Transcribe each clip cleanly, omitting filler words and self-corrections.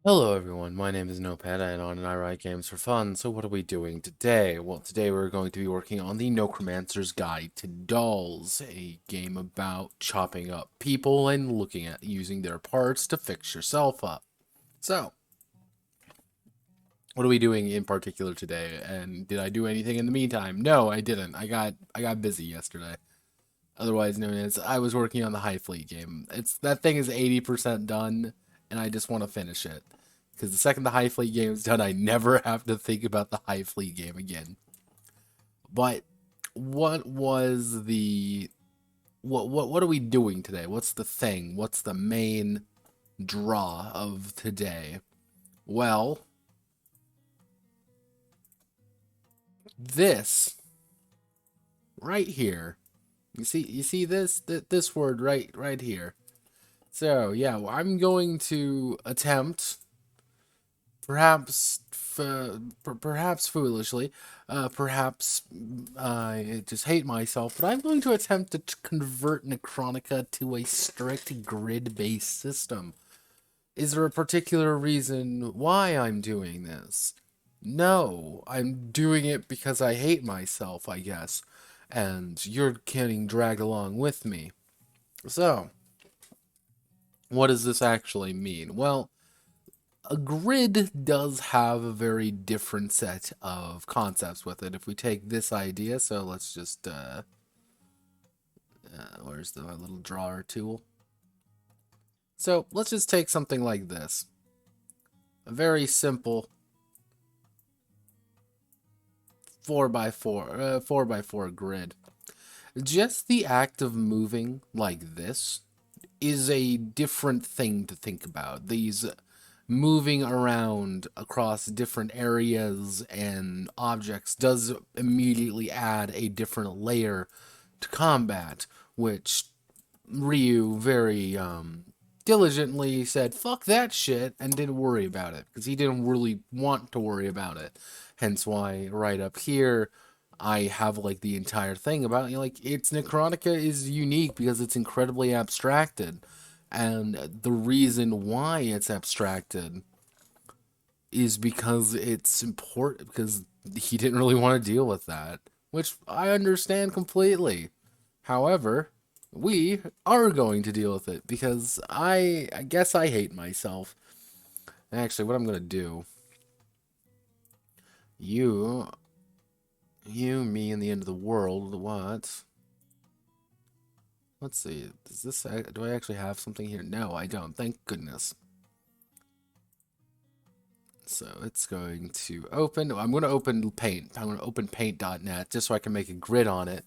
Hello everyone, my name is Notepad and I write games for fun. So what are we doing today? Well, today we're going to be working on the Nechromancer's Guide to Dolls, a game about chopping up people and looking at using their parts to fix yourself up. So, what are we doing in particular today? And did I do anything in the meantime? No, I didn't. I got busy yesterday. Otherwise known as I was working on the High Fleet game. That thing is 80% done and I just want to finish it. Because the second the High Fleet game is done, I never have to think about the High Fleet game again. But what was the what are we doing today? What's the thing? What's the main draw of today? Well, this right here. You see this word right here. So, yeah, well, I'm going to attempt perhaps foolishly, perhaps I just hate myself, but I'm going to attempt to convert Nechronica to a strict grid-based system. Is there a particular reason why I'm doing this? No, I'm doing it because I hate myself, I guess, and you're getting dragged along with me. So, what does this actually mean? Well, a grid does have a very different set of concepts with it. If we take this idea, so let's just, where's the little drawer tool? So let's just take something like this. A very simple 4x4 grid. Just the act of moving like this is a different thing to think about. These moving around across different areas and objects does immediately add a different layer to combat, which Ryu very diligently said, fuck that shit, and didn't worry about it, because he didn't really want to worry about it. Hence why, right up here, I have like the entire thing about like its Nechronica is unique because it's incredibly abstracted. And the reason why it's abstracted is because it's important because he didn't really want to deal with that, which I understand completely. However, we are going to deal with it because I guess I hate myself. Actually, what I'm going to do, you me and the end of the world, what? Let's see. Does this do I actually have something here? No, I don't. Thank goodness. So it's going to open. I'm going to open Paint. I'm going to open paint.net just so I can make a grid on it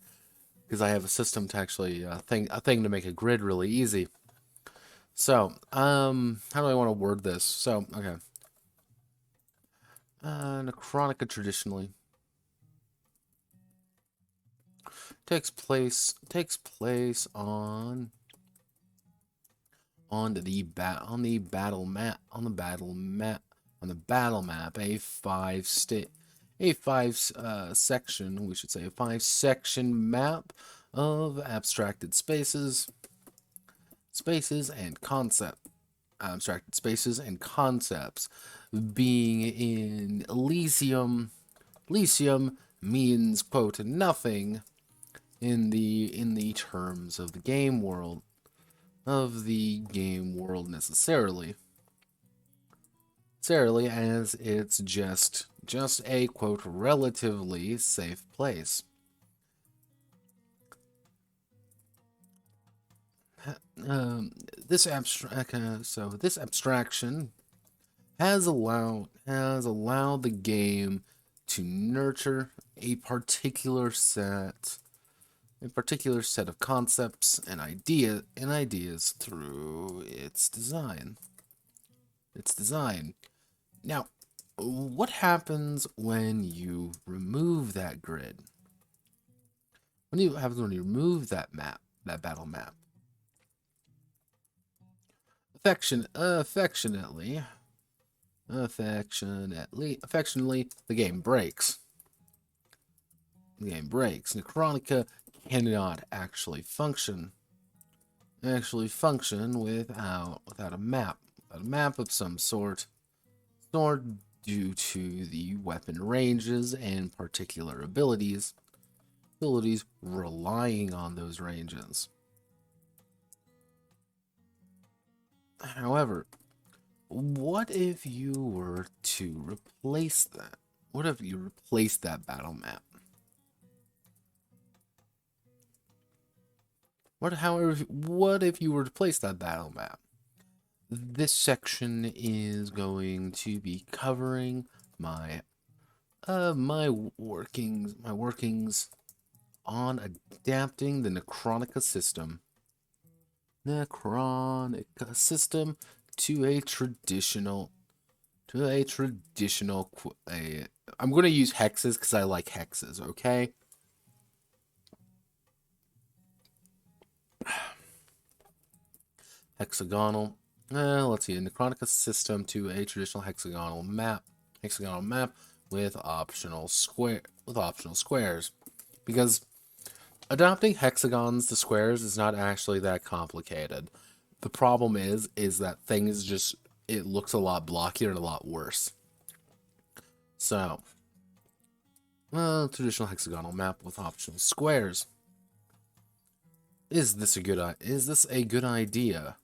because I have a system to actually a thing to make a grid really easy. So, how do I want to word this? So, okay. Nechronica traditionally takes place on the battle map a five section, we should say a 5 section map of abstracted spaces and concepts being in Elysium means quote nothing in the terms of the game world necessarily as it's just a quote relatively safe place. Um, this abstraction has allowed the game to nurture a particular set of concepts and ideas through its design. Now, what happens when you remove that grid? What happens when you remove that battle map? Affectionately, the game breaks. Nechronica cannot actually function without a map of some sort. or due to the weapon ranges and particular abilities relying on those ranges. However, what if you were to replace that? What if you replaced that battle map? What if you were to place that battle map? This section is going to be covering my workings on adapting the Nechronica system. To a traditional I'm going to use hexes because I like hexes, okay? Hexagonal. Let's see, a Nechronica system to a traditional hexagonal map with optional squares. Because adopting hexagons to squares is not actually that complicated. The problem is that it looks a lot blockier and a lot worse. So, traditional hexagonal map with optional squares. Is this a good idea?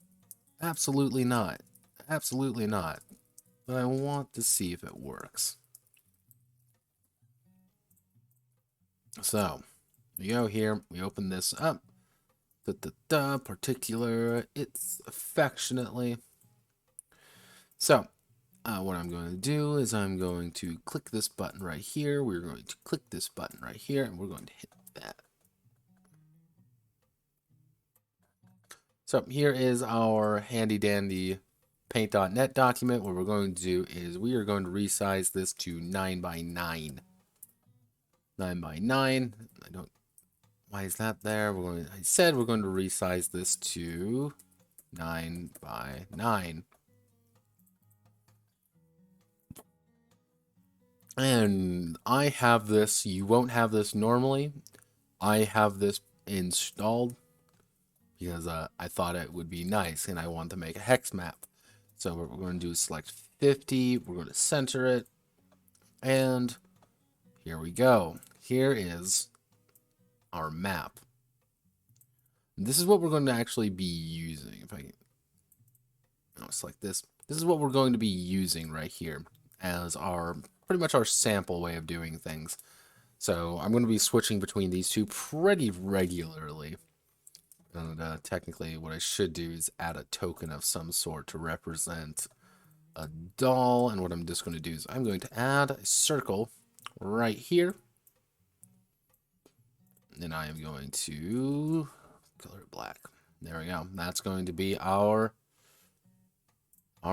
Absolutely not. Absolutely not. But I want to see if it works. So, we go here, we open this up. Particular, it's affectionately. So, what I'm going to do is I'm going to click this button right here. We're going to click this button right here, and we're going to hit that. So here is our handy dandy paint.net document. What we're going to do is we are going to resize this to 9 by 9. 9 by 9. Why is that there? I said we're going to resize this to 9 by 9. And I have this. You won't have this normally. I have this installed because I thought it would be nice and I want to make a hex map. So what we're going to do is select 50. We're going to center it. And here we go. Here is our map. This is what we're going to actually be using. If I select this. This is what we're going to be using right here as pretty much our sample way of doing things. So I'm going to be switching between these two pretty regularly. And technically what I should do is add a token of some sort to represent a doll. And what I'm just going to do is I'm going to add a circle right here. And I am going to color it black. There we go. That's going to be our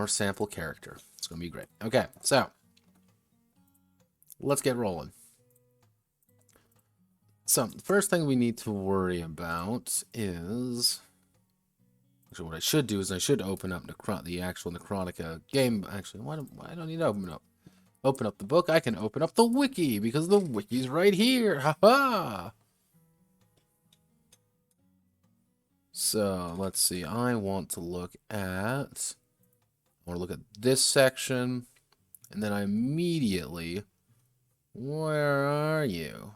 sample character. It's going to be great. Okay, so let's get rolling. So, the first thing we need to worry about is... Actually, what I should do is I should open up the actual Nechronica game. Actually, why don't I need to open up the book? I can open up the wiki, because the wiki's right here. Ha-ha! So, let's see. I want to look at this section, and then I immediately... Where are you?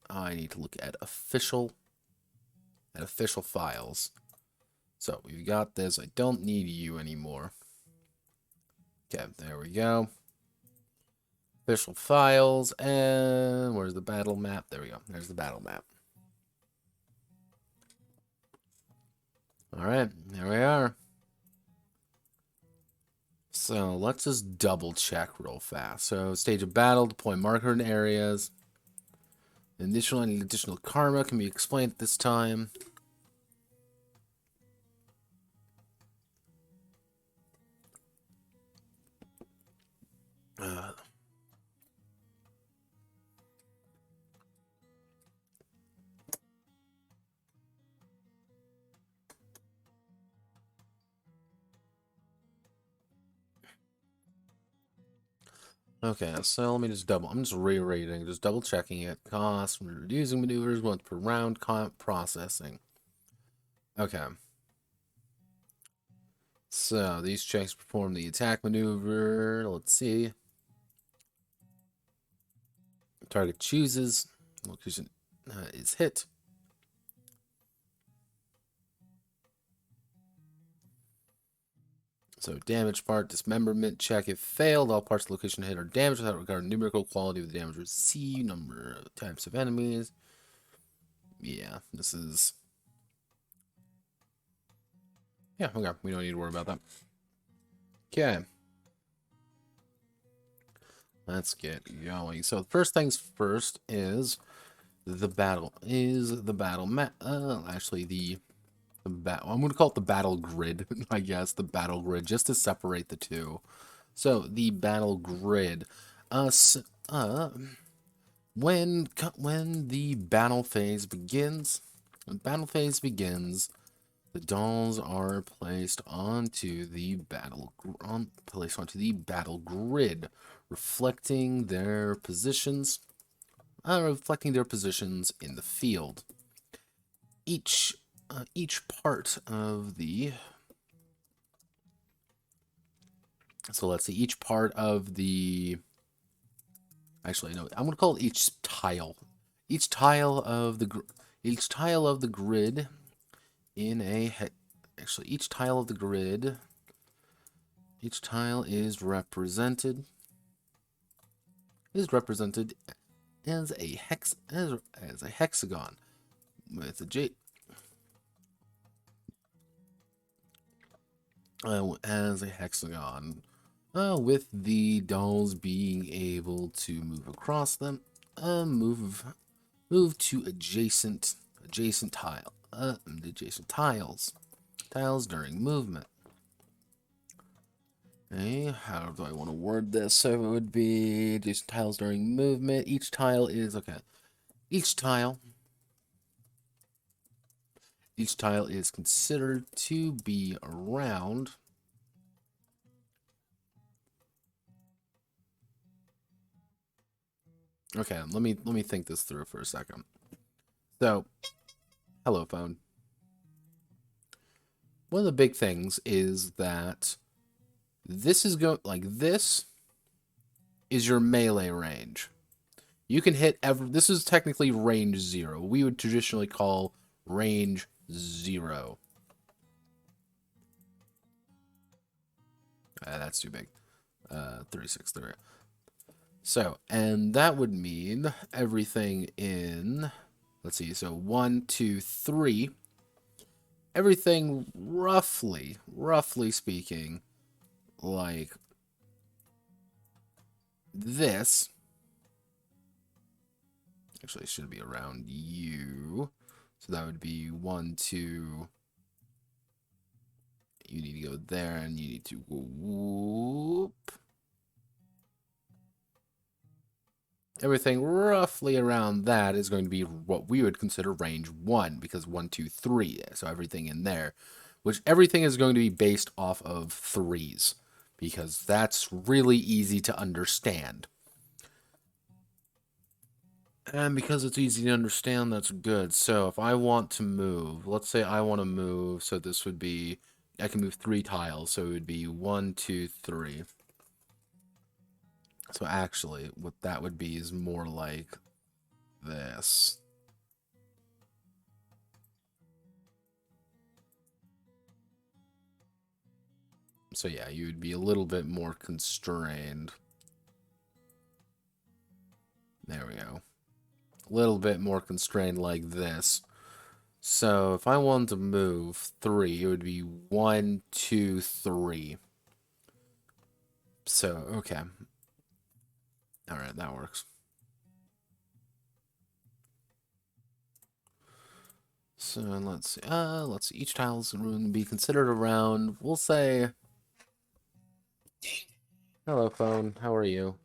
I need to look at official files. So we've got this. I don't need you anymore. Okay, there we go. Official files, and where's the battle map? There we go. There's the battle map. Alright, there we are. So let's just double check real fast. So stage of battle, deploy marker in areas. Any additional karma can be explained at this time. Okay, so let me I'm just rereading, just double checking it. Cost, reducing maneuvers, once per round, comp processing. Okay. So these checks perform the attack maneuver. Let's see. Target chooses. Location is hit. So damage part, dismemberment check. If failed, all parts of the location hit are damaged without regard to numerical quality of the damage received, number of types of enemies. Yeah, this is... Yeah, okay. We don't need to worry about that. Okay. Let's get going. So the first things first is the battle. Map. Actually, I'm going to call it the battle grid, I guess. The battle grid, just to separate the two. So, the battle grid. When the battle phase begins, the dolls are placed onto the battle grid, reflecting their positions in the field. Each part of the... So let's see, each part of the... Actually, no, I'm going to call it each tile. Each tile of the grid in a... Actually, each tile of the grid... Each tile is represented as a hexagon with with the dolls being able to move across them, move to adjacent tiles during movement. Okay, how do I want to word this? So it would be adjacent tiles during movement. Each tile is considered to be around... Okay, let me think this through for a second. So, hello phone. One of the big things is that this is this is your melee range. You can hit this is technically range 0. We would traditionally call range 0. That's too big. 36 there. So, and that would mean everything in, let's see, so 1, 2, 3. Everything roughly speaking, like this. Actually, it should be around you. So that would be 1, 2. You need to go there, and you need to whoop. Everything roughly around that is going to be what we would consider range 1, because 1, 2, 3. So everything in there, which everything is going to be based off of 3s, because that's really easy to understand. And because it's easy to understand, that's good. So if I want to move, let's say I want to move, so this would be, I can move 3 tiles, so it would be 1, 2, 3. So actually, what that would be is more like this. So yeah, you would be a little bit more constrained. There we go. A little bit more constrained like this. So if I wanted to move 3, it would be 1, 2, 3. So, okay. Alright, that works. So let's see. Each tile is going to be considered around, we'll say... Hello, phone. How are you?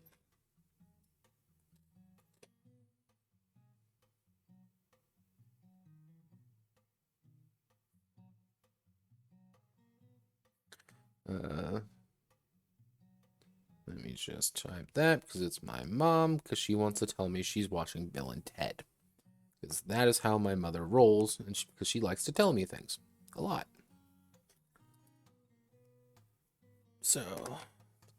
Let me just type that, because it's my mom, because she wants to tell me she's watching Bill and Ted. Because that is how my mother rolls, and because she likes to tell me things. A lot. So,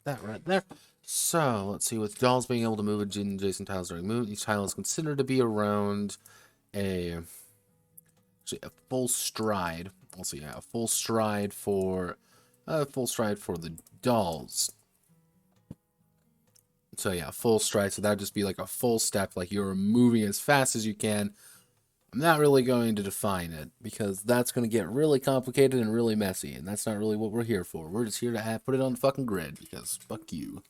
that right there. So, let's see. With dolls being able to move adjacent tiles during movement, each tile is considered to be around a, a full stride. Let's see, yeah, a full stride for the dolls. So yeah, full stride. So that'd just be like a full step, like you're moving as fast as you can. I'm not really going to define it because that's going to get really complicated and really messy, and that's not really what we're here for. We're just here to put it on the fucking grid because fuck you.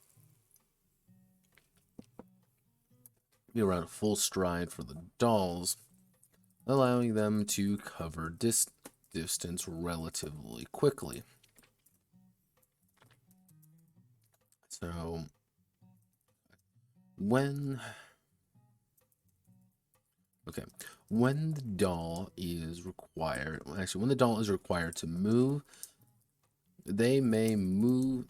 Be around a full stride for the dolls, allowing them to cover distance relatively quickly. So when the doll is required, actually, when the doll is required to move, they move.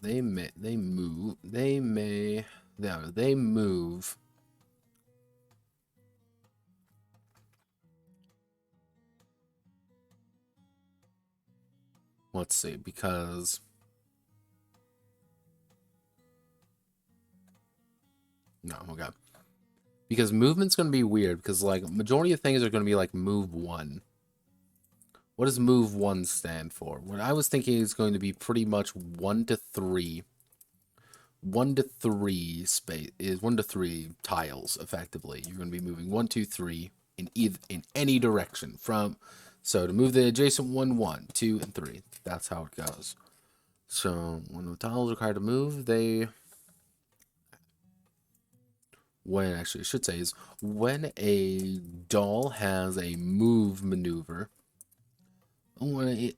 Let's see, because no, okay. Because movement's going to be weird, because, like, majority of things are going to be, like, move 1. What does move 1 stand for? What I was thinking is going to be pretty much 1 to 3. 1 to 3 space is 1 to 3 tiles, effectively. You're going to be moving 1, 2, 3 in any direction. So to move the adjacent 1, 1, 2, and 3. That's how it goes. So when the tiles are required to move, actually I should say is when a doll has a move maneuver, when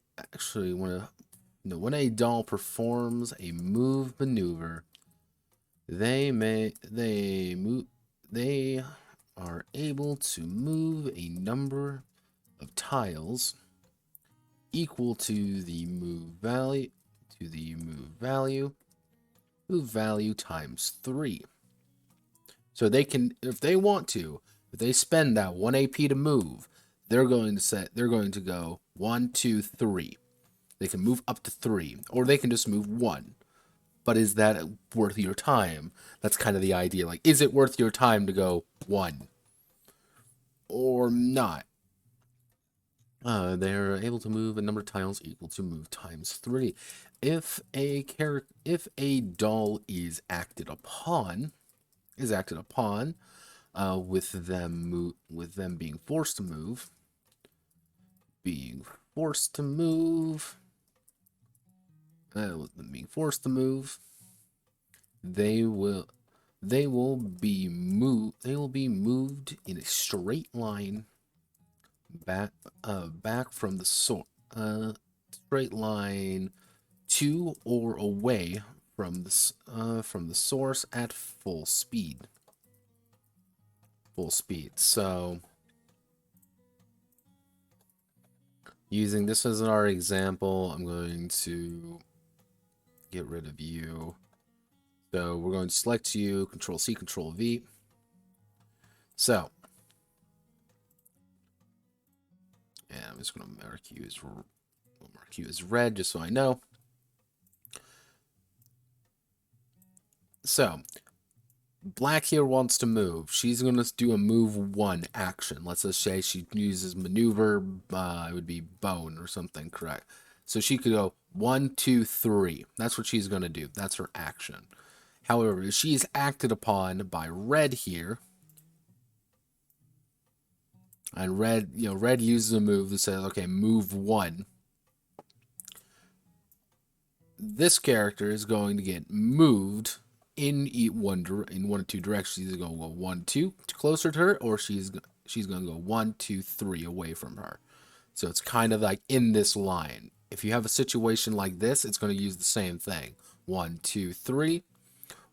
a doll performs a move maneuver, they are able to move a number of tiles equal to the move value times 3. So they can, if they want to, if they spend that 1 AP to move, they're going to go 1, 2, 3. They can move up to 3, or they can just move 1. But is that worth your time? That's kind of the idea. Like, is it worth your time to go 1 or not? They're able to move a number of tiles equal to move times 3. If a doll is acted upon, with them being forced to move, they will be moved in a straight line back from the source, straight line to or away from the source at full speed. So using this as our example, I'm going to get rid of you. So we're going to select you, Control C, Control V. So, and I'm just going to mark you as red, just so I know. So, Black here wants to move. She's going to do a move 1 action. Let's just say she uses maneuver, it would be bone or something, correct? So she could go 1, 2, 3. That's what she's going to do. That's her action. However, if she is acted upon by red here, and red uses a move that says, okay, move 1. This character is going to get moved in one or two directions. She's going to go 1, 2 closer to her, or she's going to go 1, 2, 3 away from her. So it's kind of like in this line. If you have a situation like this, it's going to use the same thing. 1, 2, 3,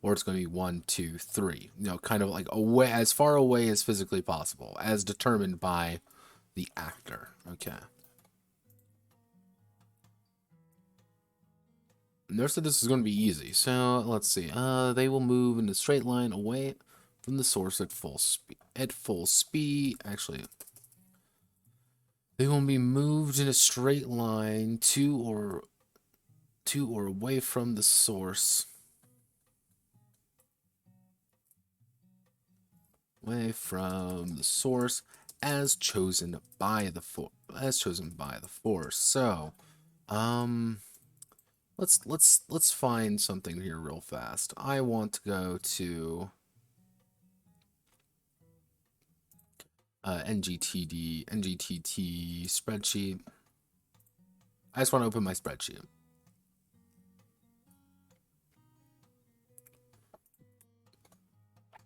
or it's going to be 1, 2, 3. Kind of like away, as far away as physically possible, as determined by the actor. Okay. Nurse said this is going to be easy. So let's see. They will move in a straight line away from the source at full speed. Actually, they will be moved in a straight line to to or away from the source. Away from the source as chosen by the force. So, let's find something here real fast. I want to go to NGTT spreadsheet. I just want to open my spreadsheet.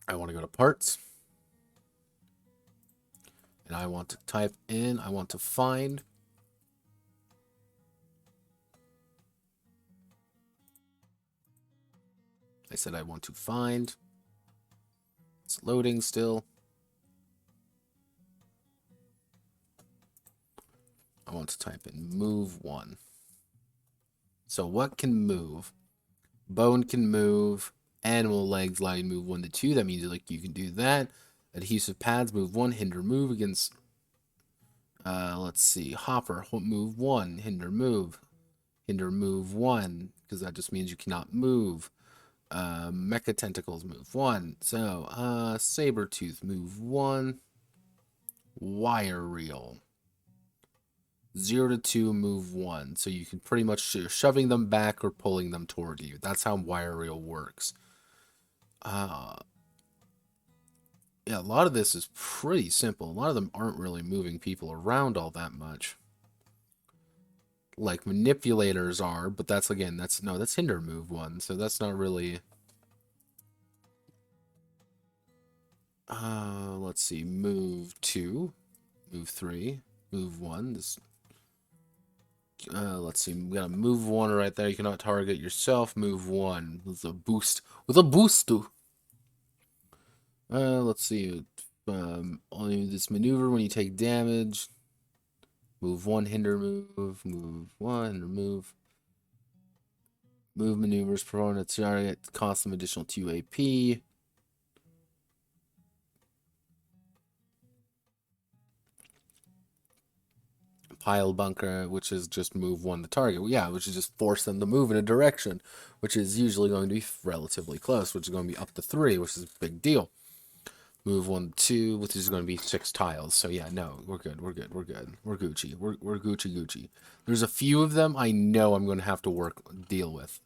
I want to go to parts. And I want to type in, I want to find. I said I want to find. It's loading still. I want to type in move 1. So what can move? Bone can move. Animal legs allow you to move 1 to 2. That means like you can do that. Adhesive pads move 1. Hinder move against. Let's see. Hopper move 1. Hinder move. Hinder move 1 because that just means you cannot move. Mecha tentacles move 1. So saber tooth move 1. Wire reel 0 to 2 move 1. So you can pretty much shoving them back or pulling them toward you. That's how wire reel works. Yeah, a lot of this is pretty simple. A lot of them aren't really moving people around all that much. Like manipulators are, but that's again, that's hinder move 1. So that's not really. Let's see, move 2, move 3, move 1. This. Let's see, we got a move 1 right there. You cannot target yourself. Move 1 with a boost. With a boost. Let's see. Only this maneuver when you take damage. Move 1, hinder move. Move 1, hinder move. Move maneuvers performed at target cost them additional 2 AP. Pile bunker, which is just move 1 to target. Well, yeah, which is just force them to move in a direction, which is usually going to be relatively close, which is going to be up to 3, which is a big deal. Move 1 to 2, which is going to be 6 tiles. So yeah, no, we're good. We're Gucci. We're Gucci. There's a few of them I know I'm going to have to deal with.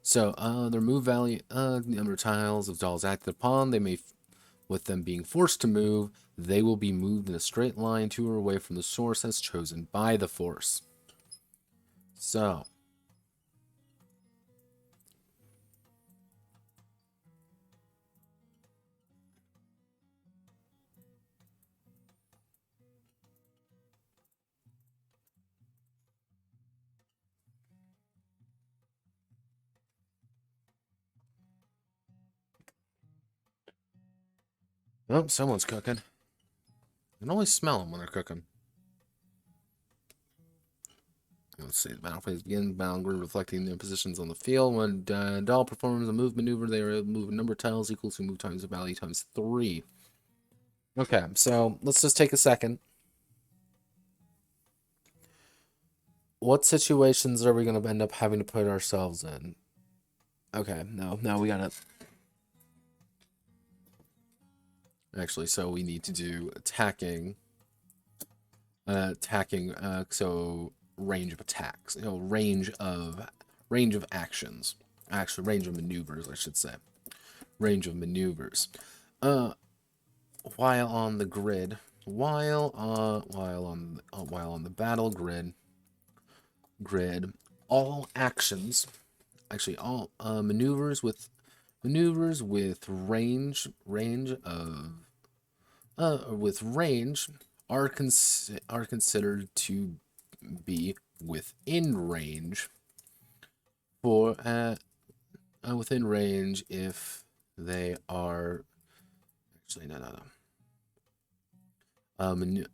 So their move value, number of tiles of dolls acted upon, they may, with them being forced to move, they will be moved in a straight line to or away from the source as chosen by the force. So. Oh, someone's cooking. I can always smell them when they're cooking. Let's see. The battle phase begins. Battle grid reflecting their positions on the field. When doll performs a move maneuver, they are able to move a number of tiles equal to move times the value times 3. Okay, so let's just take a second. What situations are we going to end up having to put ourselves in? Okay, now we gotta. Actually, so we need to do attacking. So range of attacks. Range of actions. Actually, range of maneuvers, I should say. Range of maneuvers. While on the grid, while on the battle grid, all actions, actually all maneuvers with range are considered to be within range for within range if they are actually no.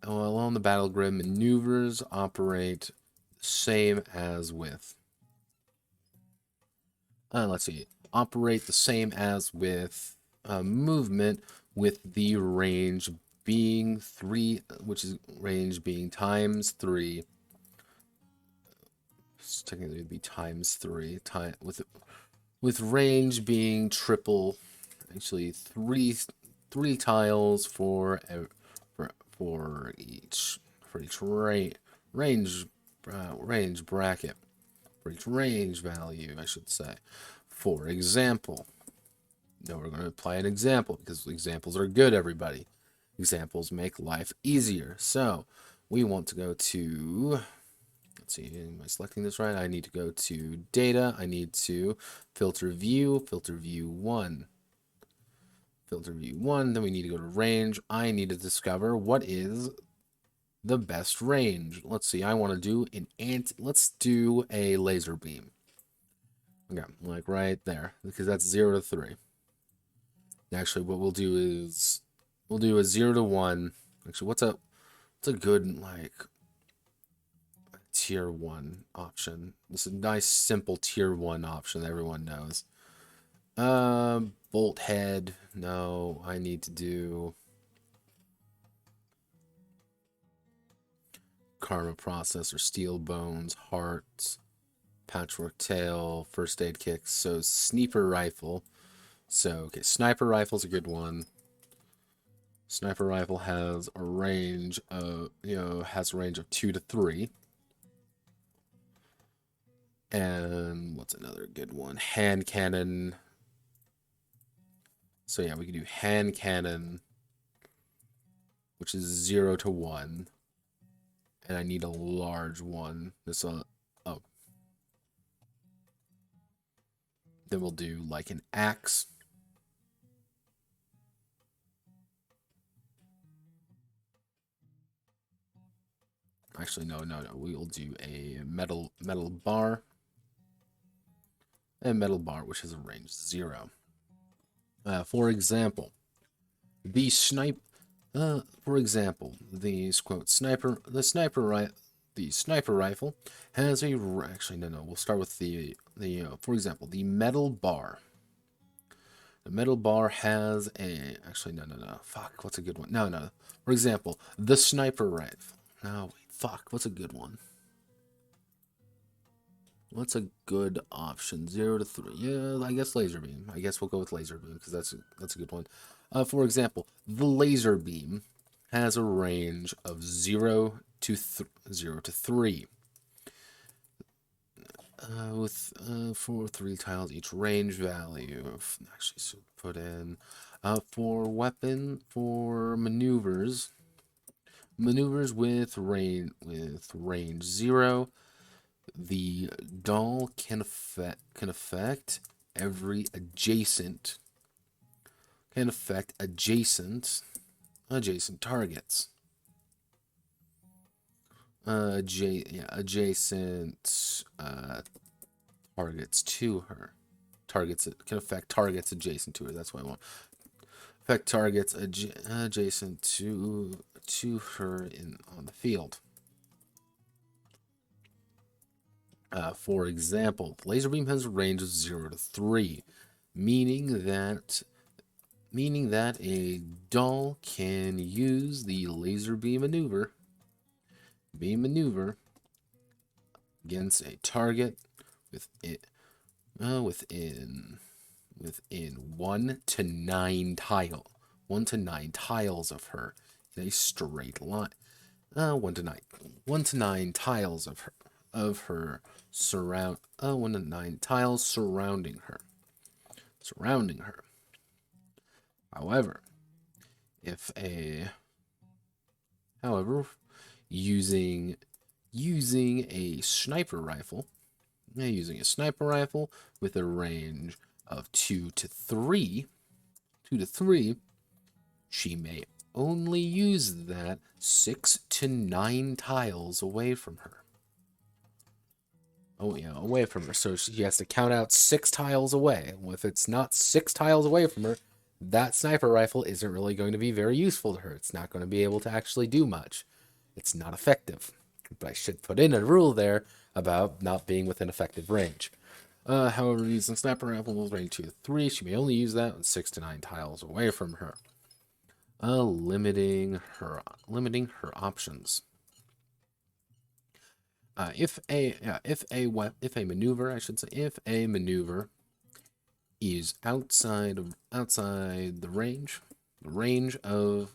Along the battle grid, maneuvers operate same as with. Let's see. Operate the same as with movement, with the range being 3, which is range being times 3. technically it'd be times 3 with range being triple. Actually, three tiles for each range range bracket, for each range value, I should say. For example, now we're going to apply an example because examples are good, everybody. Examples make life easier. So we want to go to, let's see, am I selecting this right? I need to go to data. I need to filter view 1. Filter view 1. Then we need to go to range. I need to discover what is the best range. Let's see. I want to do let's do a laser beam. Okay, like right there, because that's 0 to 3. Actually, what we'll do is we'll do a 0 to 1. Actually, what's a good like tier 1 option? This is a nice simple tier 1 option that everyone knows. Bolt head. No, I need to do karma processor, steel bones, hearts, patchwork tail, first aid kicks. So sniper rifle. So okay, sniper rifle's a good one. Sniper rifle has a range of has a range of 2 to 3. And what's another good one? Hand cannon. So yeah, we can do hand cannon, which is 0 to 1. And I need a large one. This oh. Then we'll do like an axe. Actually, no. We'll do a metal bar. A metal bar, which has a range 0. For example, the sniper rifle has a actually no. We'll start with the for example, the metal bar. The metal bar has a actually no. Fuck, what's a good one? No. For example, the sniper rifle. No, wait, fuck, what's a good one? What's a good option? 0 to 3. Yeah, I guess laser beam. I guess we'll go with laser beam because that's a good one. For example, the laser beam has a range of 0 to 3. For 3 tiles each range value. Actually, so put in for maneuvers with range 0. The doll can affect adjacent targets. Adjacent targets to her. It can affect targets adjacent to her. That's what I want. Affect targets adjacent to her on the field. For example, the laser beam has a range of 0 to 3, meaning that a doll can use the laser beam maneuver against a target within 1 to 9 tiles of her in a straight line. 1 to 9 tiles of her. 1 to 9 tiles surrounding her. However, using a sniper rifle, with a range of 2 to 3, she may only use that 6 to 9 tiles away from her. Away from her. So she has to count out 6 tiles away. If it's not 6 tiles away from her, that sniper rifle isn't really going to be very useful to her. It's not going to be able to actually do much. It's not effective. But I should put in a rule there about not being within effective range. However, using sniper rifle with range 2 to 3, she may only use that 6 to 9 tiles away from her. Limiting her options. If a maneuver, I should say, if a maneuver is outside the range of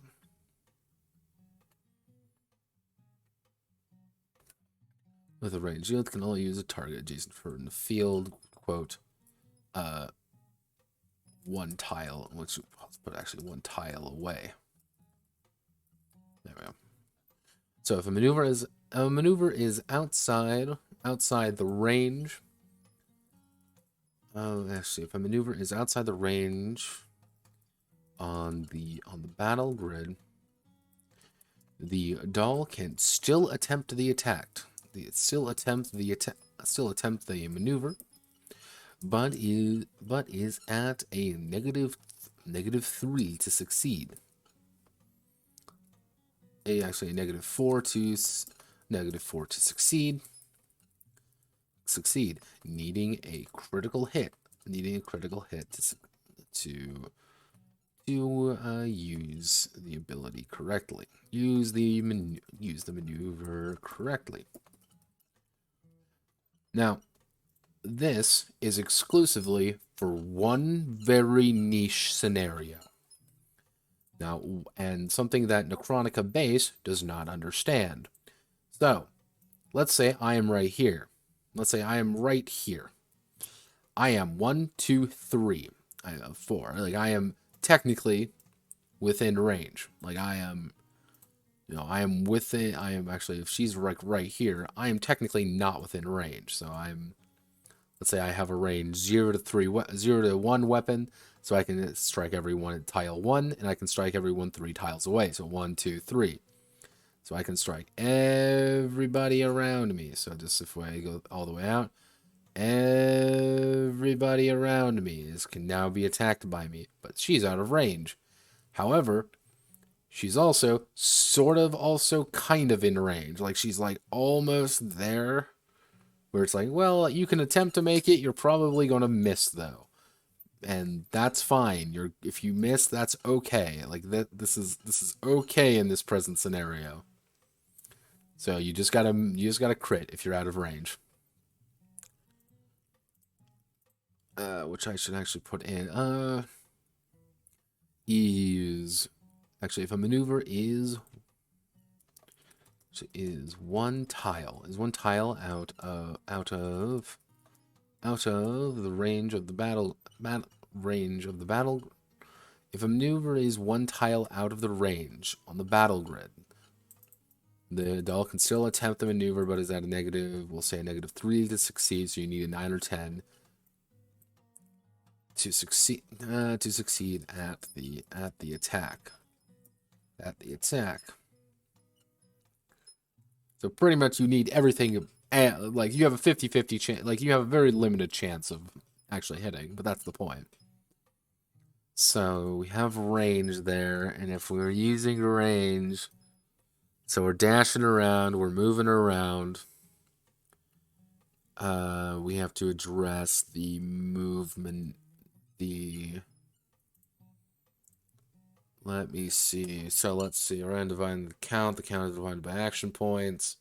with a range yield can only use a target adjacent for in the field, quote, one tile, which let's put actually one tile away. There we go. So if a maneuver is outside the range, actually, if a maneuver is outside the range on the battle grid, the doll can still attempt the attack. Still attempt the maneuver, but is at a -3 to succeed. Actually, -4 to succeed, needing a critical hit to use the ability correctly. Use the maneuver correctly. Now, this is exclusively for one very niche scenario. Now, and something that Nechronica base does not understand. So, let's say I am right here. I am 1, 2, 3. I have 4. Like, I am technically within range. Like, I am actually, if she's right here, I am technically not within range. So let's say I have a range 0 to 1 weapon, so I can strike everyone at tile 1, and I can strike everyone 3 tiles away. So 1, 2, 3. So I can strike everybody around me. So just if I go all the way out, everybody around me can now be attacked by me, but she's out of range. However, she's also kind of in range. Like, she's like almost there, where it's like, well, you can attempt to make it, you're probably going to miss though. And that's fine. If you miss, that's okay. Like, this is okay in this present scenario. So you just gotta crit if you're out of range. Which I should actually put in. Is actually, if a maneuver is one tile out of the range of the battle. If a maneuver is one tile out of the range on the battle grid, the doll can still attempt the maneuver, but is at a negative. We'll say a -3 to succeed. So you need a 9 or 10 to succeed at the attack. So pretty much you need everything. Like, you have a 50-50 chance. Like, you have a very limited chance of actually hitting, but that's the point. So we have range there, and if we're using range, so we're dashing around, we're moving around. We have to address the movement. Let me see. So let's see. Around dividing the count. The count is divided by action points.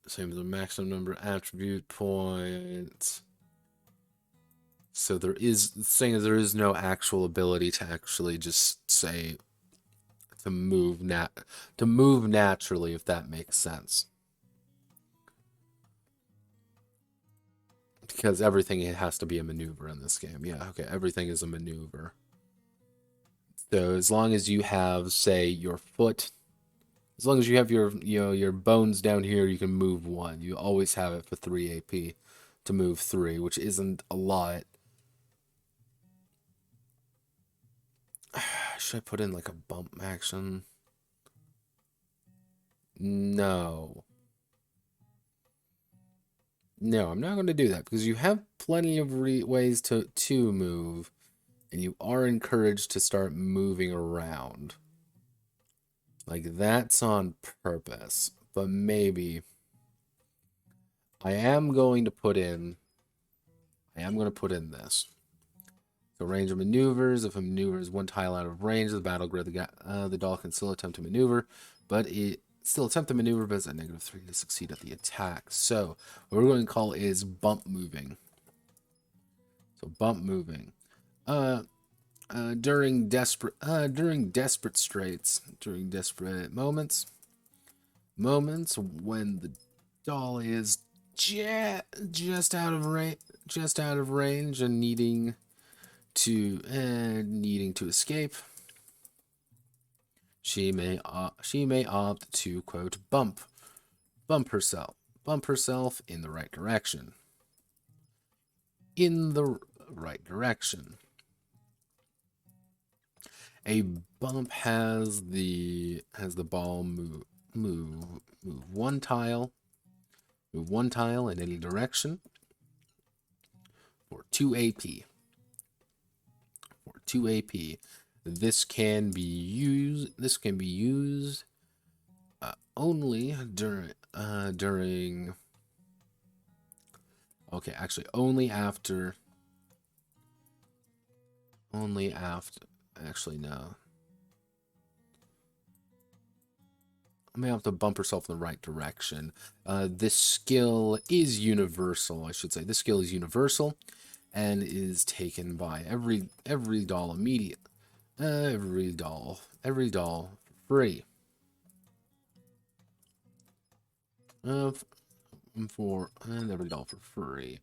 Same as the maximum number of attribute points. So there is no actual ability to actually just say to move naturally, if that makes sense. Because everything has to be a maneuver in this game. Yeah, okay, everything is a maneuver. So as long as you have, say, your foot, as long as you have your bones down here, you can move 1. You always have it for 3 AP to move 3, which isn't a lot. Should I put in like a bump action? No. No, I'm not going to do that, because you have plenty of ways to move, and you are encouraged to start moving around. Like, that's on purpose, but maybe I am going to put in this. So range of maneuvers. If a maneuver is one tile out of range of the battle grid, the doll can still attempt to maneuver, but it Still attempt to maneuver, but it's at -3 to succeed at the attack. So what we're going to call is bump moving. So bump moving. During desperate straits, during desperate moments when the doll is just out of range and needing to escape, she may opt to, quote, bump herself in the right direction. A bump has the ball move one tile in any direction for 2 AP. This can be used only during okay, actually only after actually no. I may have to bump herself in the right direction. This skill is universal, I should say. This skill is universal and is taken by every doll immediately. Every doll free. And every doll for free.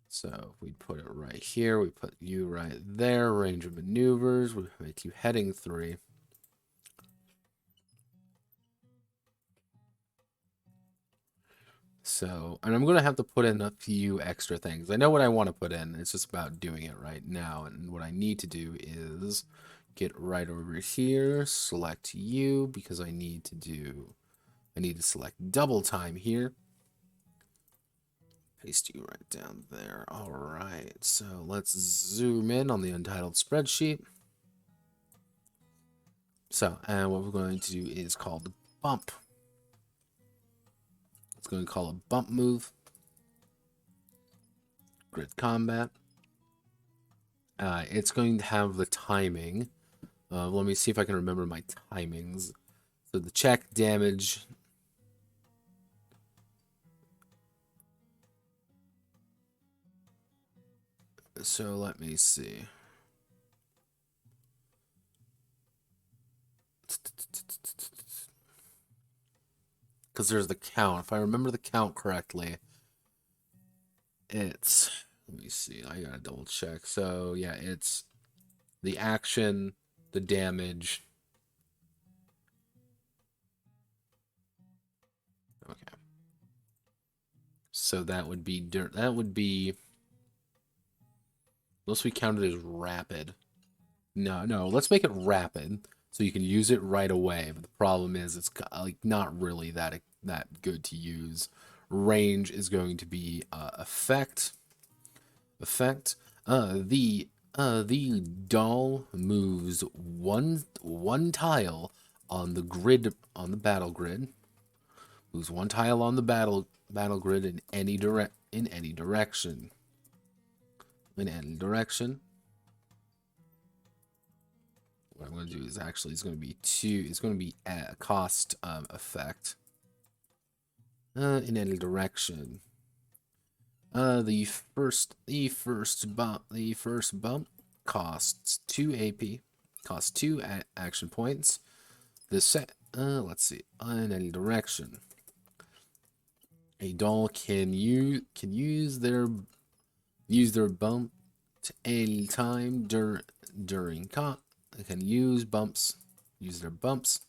So we put it right here. We put you right there. Range of maneuvers. We make you heading 3. So, and I'm going to have to put in a few extra things. I know what I want to put in. It's just about doing it right now. And what I need to do is get right over here, select you, because I need to select double time here. Paste you right down there. All right, so let's zoom in on the Untitled spreadsheet. So, and what we're going to do is call the bump. It's going to call a bump move. Grid combat. It's going to have the timing. Let me see if I can remember my timings. So the check damage. So let me see. Because there's the count. If I remember the count correctly, it's... Let me see. I gotta double check. So, yeah, it's the action, the damage. Okay. So that would be... Unless we count it as rapid. No, let's make it rapid. So you can use it right away, but the problem is it's like not really that good to use. Range is going to be effect. The doll moves one tile on the grid, on the battle grid. Moves one tile on the battle grid in any direction. What I'm going to do is actually it's going to be a cost effect in any direction. The first bump costs 2 AP, costs 2 action points. Let's see, in any direction. A doll can use their bump to any time during they can use their bumps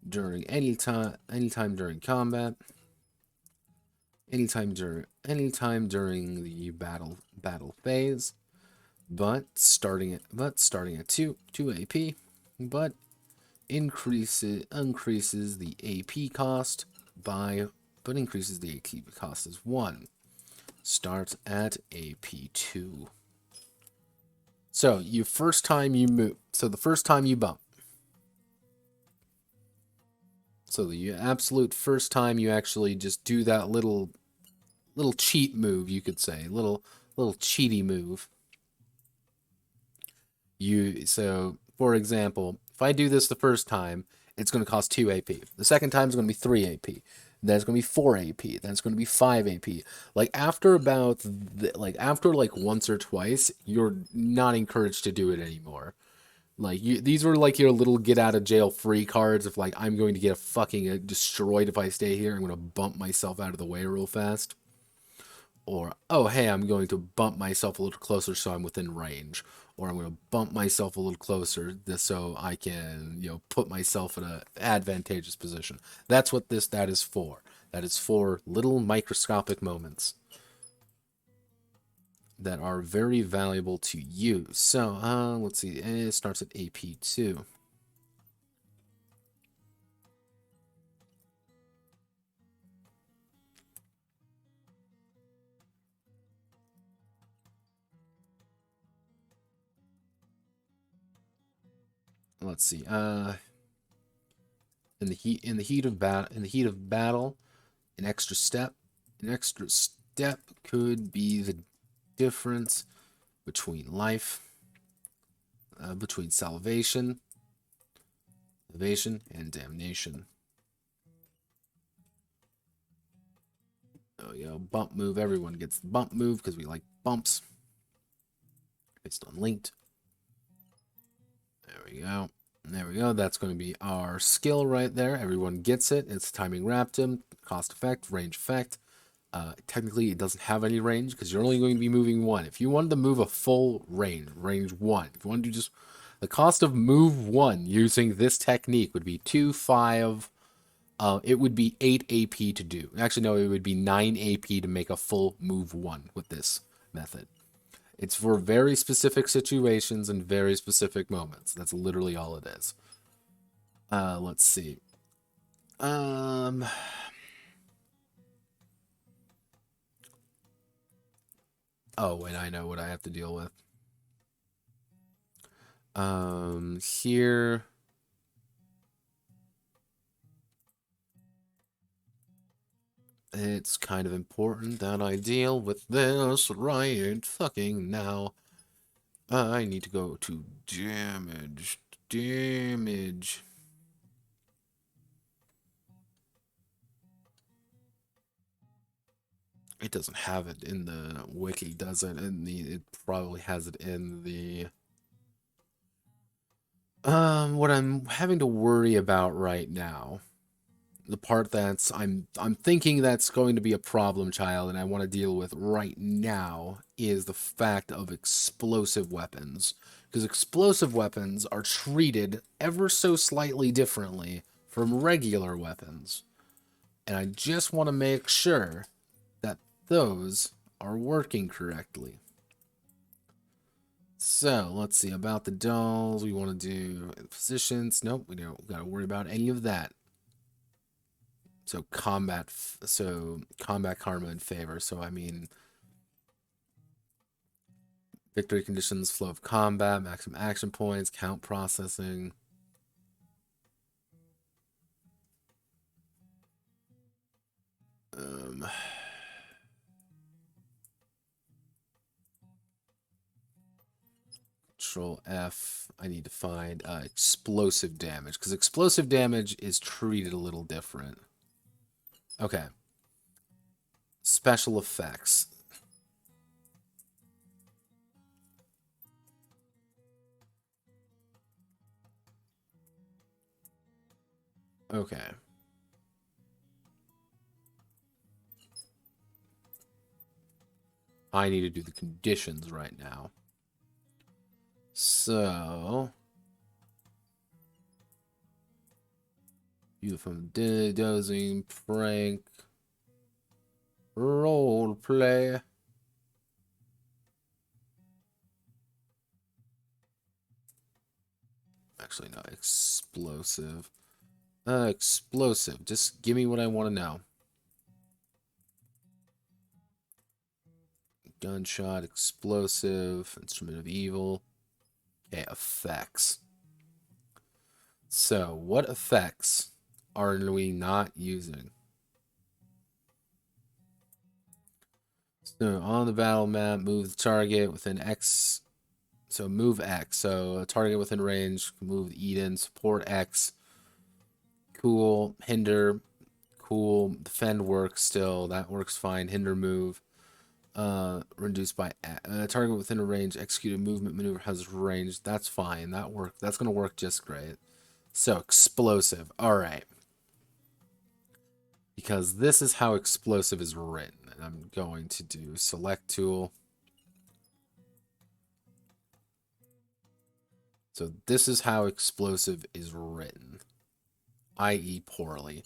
during any time during combat, anytime during the battle phase, but starting at 2 AP, but increases the AP cost as 1. Starts at AP2. So the first time you bump. So the absolute first time you actually just do that little cheat move, you could say, little cheaty move. So for example, if I do this the first time, it's going to cost 2 AP. The second time is going to be 3 AP. Then it's going to be 4 AP. Then it's going to be 5 AP. Like after after once or twice, you're not encouraged to do it anymore. Like these were like your little get out of jail free cards. If like I'm going to get a fucking destroyed if I stay here, I'm going to bump myself out of the way real fast. Or, oh, hey, I'm going to bump myself a little closer so I'm within range. Or I'm going to bump myself a little closer so I can, put myself in an advantageous position. That's what that is for. That is for little microscopic moments that are very valuable to you. So, let's see. It starts at AP2. Let's see. In the heat of battle, an extra step could be the difference between between salvation and damnation. Oh, bump move. Everyone gets the bump move because we like bumps. Based on linked. There we go. There we go. That's going to be our skill right there. Everyone gets it. It's timing raptum, cost effect, range effect. Technically, it doesn't have any range because you're only going to be moving 1. If you wanted to move a full range 1. If you want to do just the cost of move 1 using this technique would be 2, 5. It would be 8 AP to do. Actually, no, it would be 9 AP to make a full move 1 with this method. It's for very specific situations and very specific moments. That's literally all it is. Let's see. Oh, wait, I know what I have to deal with. Here. It's kind of important that I deal with this right fucking now. I need to go to damage. Damage. It doesn't have it in the wiki, does it? It probably has it in the... what I'm having to worry about right now, the part that's I'm thinking that's going to be a problem child and I want to deal with right now is the fact of explosive weapons. Because explosive weapons are treated ever so slightly differently from regular weapons. And I just want to make sure that those are working correctly. So, let's see about the dolls. We want to do positions. Nope, we don't got to worry about any of that. So combat karma in favor. So I mean, victory conditions, flow of combat, maximum action points, count processing. Control F. I need to find explosive damage because explosive damage is treated a little different. Okay. Special effects. Okay. I need to do the conditions right now. So... Beautiful dozing, prank, role play. Actually, not explosive. Explosive. Just give me what I want to know. Gunshot, explosive, instrument of evil. Okay, effects. So, what effects are we not using? So, on the battle map, move the target within X. So, move X. So, a target within range, move Eden, support X. Cool. Hinder. Cool. Defend works still. That works fine. Hinder move. Reduced by target within a range. Execute a movement maneuver has range. That's fine. That's gonna work just great. So explosive. All right. Because this is how explosive is written. And I'm going to do select tool. So this is how explosive is written, i.e. poorly.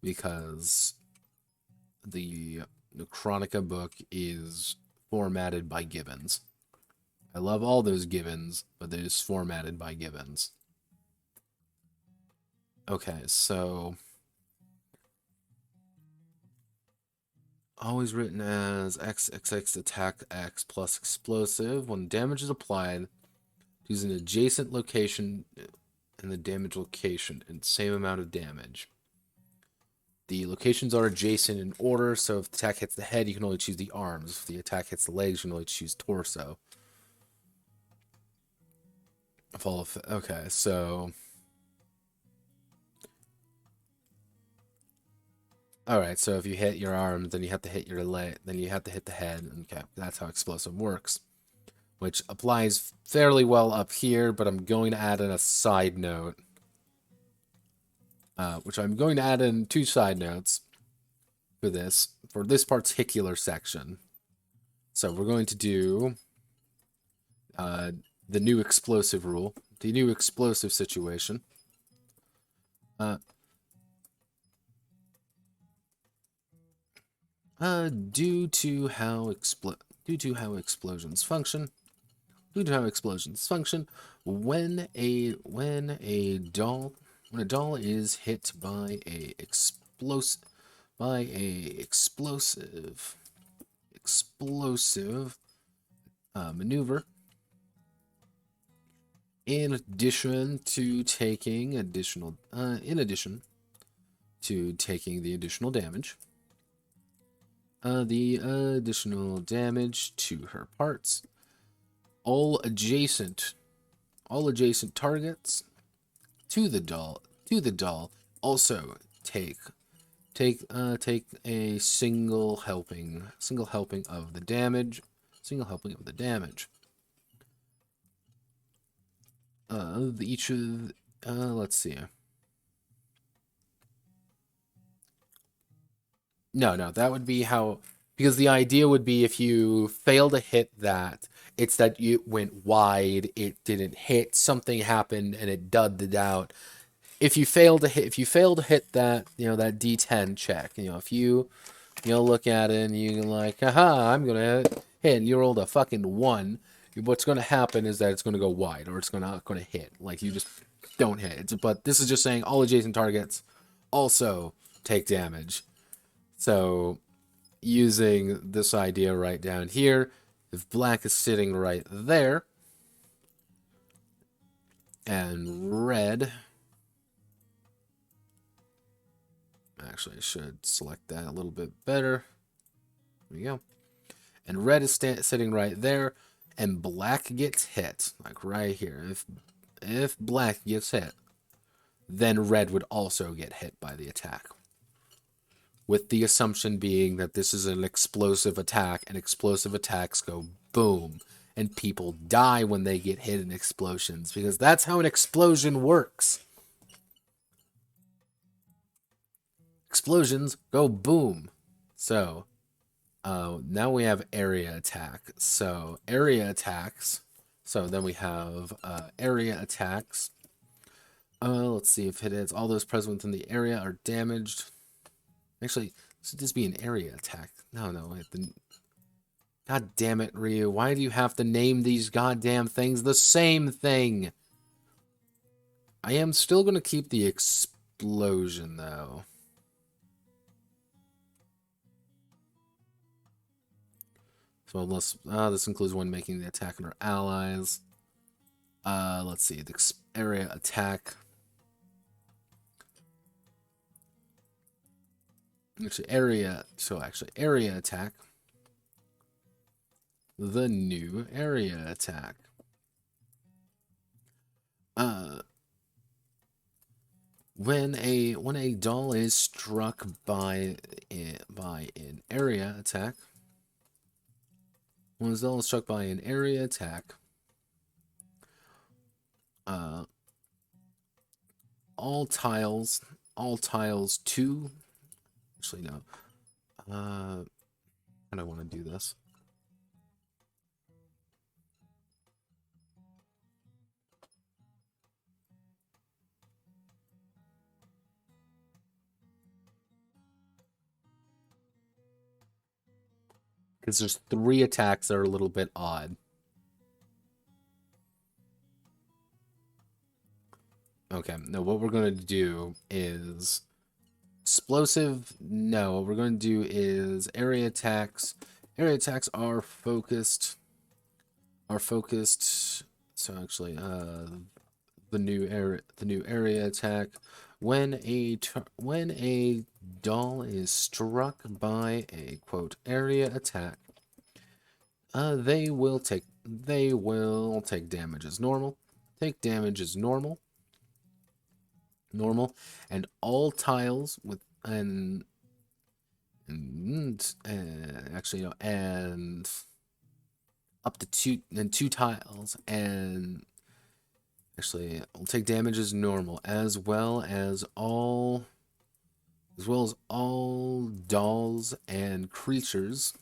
Because the Nechronica book is formatted by Gibbons. I love all those Gibbons, but they're just formatted by Gibbons. Okay, so always written as XXX attack X plus explosive. When damage is applied, use an adjacent location in the damage location and same amount of damage. The locations are adjacent in order, so if the attack hits the head, you can only choose the arms. If the attack hits the legs, you can only choose torso. Okay, so... Alright, so if you hit your arm, then you have to hit your leg, then you have to hit the head. Okay, that's how explosive works. Which applies fairly well up here, but I'm going to add in a side note. Which I'm going to add in 2 side notes for this particular section. So we're going to do the new explosive rule, the new explosive situation. Due to how explosions function, when a doll is hit by a explosive maneuver, in addition to taking the additional damage. The additional damage to her parts. All adjacent targets to the doll also take a single helping of the damage. Let's see. No, that would be how, because the idea would be if you fail to hit that, it's that you went wide, it didn't hit, something happened, and it dudded out. If you fail to hit that, that D10 check, if you look at it and you're like, haha, I'm gonna hit, and you rolled a fucking 1, what's gonna happen is that it's gonna go wide, or it's not gonna hit. Like, you just don't hit. But this is just saying all adjacent targets also take damage. So, using this idea right down here, if black is sitting right there, and red, actually I should select that a little bit better. There we go. And red is sitting right there, and black gets hit, like right here. If black gets hit, then red would also get hit by the attack. With the assumption being that this is an explosive attack, and explosive attacks go boom, and people die when they get hit in explosions, because that's how an explosion works. Explosions go boom. So, now we have area attack. So, area attacks. So, then we have area attacks. Let's see if it is. All those present within the area are damaged. Actually, should this be an area attack? No, wait. God damn it, Ryu. Why do you have to name these goddamn things the same thing? I am still going to keep the explosion, though. So unless this includes one making the attack on our allies. Let's see. The area attack. Area attack. The new area attack. When a doll is struck by an area attack, when a doll is struck by an area attack, all tiles two. Actually, no. How do I want to do this? Because there's 3 attacks that are a little bit odd. Okay, now what we're going to do is explosive. No, what we're going to do is area attacks. Area attacks are focused. So actually, the new area attack. When a doll is struck by a quote area attack, they will take damage as normal. Take damage as normal. And all tiles with actually, no, and up to two tiles, and actually will take damage as normal, as well as all dolls and creatures,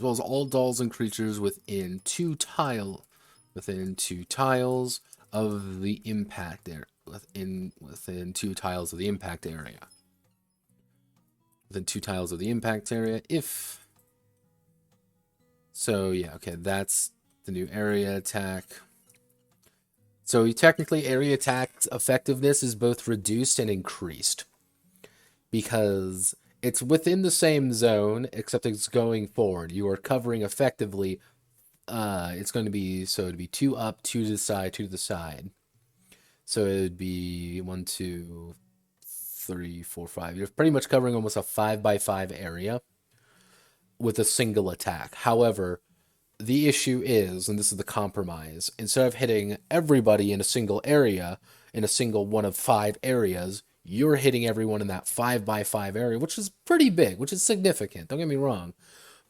within 2 tiles of the impact area. Within 2 tiles of the impact area. If so, yeah, okay, that's the new area attack. So technically, area attack effectiveness is both reduced and increased, because it's within the same zone, except it's going forward. You are covering effectively. It's going to be, so it'd be 2 up, 2 to the side, 2 to the side. So it would be 1, 2, 3, 4, 5. You're pretty much covering almost a 5x5 area with a single attack. However, the issue is, and this is the compromise, instead of hitting everybody in a single area, in a single one of 5 areas, you're hitting everyone in that 5x5 area, which is pretty big, which is significant. Don't get me wrong.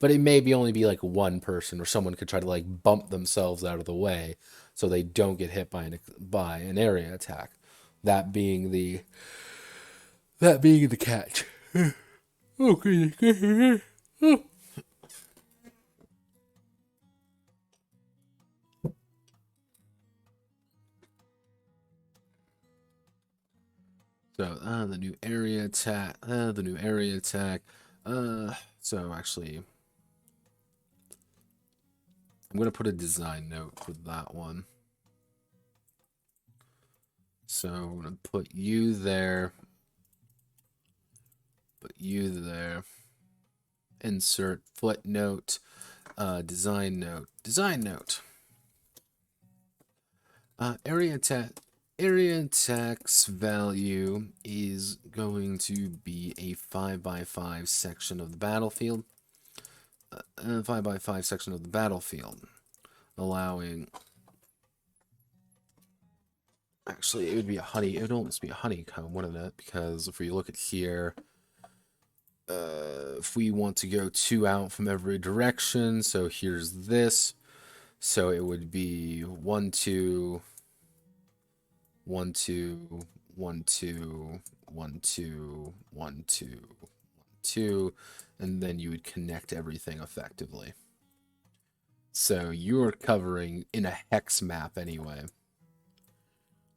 But it may only be like one person, or someone could try to like bump themselves out of the way so they don't get hit by an area attack. That being the catch. Okay. So the new area attack. So actually, I'm gonna put a design note for that one. So I'm gonna put you there. Insert footnote. Design note. Area attack's value is going to be a 5x5 section of the battlefield. 5x5 section of the battlefield, allowing. Actually, it would be a honey. It would almost be a honeycomb, wouldn't it? Because if we look at here, if we want to go 2 out from every direction, so here's this. So it would be 1, 2, 1, 2, 1, 2, 1, 2, 1, 2, 1, 2, and then you would connect everything effectively. So you're covering in a hex map anyway.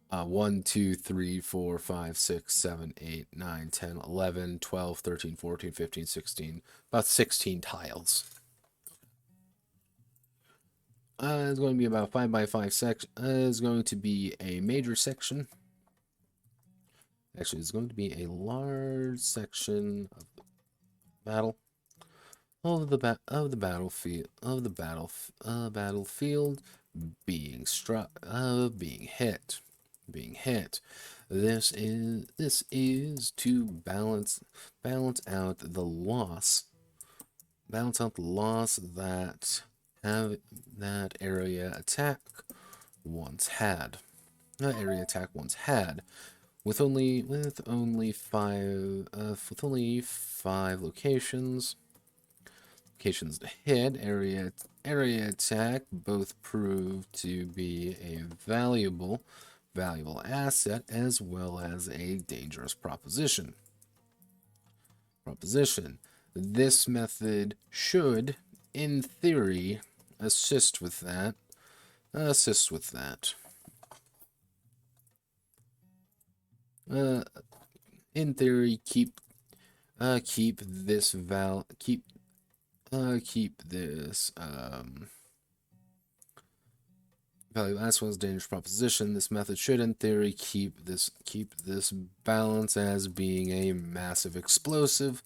1, 2, 3, 4, 5, 6, 7, 8, 9, 10, 11, 12, 13, 14, 15, 16, about 16 tiles. It's going to be about 5x5 section. It's going to be a major section. Actually, it's going to be a large section of the battle. Of the battlefield being struck, being hit. This is to balance out the loss. That area attack once had. with only five locations. Locations to hit, area attack, both prove to be a valuable asset as well as a dangerous proposition. This method should, in theory, assist with that. In theory, keep this value as well as dangerous proposition. This method should, in theory, keep this balance as being a massive explosive,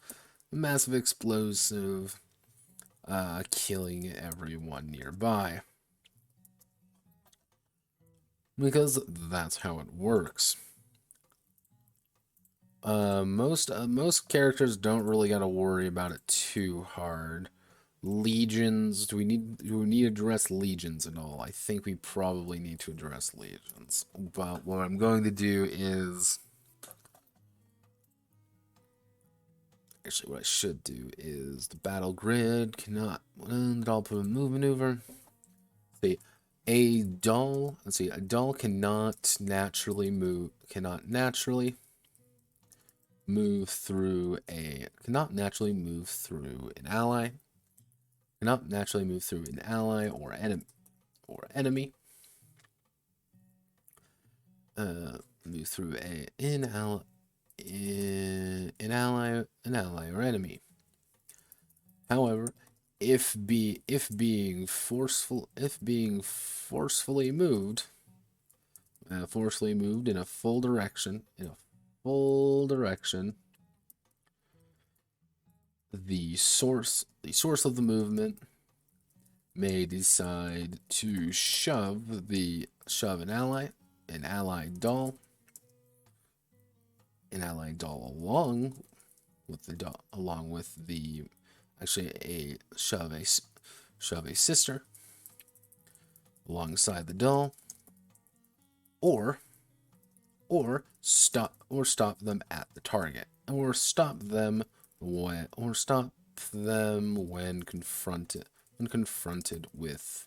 killing everyone nearby. Because that's how it works. Most characters don't really gotta worry about it too hard. Legions, do we need to address legions at all? I think we probably need to address legions. But what I'm going to do is, actually what I should do is the battle grid cannot move maneuver. See, a doll cannot naturally move through an ally. Cannot naturally move through an ally or enemy. Move through an ally or enemy. However, if being forcefully moved in a full direction, the source of the movement may decide to shove an ally doll along with the shove a sister alongside the doll, or stop them at the target, or stop them when confronted with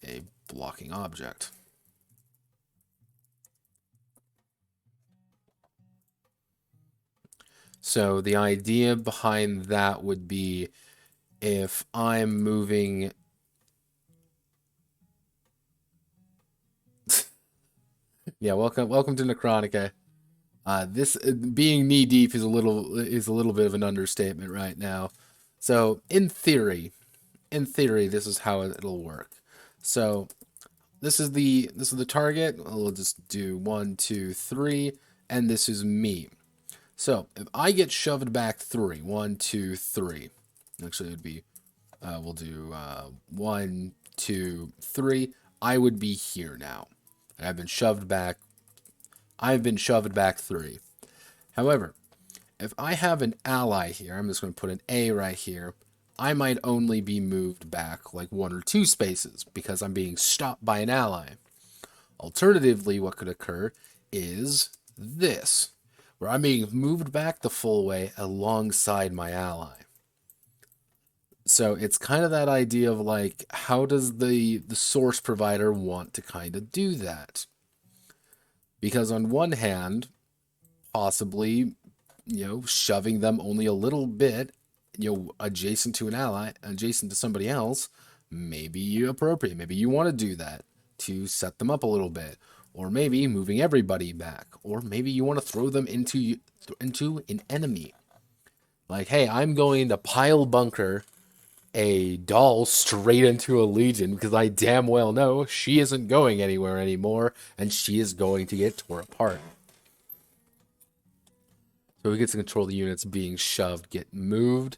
a blocking object. So the idea behind that would be, if I'm moving yeah, welcome to Nechronica. This being knee deep is a little bit of an understatement right now. So in theory, this is how it'll work. So this is the target. We'll just do 1, 2, 3, and this is me. So if I get shoved back 3, 1, 2, 3. Actually, it would be we'll do 1, 2, 3. I would be here now. I've been shoved back 3. However, if I have an ally here, I'm just going to put an A right here, I might only be moved back like 1 or 2 spaces because I'm being stopped by an ally. Alternatively, what could occur is this, where I'm being moved back the full way alongside my ally. So it's kind of that idea of like, how does the source provider want to kind of do that? Because on one hand, possibly, shoving them only a little bit, adjacent to an ally, adjacent to somebody else, may be appropriate. Maybe you want to do that to set them up a little bit. Or maybe moving everybody back. Or maybe you want to throw them into an enemy. Like, hey, I'm going to pile bunker a doll straight into a legion because I damn well know she isn't going anywhere anymore and she is going to get tore apart. So who gets to control the units being shoved get moved,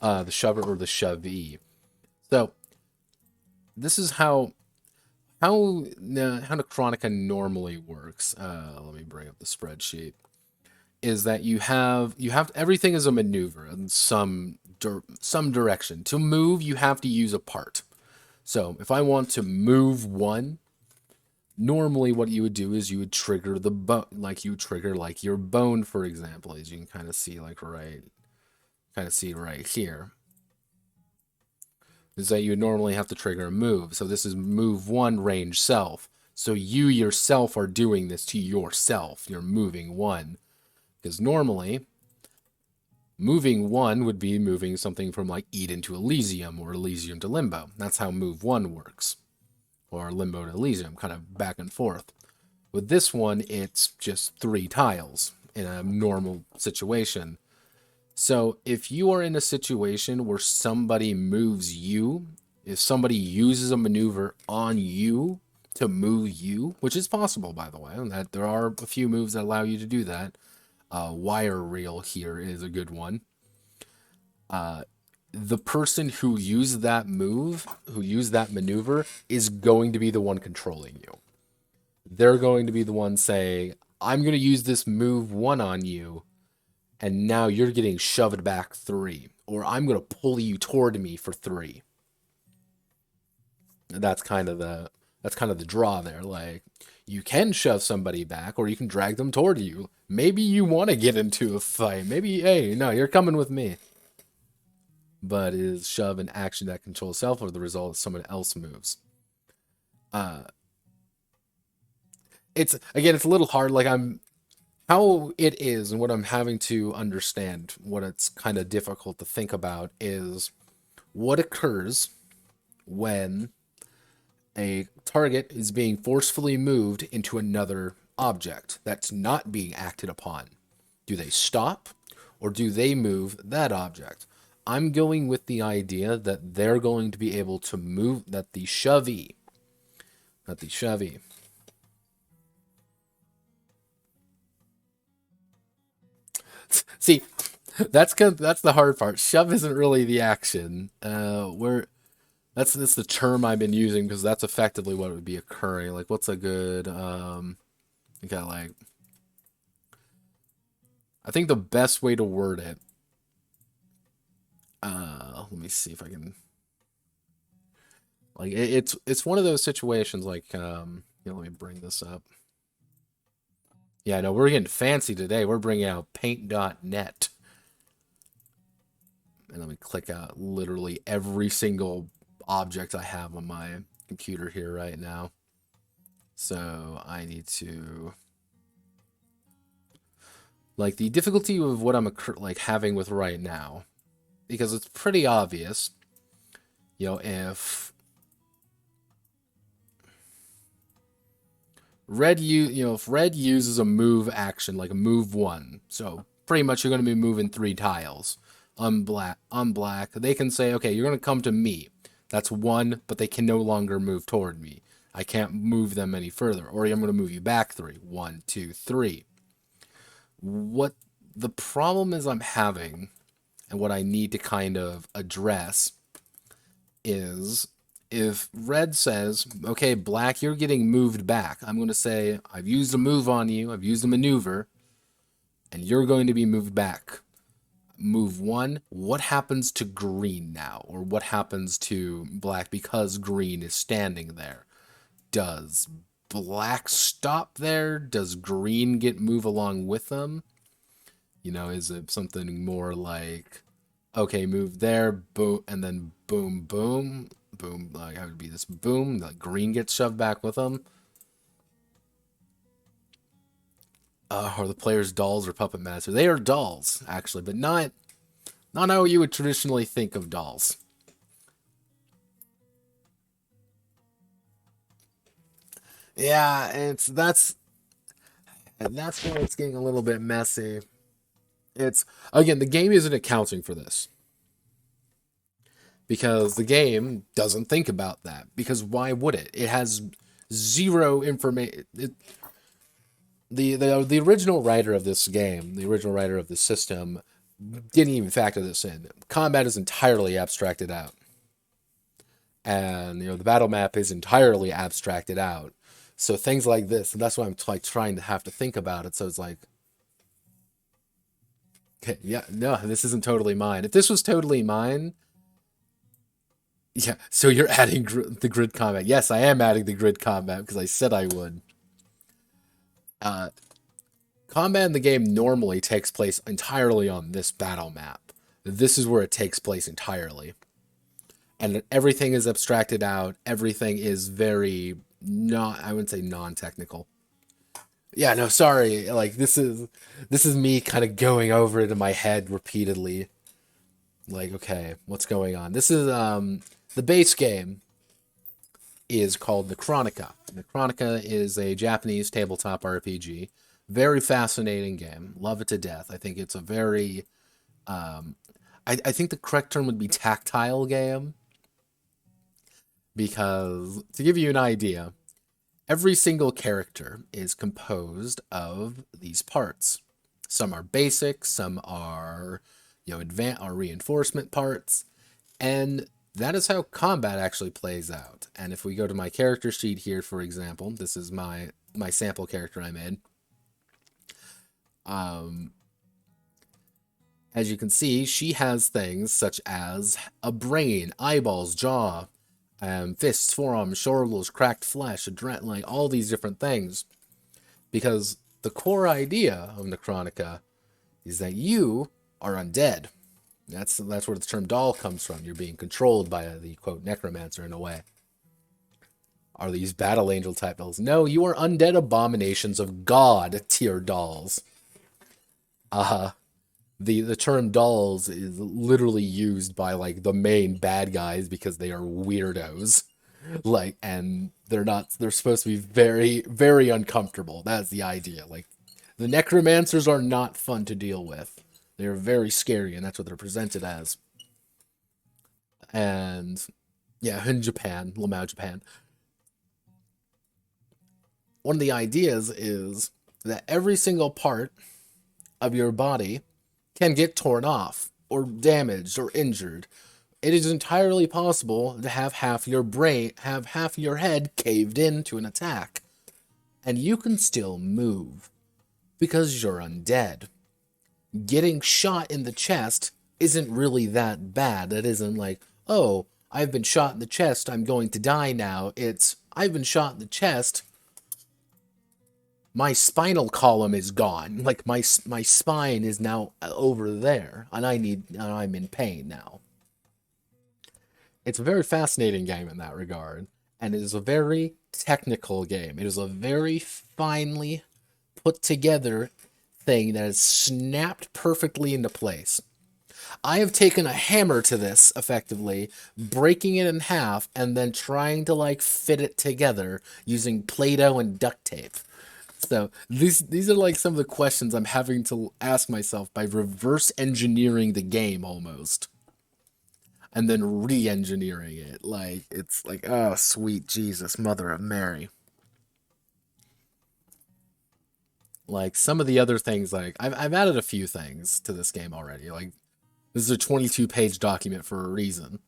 the shover or the shovee. So this is how Nechronica normally works. Let me bring up the spreadsheet. Is that you have everything is a maneuver in some direction. To move, you have to use a part. So if I want to move 1, Normally what you would do is you would trigger the bone, like you would trigger like your bone, for example, as you can kind of see like right here, is that you would normally have to trigger a move. So this is move 1, range self. So you yourself are doing this to yourself. You're moving 1. Because normally, moving 1 would be moving something from like Eden to Elysium or Elysium to Limbo. That's how move 1 works. Or Limbo to Elysium, kind of back and forth. With this one, it's just 3 tiles in a normal situation. So if you are in a situation where somebody moves you, if somebody uses a maneuver on you to move you, which is possible, by the way, and that there are a few moves that allow you to do that. Wire reel here is a good one. The person who used that move, who used that maneuver, is going to be the one controlling you. They're going to be the one saying, I'm going to use this move 1 on you, and now you're getting shoved back 3. Or I'm going to pull you toward me for 3. And that's kind of the draw there. Like, you can shove somebody back, or you can drag them toward you. Maybe you want to get into a fight. Maybe, hey, no, you're coming with me. But is shove an action that controls self, or the result of someone else moves? It's a little hard. Like, how it is, and what I'm having to understand, what it's kind of difficult to think about is what occurs when a target is being forcefully moved into another object that's not being acted upon. Do they stop, or do they move that object? I'm going with the idea that they're going to be able to move, that the shovey. See, that's the hard part. Shove isn't really the action. That's the term I've been using because that's effectively what would be occurring. Like, what's a good you got like, I think the best way to word it. Let me see if I can. Like, it's one of those situations. Like, let me bring this up. Yeah, no, we're getting fancy today. We're bringing out paint.net. And let me click out literally every single object I have on my computer here right now. So I need to, like, the difficulty of what I'm like having with right now, because it's pretty obvious, if red if red uses a move action, like a move 1, so pretty much you're going to be moving 3 tiles. On black, they can say, okay, you're going to come to me. That's 1, but they can no longer move toward me. I can't move them any further. Or I'm going to move you back 3. 1, 2, 3. What the problem is I'm having, and what I need to kind of address, is if red says, okay, black, you're getting moved back. I'm going to say, I've used a move on you. I've used a maneuver. And you're going to be moved back. Move 1, what happens to green now? Or what happens to black because green is standing there? Does black stop there? Does green move along with them? Is it something more like, okay, move there, boom, and then boom, boom, boom, like, it would be this boom, like green gets shoved back with them? Or the player's dolls or puppet master. They are dolls, actually, but not how you would traditionally think of dolls. Yeah, that's where it's getting a little bit messy. It's, again, the game isn't accounting for this. Because the game doesn't think about that. Because why would it? It has zero information. The original writer of this game, the original writer of the system, didn't even factor this in. Combat is entirely abstracted out. And, the battle map is entirely abstracted out. So things like this, and that's why I'm like trying to have to think about it. So it's like, okay, yeah, no, this isn't totally mine. If this was totally mine, Yeah, so you're adding the grid combat. Yes, I am adding the grid combat because I said I would. Uh, Combat in the game normally takes place entirely on this battle map. This is where it takes place entirely. And everything is abstracted out. Everything is very not, I wouldn't say non-technical. Yeah, no, sorry. Like this is me kind of going over it in my head repeatedly. Like, okay, what's going on? This is the base game is called Nechronica. Nechronica is a Japanese tabletop RPG. Very fascinating game. Love it to death. I think it's a very I think the correct term would be tactile game because to give you an idea, every single character is composed of these parts. Some are basic, some are advanced or reinforcement parts, and that is how combat actually plays out. And if we go to my character sheet here, for example, this is my sample character I made. As you can see, she has things such as a brain, eyeballs, jaw, fists, forearms, shoulders, cracked flesh, adrenaline, all these different things. Because the core idea of Nechronica is that you are undead. That's where the term doll comes from. You're being controlled by the, quote, Necromancer in a way. Are these battle angel type dolls? No, you are undead abominations of God tier dolls. The term dolls is literally used by like the main bad guys because they are weirdos. Like, and they're supposed to be very, very uncomfortable. That's the idea. Like, the necromancers are not fun to deal with. They're very scary, and that's what they're presented as. And yeah, in Japan, Lamau, Japan, one of the ideas is that every single part of your body can get torn off or damaged or injured. It is entirely possible to have half your brain, have half your head caved in to an attack, and you can still move because you're undead. Getting shot in the chest isn't really that bad. That isn't like, oh, I've been shot in the chest, I'm going to die now. It's, I've been shot in the chest, my spinal column is gone. Like, my spine is now over there, and I'm in pain now. It's a very fascinating game in that regard, and it is a very technical game. It is a very finely put together thing that is snapped perfectly into place. I have taken a hammer to this, effectively, breaking it in half, and then trying to, like, fit it together using Play-Doh and duct tape. So these are like some of the questions I'm having to ask myself by reverse engineering the game almost. And then re-engineering it. Like, it's like, oh, sweet Jesus, Mother of Mary. Like, some of the other things, like, I've added a few things to this game already. Like, this is a 22-page document for a reason.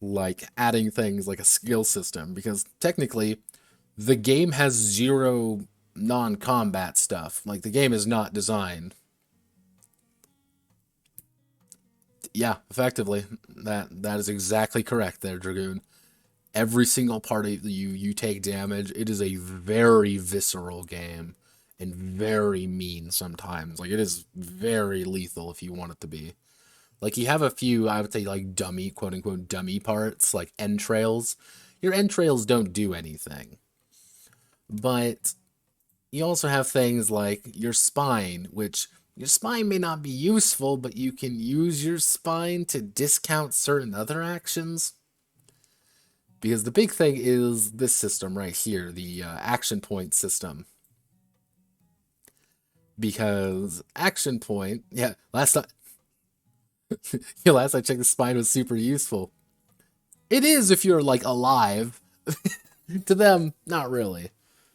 Like, adding things like a skill system, because technically, the game has zero non-combat stuff. Like, the game is not designed. Yeah, effectively. That is exactly correct there, Dragoon. Every single part of you take damage. It is a very visceral game and very mean sometimes. Like, it is very lethal if you want it to be. Like, you have a few, I would say, like, dummy, quote-unquote, dummy parts, like entrails. Your entrails don't do anything. But you also have things like your spine, which your spine may not be useful, but you can use your spine to discount certain other actions. Because the big thing is this system right here, the action point system. Because action point, yeah, last time, yeah, last I checked, the spine was super useful. It is if you're like alive. To them, not really.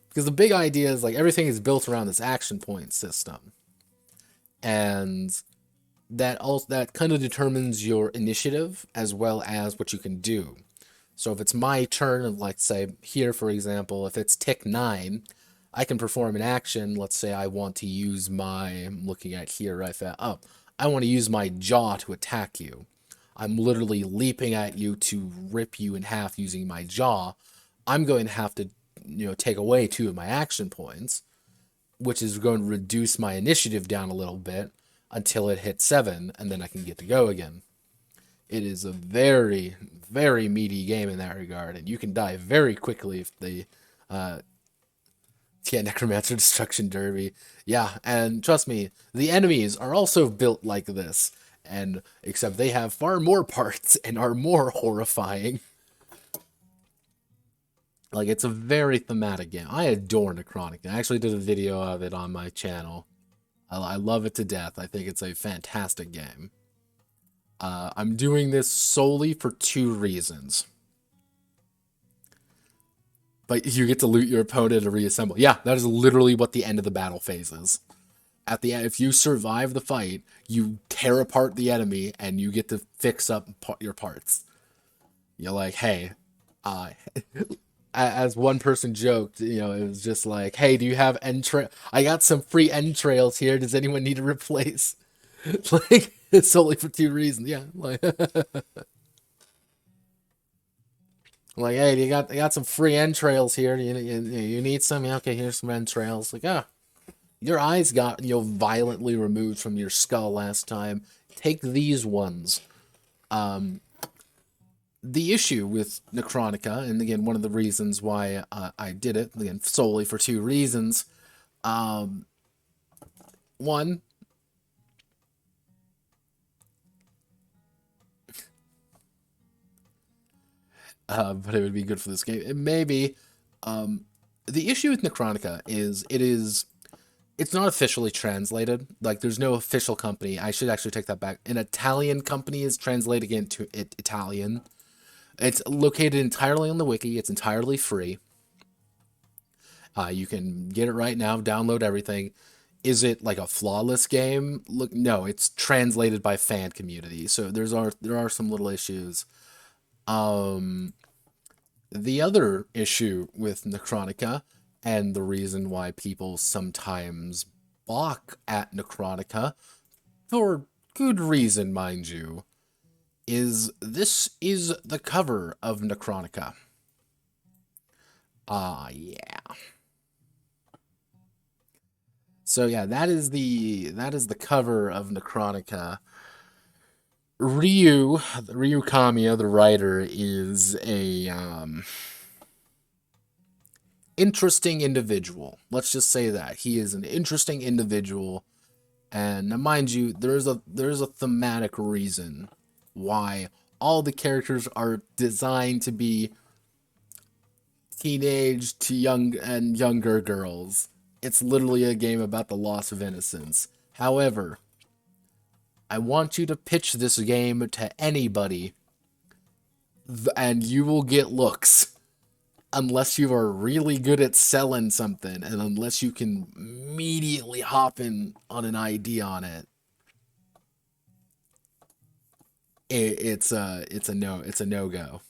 Because the big idea is like everything is built around this action point system. And that kind of determines your initiative as well as what you can do. So if it's my turn, like say here for example, if it's tick 9, I can perform an action. Let's say I want to use my, I'm looking at here right now. Oh, I want to use my jaw to attack you. I'm literally leaping at you to rip you in half using my jaw, I'm going to have to, take away 2 of my action points, which is going to reduce my initiative down a little bit until it hits 7, and then I can get to go again. It is a very, very meaty game in that regard, and you can die very quickly if they, Necromancer Destruction Derby. Yeah, and trust me, the enemies are also built like this, and except they have far more parts and are more horrifying. Like, it's a very thematic game. I adore Nechronica. I actually did a video of it on my channel. I love it to death. I think it's a fantastic game. I'm doing this solely for 2 reasons. But you get to loot your opponent and reassemble. Yeah, that is literally what the end of the battle phase is. At the end, if you survive the fight, you tear apart the enemy and you get to fix up your parts. You're like, hey, as one person joked, it was just like, hey, do you have entrails? I got some free entrails here. Does anyone need to replace? Like, it's solely for 2 reasons. Yeah, like, like, hey, you got some free entrails here. You need some? Yeah, okay, here's some entrails. Like, your eyes got, violently removed from your skull last time. Take these ones. The issue with Nechronica, and again, one of the reasons why I did it, again, solely for 2 reasons. One, but it would be good for this game. It may be. The issue with Nechronica is it's not officially translated. Like, there's no official company. I should actually take that back. An Italian company is translating into Italian. It's located entirely on the wiki. It's entirely free. You can get it right now, download everything. Is it like a flawless game? Look, no, it's translated by fan community. So there are some little issues. The other issue with Nechronica, and the reason why people sometimes balk at Nechronica, for good reason, mind you, is this is the cover of Nechronica. Yeah. So yeah, that is the cover of Nechronica. Ryo Kamiya, the writer, is a interesting individual. Let's just say that he is an interesting individual, and now, mind you, there's a thematic reason why all the characters are designed to be teenage to young and younger girls. It's literally a game about the loss of innocence. However, I want you to pitch this game to anybody, and you will get looks. Unless you are really good at selling something, and unless you can immediately hop in on an idea on it. It's a no-go.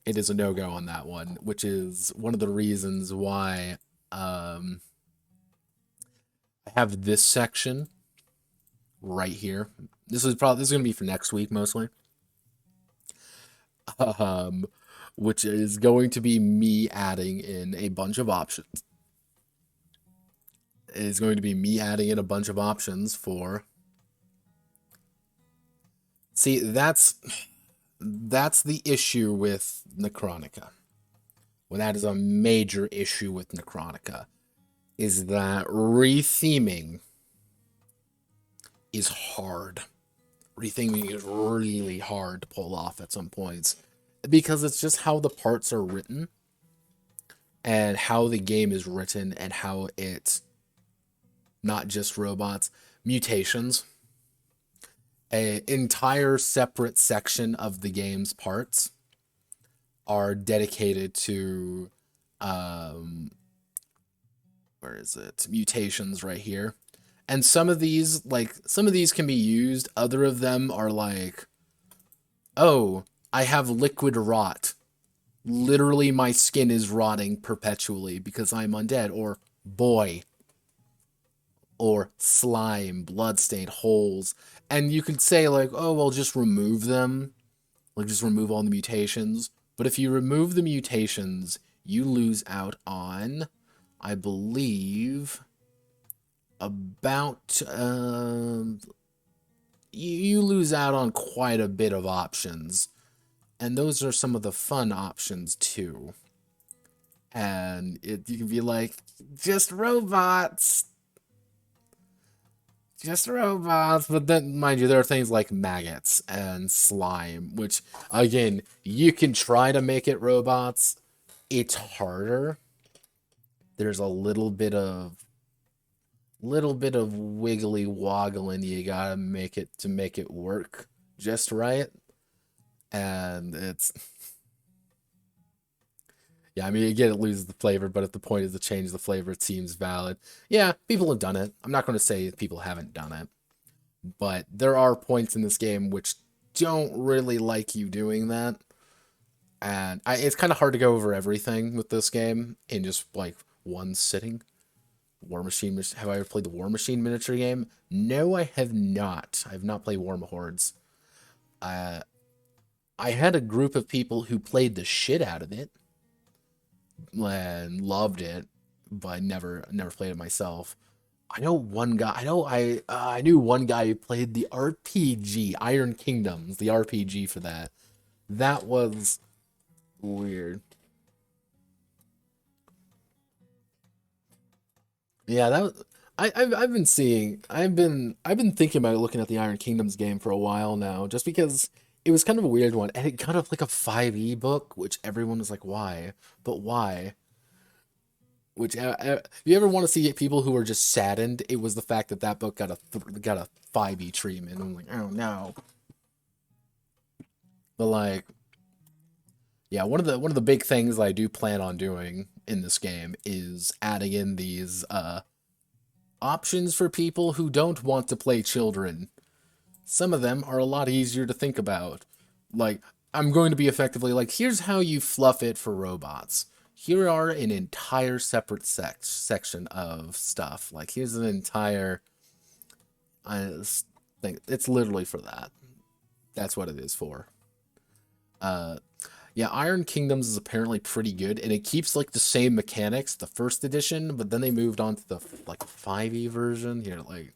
It is a no-go on that one, which is one of the reasons why I have this section right here. This is going to be for next week mostly. Which is going to be me adding in a bunch of options. It is going to be me adding in a bunch of options for... See, that's the issue with Nechronica. Well, that is a major issue with Nechronica, is that retheming is hard. Retheming is really hard to pull off at some points, because it's just how the parts are written, and how the game is written, and how it's not just robots. Mutations. An entire separate section of the game's parts are dedicated to, where is it? Mutations right here. And some of these can be used. Other of them are like, oh, I have liquid rot. Literally, my skin is rotting perpetually because I'm undead. Or, boy. or slime, bloodstained holes. And you could say, like, oh, well, just remove them. Like, just remove all the mutations. But if you remove the mutations, you lose out on, I believe, about, you lose out on quite a bit of options. And those are some of the fun options, too. And you can be like, just robots. Just robots. But then, mind you, there are things like maggots and slime, which, again, you can try to make it robots. It's harder. There's a little bit of wiggly woggling you gotta make it to make it work just right. And it's yeah, I mean, again, it loses the flavor, but if the point is to change the flavor, it seems valid. Yeah, people have done it. I'm not going to say people haven't done it, but there are points in this game which don't really like you doing that. And it's kind of hard to go over everything with this game in just, like, one sitting. War Machine, have I ever played the War Machine miniature game? No, I have not. I have not played War Hordes. I had a group of people who played the shit out of it and loved it, but never played it myself. I know one guy. I knew one guy who played the RPG Iron Kingdoms, the RPG for that. That was weird. Yeah, that was, I've been seeing I've been thinking about looking at the Iron Kingdoms game for a while now, just because it was kind of a weird one, and it got up like a 5e book, which everyone was like, why? But why? Which if you ever want to see people who are just saddened, it was the fact that that book got a 5e treatment. I'm like, oh no. But like, yeah, one of the big things I do plan on doing in this game is adding in these options for people who don't want to play children. Some of them are a lot easier to think about. Like, I'm going to be effectively like, here's how you fluff it for robots. Here are an entire separate section of stuff. Like, here's an entire thing. It's literally for that. That's what it is for. Uh, yeah, Iron Kingdoms is apparently pretty good, and it keeps like the same mechanics, the first edition, but then they moved on to the like 5e version. Here, like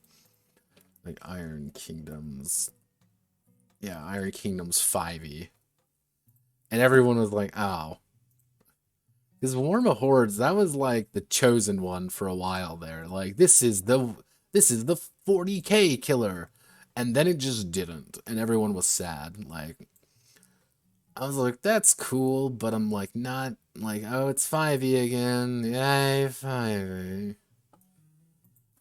Iron Kingdoms. Yeah, Iron Kingdoms 5e. And everyone was like, oh. Because War Hordes, that was like the chosen one for a while there. Like, this is the 40k killer. And then it just didn't. And everyone was sad. Like, I was like, that's cool, but I'm like, not like, oh, it's 5e again. Yay, 5e.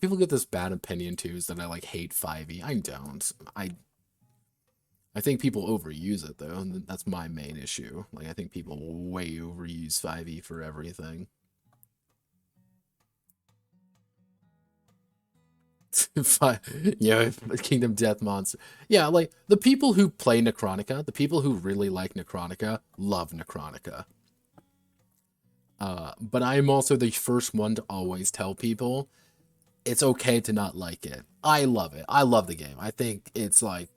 People get this bad opinion too, is that I like hate 5e. I don't. I think people overuse it though, and that's my main issue. Like, I think people way overuse 5e for everything. Yeah, Kingdom Death Monster. Yeah, like, the people who play Nechronica, the people who really like Nechronica, love Nechronica. But I'm also the first one to always tell people it's okay to not like it. I love it. I love the game. I think it's like,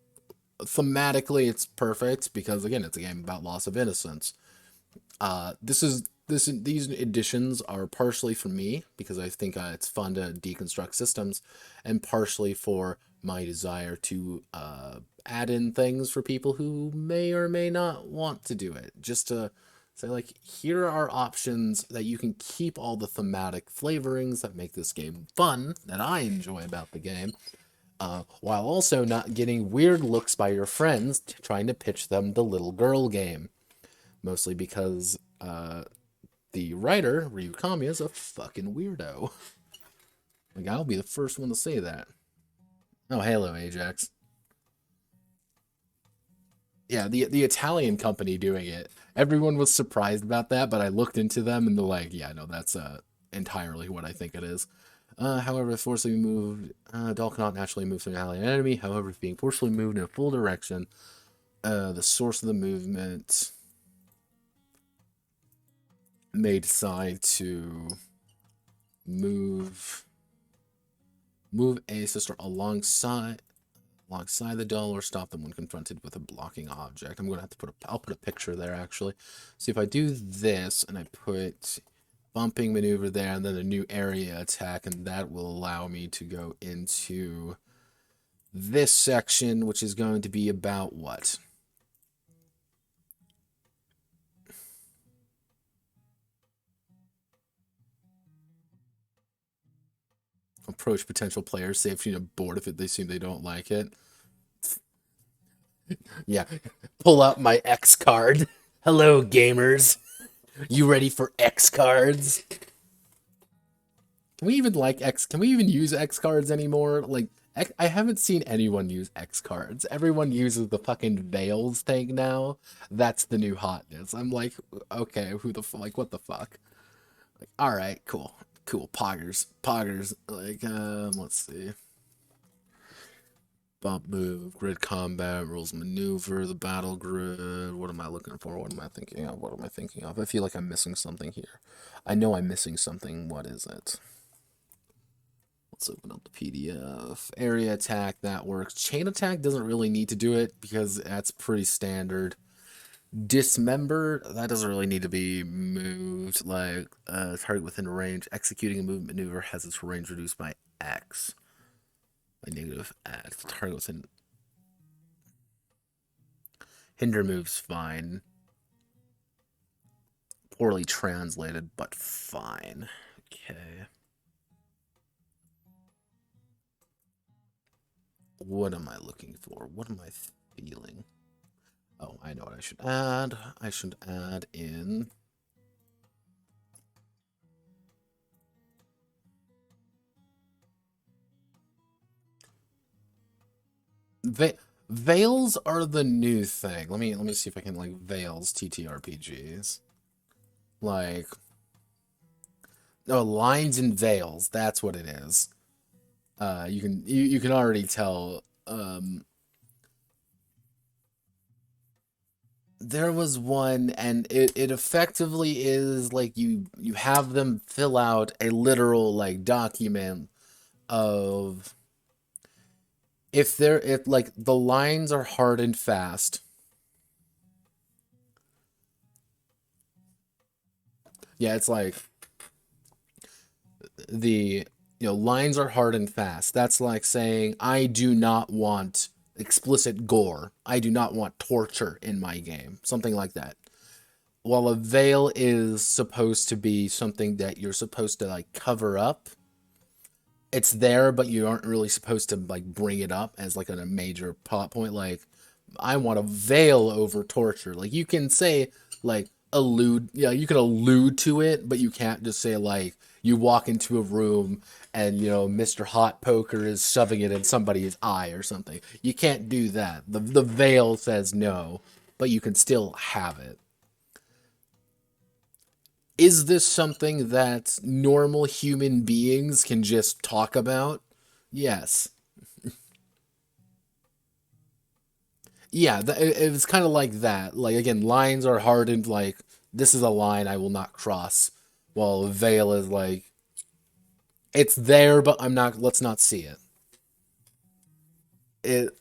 thematically it's perfect because, again, it's a game about loss of innocence. These editions are partially for me because I think it's fun to deconstruct systems, and partially for my desire to add in things for people who may or may not want to do it. Just to say, like, here are options that you can keep all the thematic flavorings that make this game fun, that I enjoy about the game, while also not getting weird looks by your friends trying to pitch them the little girl game. Mostly because the writer, Ryo Kamiya, is a fucking weirdo. Like, I'll be the first one to say that. Oh, hello, Ajax. Yeah, the Italian company doing it. Everyone was surprised about that, but I looked into them and they're like, yeah, no, that's entirely what I think it is. However, if forcibly moved, doll cannot naturally move through an alien enemy. However, if being forcefully moved in a full direction, the source of the movement may decide to move Move a sister alongside the doll or stop them when confronted with a blocking object. I'm gonna have to I'll put a picture there actually. See if I do this and I put bumping maneuver there and then a new area attack, and that will allow me to go into this section, which is going to be about what? Approach potential players, say if you board if they seem they don't like it. Yeah, pull out my X card. Hello, gamers. You ready for X cards? Can we even like X? Can we even use X cards anymore? Like, I haven't seen anyone use X cards. Everyone uses the fucking veils thing now. That's the new hotness. I'm like, okay, like, what the fuck? Like, all right, cool, poggers. Like, let's see. Bump move, grid combat, rules maneuver, the battle grid. What am I looking for? What am I thinking of? What am I thinking of? I feel like I'm missing something here. I know I'm missing something. What is it? Let's open up the PDF. Area attack, that works. Chain attack doesn't really need to do it because that's pretty standard. Dismember, that doesn't really need to be moved. Like, target within range. Executing a movement maneuver has its range reduced by X. By negative X. Target within... Hinder move's fine. Poorly translated, but fine. Okay. What am I looking for? What am I feeling? Oh, I know what I should add. I should add in... Veils are the new thing. Let me see if I can like Veils TTRPGs. Like, no, lines and veils. That's what it is. You can already tell. There was one, and it effectively is like you have them fill out a literal like document of if like the lines are hard and fast. Yeah, it's like the lines are hard and fast. That's like saying I do not want explicit gore. I do not want torture in my game. Something like that. While a veil is supposed to be something that you're supposed to like cover up, it's there, but you aren't really supposed to like bring it up as like a major plot point. Like, I want a veil over torture. Like, you can say like you can allude to it, but you can't just say like you walk into a room and Mr. Hot Poker is shoving it in somebody's eye or something. You can't do that. The veil says no, but you can still have it. Is this something that normal human beings can just talk about? Yes. Yeah, it was kind of like that. Like, again, lines are hardened, like, this is a line I will not cross. While a veil is like, it's there, but let's not see it. It,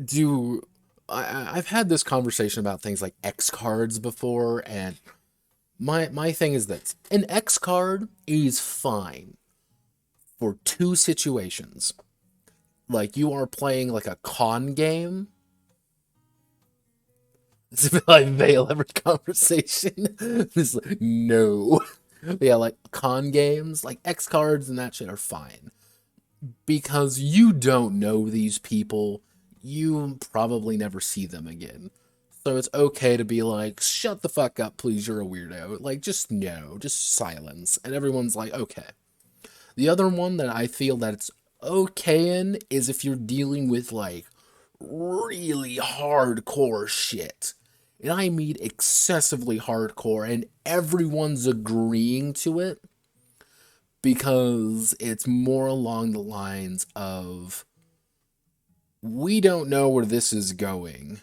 do, I've had this conversation about things like X cards before, and my thing is that an X card is fine for two situations. Like, you are playing like a con game. It's like veil every conversation. It's like, no. Yeah, like con games, like X cards and that shit are fine. Because you don't know these people. You probably never see them again. So it's okay to be like, shut the fuck up, please, you're a weirdo. Like, just no, just silence. And everyone's like, okay. The other one that I feel that it's okay in is if you're dealing with, like, really hardcore shit. And I mean excessively hardcore, and everyone's agreeing to it because it's more along the lines of, we don't know where this is going.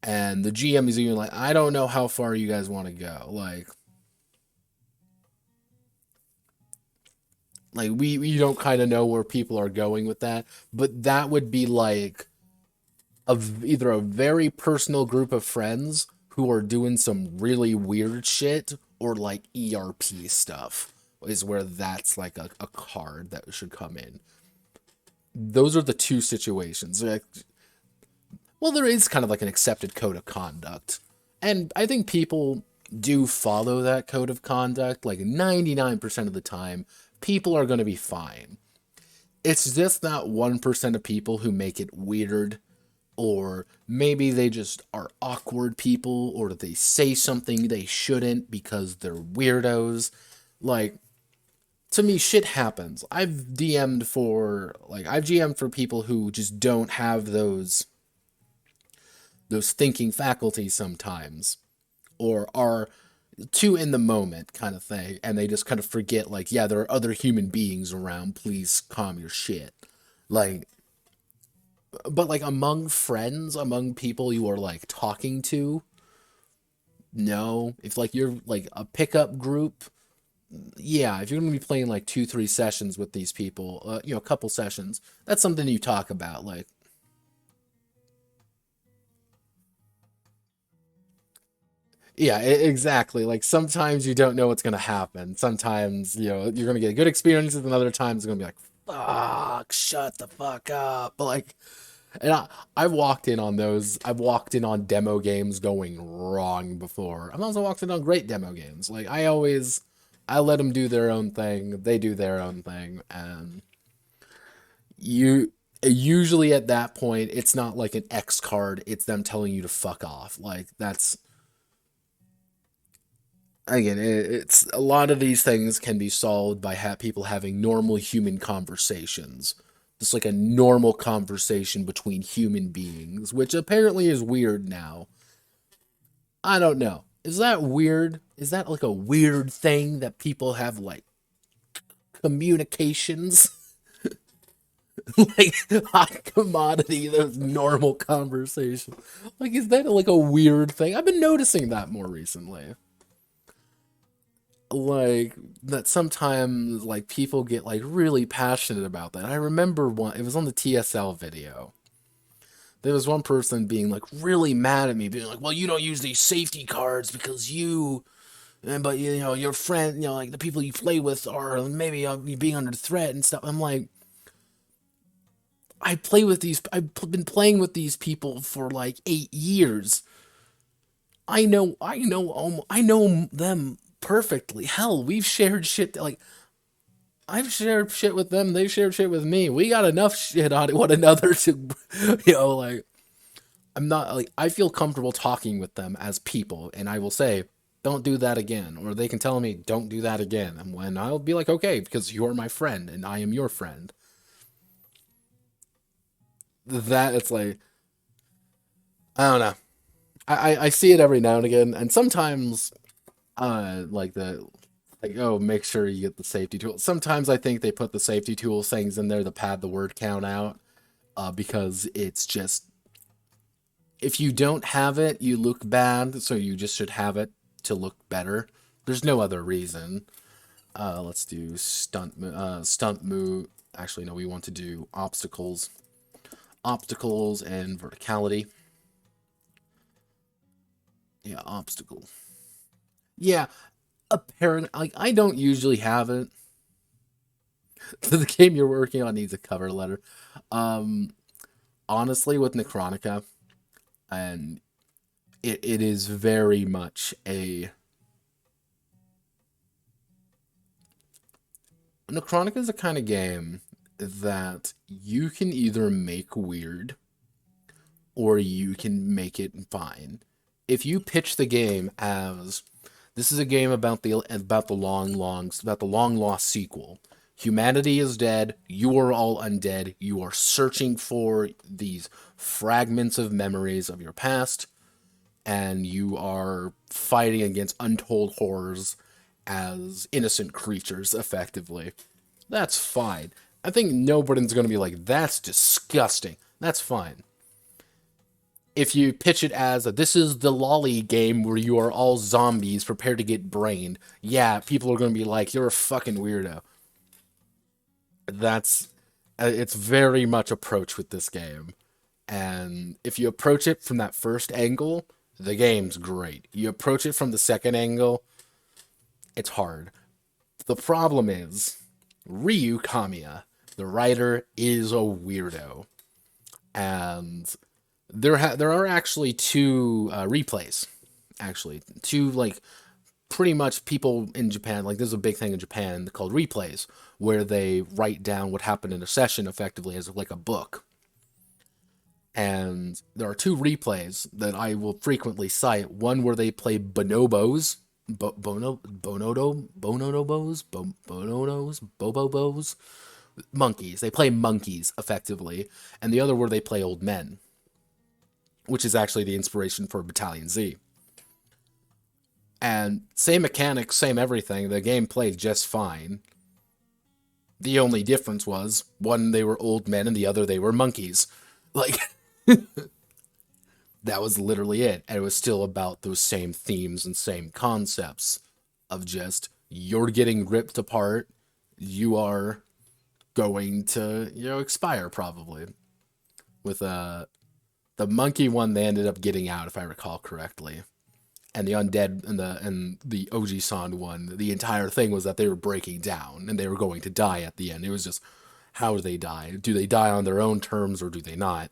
And the GM is even like, I don't know how far you guys want to go. Like, Like we don't kind of know where people are going with that, but that would be like either a very personal group of friends who are doing some really weird shit or like ERP stuff is where that's like a card that should come in. Those are the two situations. Like, well, there is kind of like an accepted code of conduct. And I think people do follow that code of conduct. Like 99% of the time, people are going to be fine. It's just that 1% of people who make it weird, or maybe they just are awkward people, or they say something they shouldn't because they're weirdos. Like, to me, shit happens. I've GM'd for people who just don't have those thinking faculties sometimes, or are too in the moment kind of thing, and they just kind of forget, like, yeah, there are other human beings around, please calm your shit. Like, but like among friends, among people you are like talking to, no. If like you're like a pickup group, yeah, if you're gonna be playing like 2, 3 sessions with these people, a couple sessions, that's something you talk about. Like, yeah, exactly. Like sometimes you don't know what's gonna happen. Sometimes you're gonna get good experiences, and other times it's gonna be like, fuck, shut the fuck up. But like, and I've walked in on those. I've walked in on demo games going wrong before. I've also walked in on great demo games. Like I let them do their own thing. They do their own thing, and you usually at that point, it's not like an X card. It's them telling you to fuck off. Like that's again, it's a lot of these things can be solved by people having normal human conversations. Just like a normal conversation between human beings, which apparently is weird now. I don't know. Is that weird? Is that like a weird thing that people have like communications? Like hot commodity, those normal conversations. Like, is that like a weird thing? I've been noticing that more recently. Like that sometimes like people get like really passionate about that. I remember one, it was on the TSL video. There was one person being like really mad at me, being like, "Well, you don't use these safety cards because but your friend, like the people you play with are maybe being under threat and stuff." I'm like, I've been playing with these people for like 8 years. I know them perfectly. Hell, we've shared shit. Like I've shared shit with them. They've shared shit with me. We got enough shit on one another to, like I'm not like I feel comfortable talking with them as people, and I will say, don't do that again, or they can tell me, don't do that again, and when I'll be like, okay, because you're my friend and I am your friend. That it's like I don't know. I see it every now and again, and sometimes like the like, oh, make sure you get the safety tool. Sometimes I think they put the safety tool things in there to pad the word count out, because it's just if you don't have it, you look bad, so you just should have it to look better. There's no other reason. Let's do stunt move. Actually, no, we want to do obstacles and verticality. Yeah, obstacle. Yeah, apparent. Like I don't usually have it. The game you're working on needs a cover letter. Um, Honestly, with Nechronica, and it is very much a Nechronica is a kind of game that you can either make weird or you can make it fine. If you pitch the game as this is a game about the long lost sequel. Humanity is dead. You are all undead. You are searching for these fragments of memories of your past, and you are fighting against untold horrors as innocent creatures, effectively. That's fine. I think nobody's going to be like, that's disgusting. That's fine. If you pitch it as this is the lolly game where you are all zombies prepared to get brained, yeah, people are going to be like, you're a fucking weirdo. That's it's very much approach with this game. And if you approach it from that first angle, the game's great. You approach it from the second angle, it's hard. The problem is Ryo Kamiya, the writer, is a weirdo, and there are actually two replays, actually two like pretty much people in Japan, like there's a big thing in Japan called replays, where they write down what happened in a session effectively as like a book. And there are two replays that I will frequently cite. One where they play bonobos, bobobos, monkeys. They play monkeys effectively, and the other where they play old men, which is actually the inspiration for Battalion Z. And same mechanics, same everything. The game played just fine. The only difference was one they were old men and the other they were monkeys. Like that was literally it. And it was still about those same themes and same concepts of just you're getting ripped apart, you are going to, expire probably. With the monkey one they ended up getting out if I recall correctly. And the undead and the OG San one, the entire thing was that they were breaking down and they were going to die at the end. It was just how do they die? Do they die on their own terms or do they not?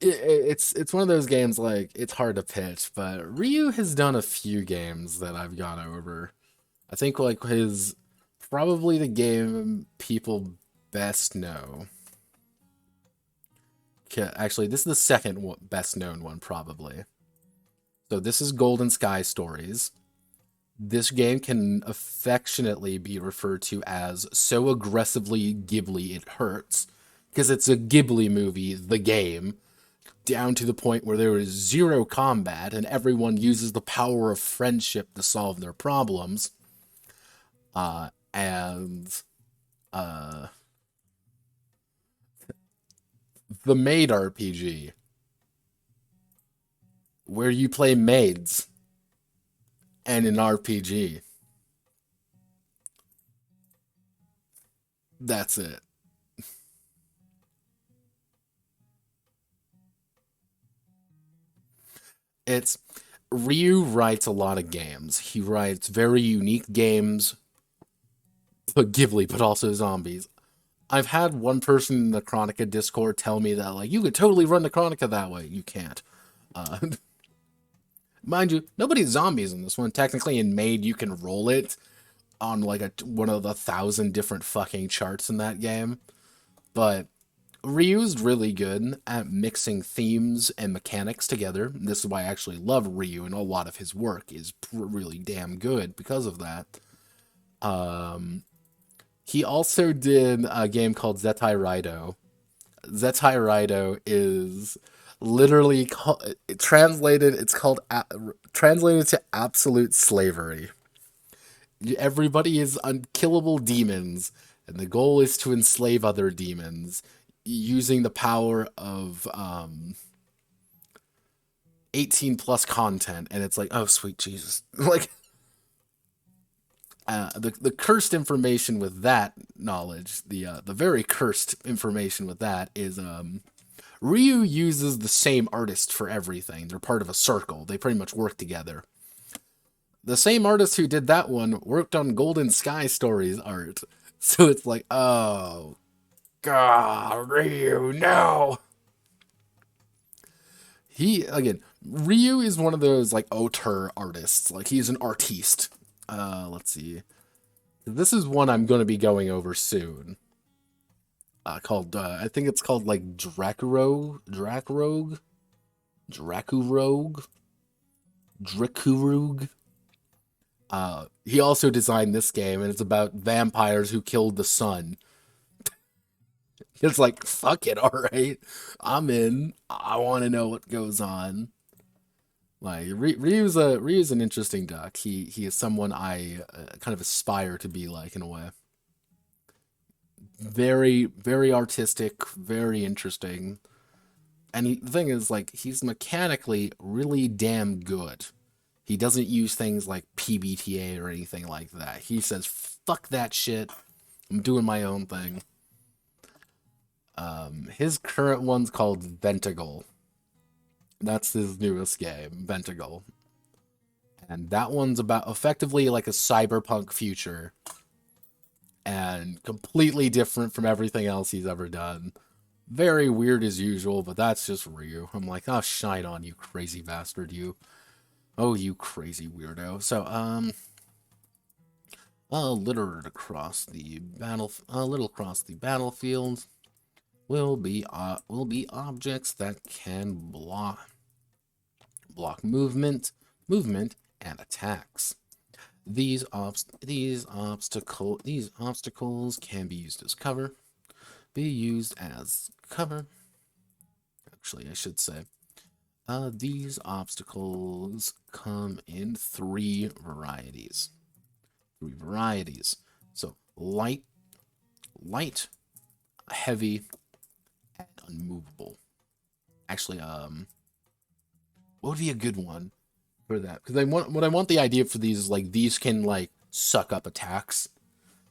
It's one of those games like it's hard to pitch, but Ryu has done a few games that I've gone over. I think like his probably the game people best know. Actually, this is the second best known one probably. So this is Golden Sky Stories. This game can affectionately be referred to as so aggressively Ghibli it hurts because it's a Ghibli movie, the game, down to the point where there is zero combat and everyone uses the power of friendship to solve their problems. And the maid RPG, where you play maids and an RPG. That's it. It's Ryu writes a lot of games. He writes very unique games, but Ghibli, but also zombies. I've had one person in the Chronica Discord tell me that like you could totally run the Chronica that way. You can't. Uh, mind you, nobody's zombies in this one. Technically, in Maid, you can roll it on like one of the 1,000 different fucking charts in that game. But Ryu's really good at mixing themes and mechanics together. This is why I actually love Ryu, and a lot of his work is really damn good because of that. He also did a game called Zetai Raido. Zetai Raido is literally translated. It's called translated to absolute slavery. Everybody is unkillable demons, and the goal is to enslave other demons using the power of 18 plus content. And it's like, oh sweet Jesus, like the cursed information with that knowledge, the very cursed information with that is Ryu uses the same artist for everything. They're part of a circle. They pretty much work together. The same artist who did that one worked on Golden Sky Stories art. So it's like, oh God, Ryu, no. He again, Ryu is one of those like auteur artists. Like he's an artiste. Let's see. This is one I'm going to be going over soon. Called I think it's called like Dracurogue, Drakurug. He also designed this game, and it's about vampires who killed the sun. It's like, fuck it, alright. I'm in. I want to know what goes on. Like, Ryu's an interesting duck. He is someone I kind of aspire to be like in a way. Very, very artistic, very interesting. And the thing is, like, he's mechanically really damn good. He doesn't use things like PBTA or anything like that. He says, fuck that shit. I'm doing my own thing. His current one's called Ventagle. That's his newest game, Ventagle. And that one's about effectively like a cyberpunk future. And completely different from everything else he's ever done. Very weird as usual, but that's just Ryu. I'm like, oh, shine on you, crazy bastard, you. Oh, you crazy weirdo. So, littered across the little across the battlefield will be objects that can block movement, and attacks. These obstacles can be used as cover. Actually, I should say. These obstacles come in three varieties. So light, heavy, and unmovable. Actually, what would be a good one for that? Because what I want the idea for these is like these can like suck up attacks.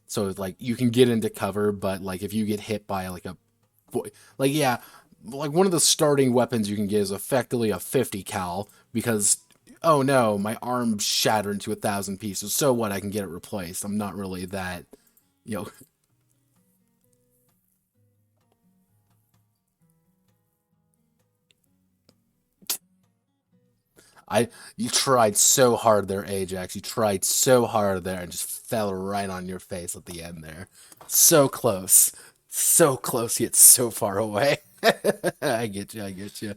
So like you can get into cover, but like if you get hit by like like one of the starting weapons you can get is effectively a 50 cal because oh no, my arm shattered into 1,000 pieces. So what? I can get it replaced. I'm not really that, you know. You tried so hard there, Ajax. You tried so hard there and just fell right on your face at the end there. So close. So close yet so far away. I get you, I get you.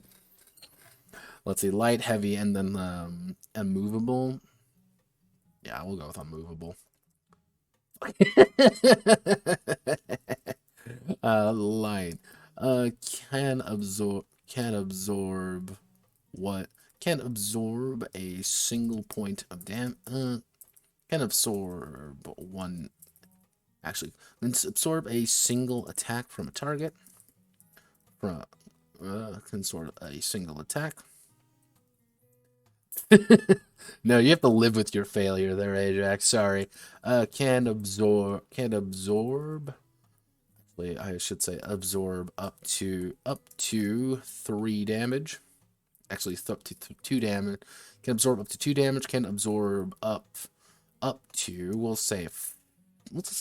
Let's see, light, heavy, and then unmovable. Yeah, we'll go with unmovable. Light. Can absorb what? Can absorb a single point of can absorb one. Actually, let's absorb a single attack from a target. From can sort a single attack. No, you have to live with your failure there, Ajax. Sorry. Can absorb. Actually, I should say absorb up to 3 damage. Actually, up to 2 damage. Can absorb up to 2 damage. Can absorb up to, let's say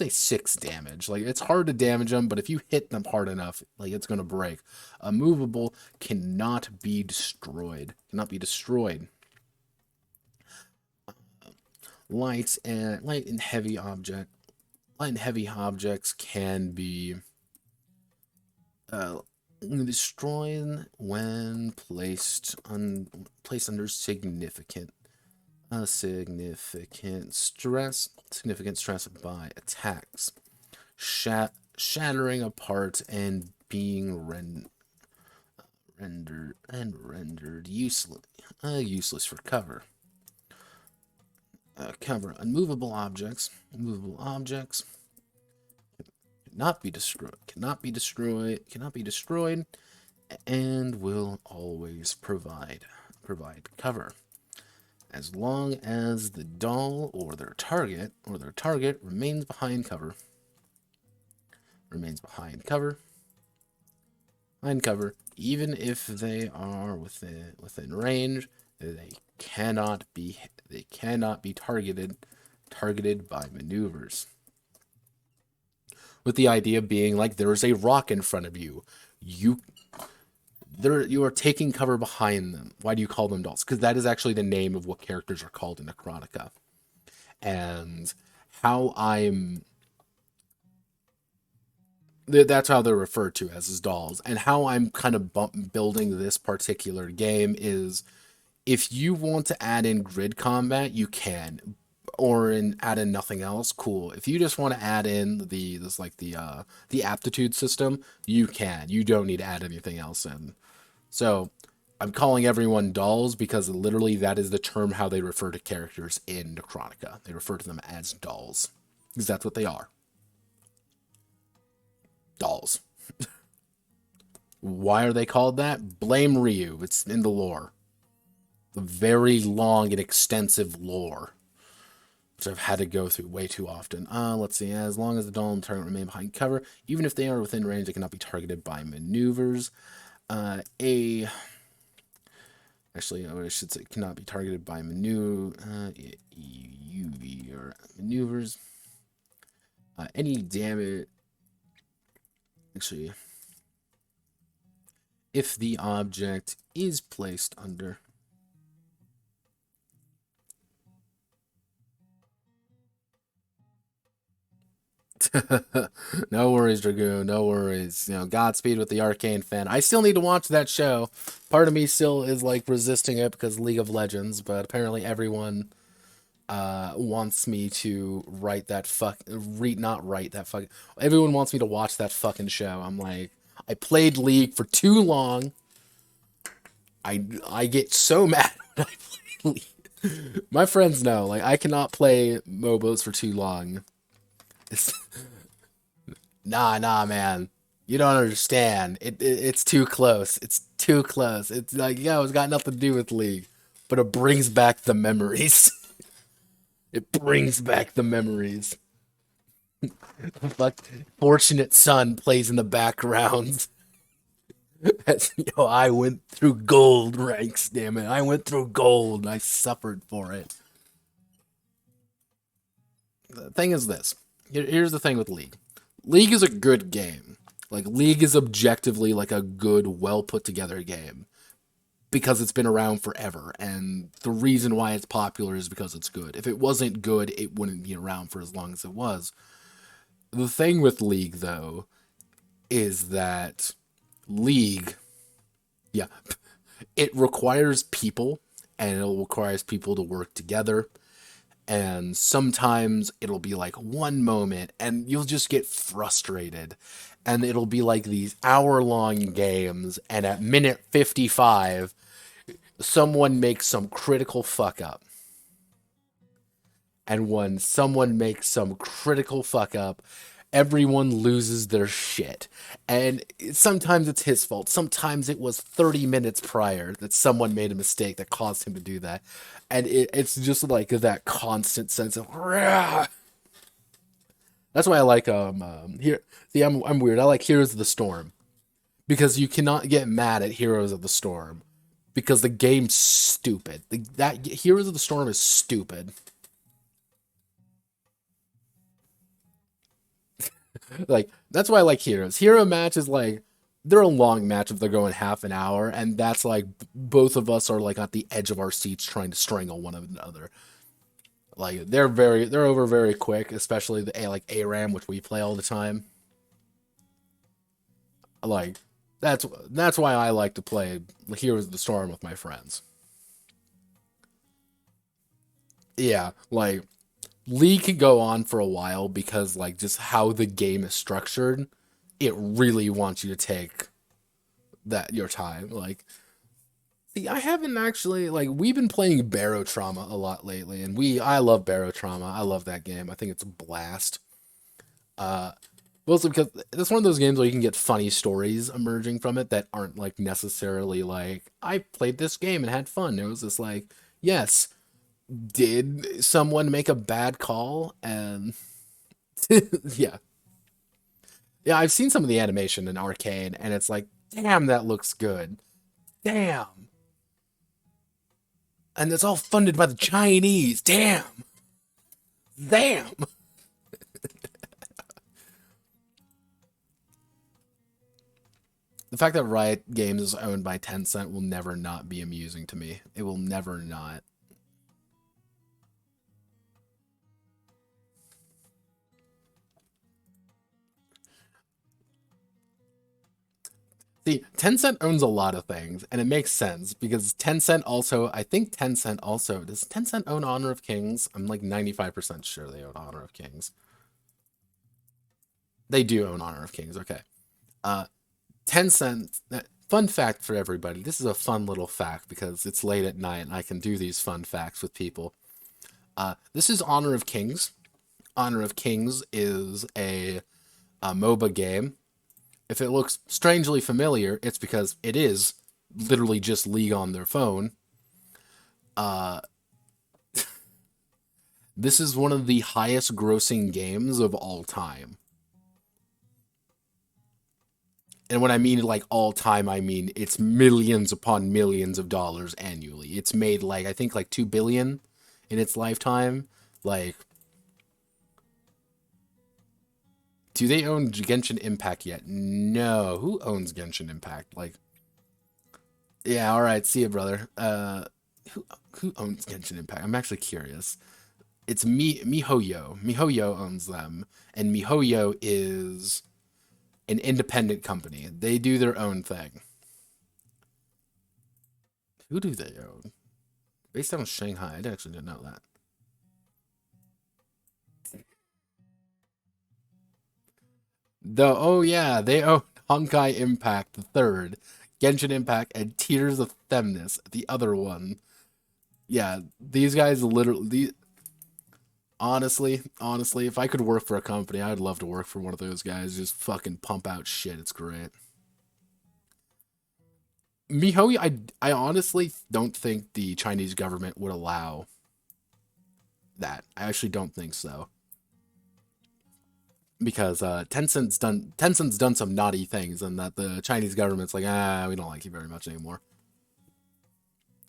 6 damage. Like, it's hard to damage them, but if you hit them hard enough, like, it's gonna break. A movable cannot be destroyed. Light and heavy objects can be destroyed when placed under significant stress by attacks, shattering apart and being rendered useless for cover. Unmovable objects cannot be destroyed, and will always provide cover as long as the doll or their target remains behind cover. Even if they are within range, they cannot be targeted by maneuvers. With the idea being like there is a rock in front of you. You are taking cover behind them. Why do you call them dolls? Because that is actually the name of what characters are called in Nechronica. And that's how they're referred to as dolls. And how I'm kind of building this particular game is if you want to add in grid combat, you can. Or add in nothing else, cool. If you just want to add in the aptitude system, you can. You don't need to add anything else in. So I'm calling everyone dolls because literally that is the term how they refer to characters in Nechronica. They refer to them as dolls because that's what they are. Dolls. Why are they called that? Blame Ryu. It's in the lore. the very long and extensive lore, which I've had to go through way too often. Let's see. As long as the doll and target remain behind cover, even if they are within range, they cannot be targeted by maneuvers. Actually, I should say cannot be targeted by UV or maneuvers. Any damage. Actually, if the object is placed under. No worries, Dragoon. No worries. You know, Godspeed with the Arcane fan. I still need to watch that show. Part of me still is like resisting it because League of Legends, but apparently everyone wants me to everyone wants me to watch that fucking show. I'm like, I played League for too long. I get so mad when I play League. My friends know, like, I cannot play MOBAs for too long. It's, nah, man. You don't understand. It's too close. It's too close. It's like, yeah, it's got nothing to do with League, but it brings back the memories. It brings back the memories. Fuck, Fortunate Son plays in the background. Yo, I went through gold ranks, damn it. I went through gold and I suffered for it. The thing is this. Here's the thing with League. League is a good game. Like, League is objectively like a good, well put together game. Because it's been around forever, and the reason why it's popular is because it's good. If it wasn't good, it wouldn't be around for as long as it was. The thing with League, though, is that League, yeah, it requires people, and it requires people to work together, and sometimes it'll be like one moment, and you'll just get frustrated, and it'll be like these hour-long games, and at minute 55, someone makes some critical fuck up. And when someone makes some critical fuck up, everyone loses their shit. And sometimes it's his fault. Sometimes it was 30 minutes prior that someone made a mistake that caused him to do that. And it's just like that constant sense of, rah! That's why I like here. See, I'm weird. I like Heroes of the Storm because you cannot get mad at Heroes of the Storm because the game's stupid. That Heroes of the Storm is stupid. Like, that's why I like Heroes. Hero match is like, they're a long match if they're going half an hour, and that's like both of us are like at the edge of our seats trying to strangle one another. Like, they're over very quick, especially the like ARAM, which we play all the time. Like, that's why I like to play Heroes of the Storm with my friends. Yeah, like, League could go on for a while because, like, just how the game is structured, it really wants you to take your time. Like, see, I haven't actually, like, we've been playing Barotrauma a lot lately, and I love Barotrauma. I love that game. I think it's a blast. Uh, Mostly because it's one of those games where you can get funny stories emerging from it that aren't, like, necessarily like, I played this game and had fun. It was just like, yes, did someone make a bad call? And yeah. Yeah, I've seen some of the animation in Arcane, and it's like, damn, that looks good. Damn. And it's all funded by the Chinese. Damn. Damn. The fact that Riot Games is owned by Tencent will never not be amusing to me. It will never not. See, Tencent owns a lot of things, and it makes sense because Tencent also, I think Tencent also, does Tencent own Honor of Kings? I'm like 95% sure they own Honor of Kings. They do own Honor of Kings, okay. Uh, Tencent, fun fact for everybody, this is a fun little fact because it's late at night and I can do these fun facts with people. This is Honor of Kings. Honor of Kings is a MOBA game. If it looks strangely familiar, it's because it is literally just League on their phone. Uh, this is one of the highest grossing games of all time. And when I mean like all time, I mean it's millions upon millions of dollars annually. It's made like, I think like 2 billion in its lifetime. Like, do they own Genshin Impact yet? No. Who owns Genshin Impact? Like, yeah, all right, see ya, brother. Who who owns Genshin Impact? I'm actually curious. It's MiHoYo. MiHoYo owns them, and MiHoYo is an independent company. They do their own thing. Who do they own? Based out of Shanghai. I actually didn't know that. Oh yeah, they own Honkai Impact the third, Genshin Impact, and Tears of Themnis the other one. Yeah, these guys literally. Honestly, if I could work for a company, I'd love to work for one of those guys. Just fucking pump out shit. It's great. MiHoYo, I honestly don't think the Chinese government would allow that. I actually don't think so. Because Tencent's done some naughty things, and that the Chinese government's like, we don't like you very much anymore.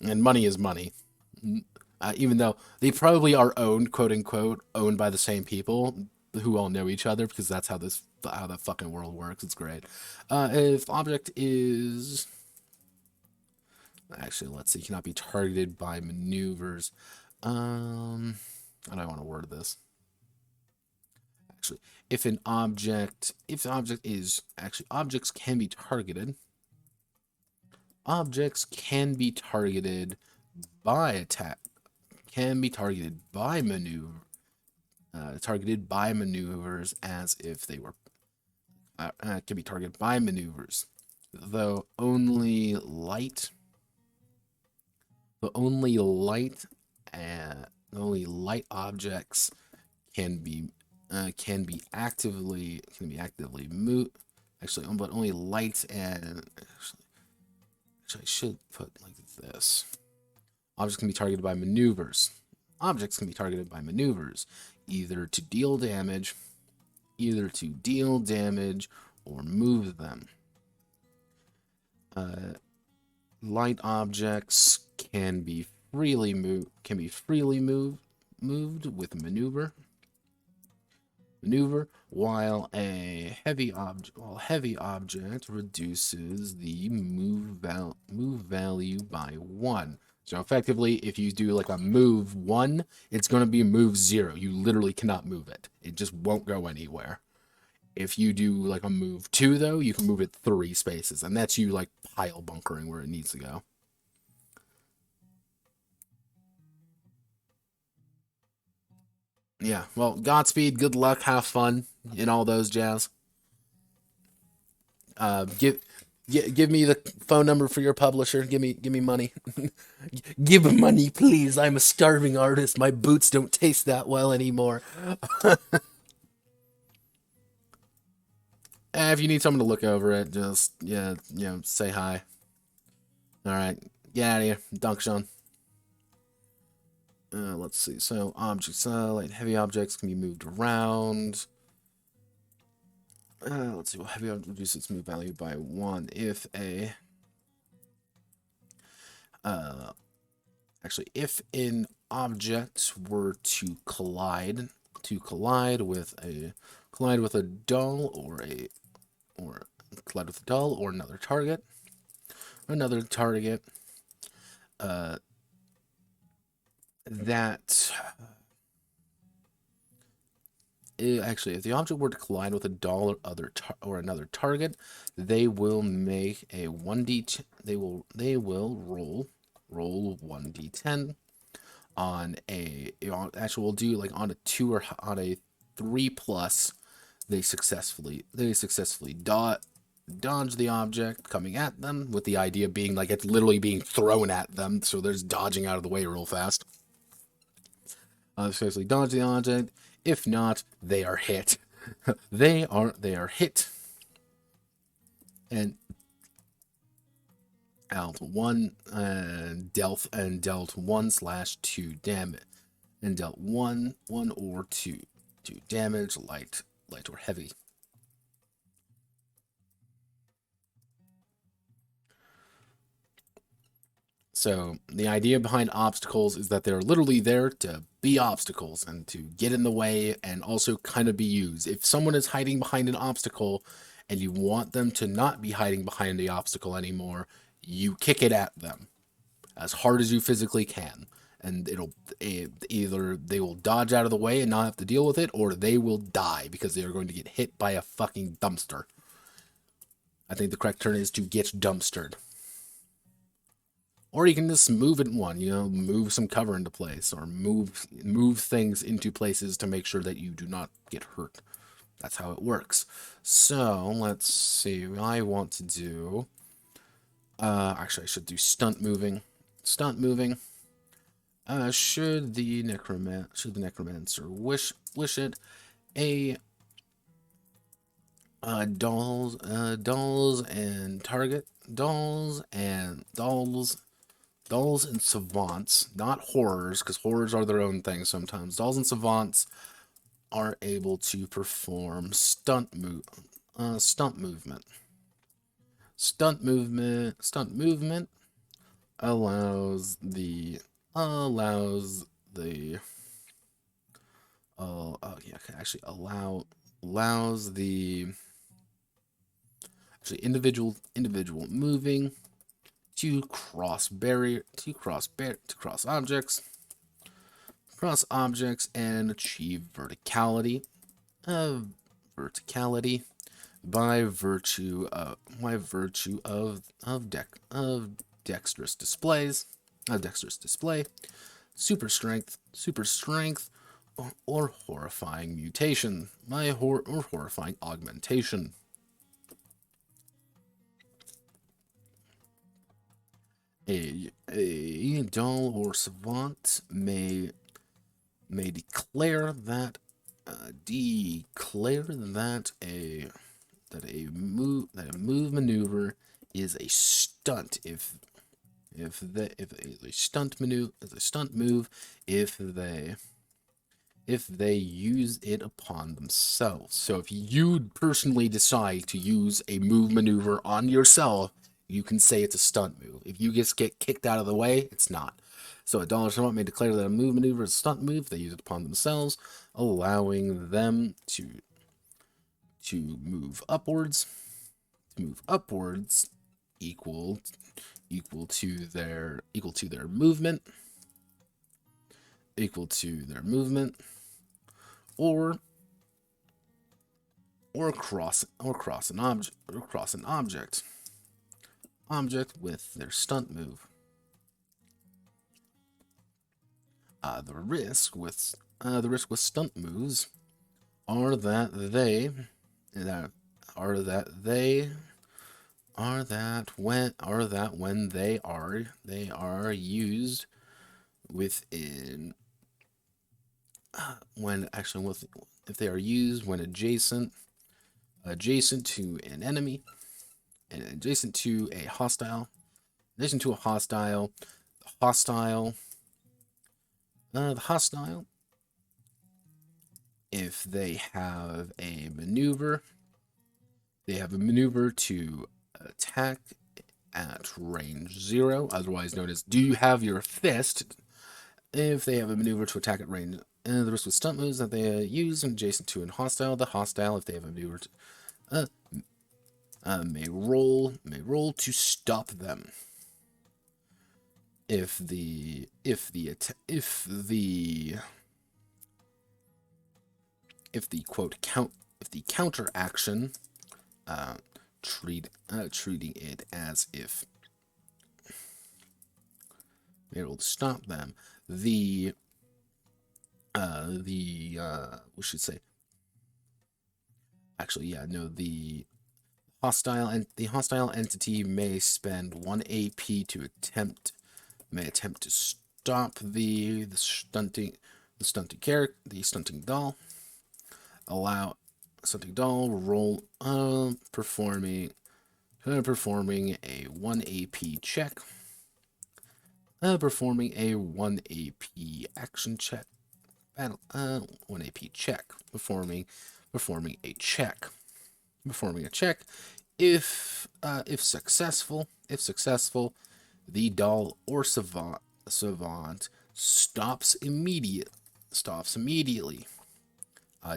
And money is money. Even though they probably are owned, quote unquote, owned by the same people who all know each other, because that's how the fucking world works. It's great. If object is actually, let's see, cannot be targeted by maneuvers. How do I want to word this? Actually, if the object is actually objects can be targeted. Objects can be targeted by attack. Can be targeted by maneuvers as if they were can be targeted by maneuvers, though only light objects can be actively moved. Actually, but only light and actually I should put like this. Objects can be targeted by maneuvers. Objects can be targeted by maneuvers, either to deal damage or move them. Light objects can be freely moved with maneuver, while a heavy object reduces the move value by 1. So effectively, if you do like a move 1, it's going to be a move 0. You literally cannot move it. It just won't go anywhere. If you do like a move 2, though, you can move it 3 spaces, and that's you like pile bunkering where it needs to go. Yeah, well, Godspeed, good luck, have fun, and all those jazz. Give me the phone number for your publisher. Give me money. Give money, please. I'm a starving artist. My boots don't taste that well anymore. If you need someone to look over it, just say hi. All right, get out of here, Dunk Sean. Let's see. So objects, like heavy objects, can be moved around. Let's see. Well, heavy object reduces its move value by 1 if if an object were to collide with a doll or another target, uh, that actually, if the object were to collide with a doll or another target, they will make a 1d. They will roll 1d10 on a. Actually, we'll do like on a 2 or on a 3 plus. They successfully dodge the object coming at them, with the idea being like it's literally being thrown at them, so there's dodging out of the way real fast. Successfully dodge the object. If not, they are hit. they are hit. And Dealt 1 dealt 1/2 damage, and dealt 1 or 2 damage, light or heavy. So the idea behind obstacles is that they're literally there to be obstacles and to get in the way and also kind of be used. If someone is hiding behind an obstacle and you want them to not be hiding behind the obstacle anymore, you kick it at them as hard as you physically can. And either they will dodge out of the way and not have to deal with it, or they will die because they are going to get hit by a fucking dumpster. I think the correct term is to get dumpstered. Or you can just move it one, move some cover into place, or move things into places to make sure that you do not get hurt. That's how it works. So let's see. I want to do. Actually, I should do stunt moving. Stunt moving. Should the necromancer wish it, a dolls and target dolls and savants, not horrors, because horrors are their own thing sometimes. Dolls and savants are able to perform stunt movement. Stunt movement allows the allows the individual moving to cross objects and achieve verticality by virtue of dexterous display, super strength, or horrifying mutation, or horrifying augmentation. A doll or savant may declare that a move maneuver is a stunt if a stunt move if they use it upon themselves. So if you personally decide to use a move maneuver on yourself, you can say it's a stunt move. If you just get kicked out of the way, it's not. So a dollar savant may declare that a move maneuver is a stunt move if they use it upon themselves, allowing them to move upwards. Equal to their movement. Or cross an object with their stunt move. The risk with stunt moves are that when they are used within if they are used when adjacent to an enemy and adjacent to a hostile, the hostile, if they have a maneuver, to attack at range 0, otherwise known as do you have your fist. If they have a maneuver to attack at range, the risk with stunt moves that they use adjacent to a hostile, the hostile, if they have a maneuver to, may roll to stop them. If the counter action, treating it as if they're able to stop them, we should say, the hostile entity may spend 1 AP to attempt to stop the stunting doll. Allow stunting doll roll performing Performing a 1 AP check. Performing a 1 AP action check. Battle. 1 AP check. Performing a check. Performing a check. If successful, the doll or savant stops immediately.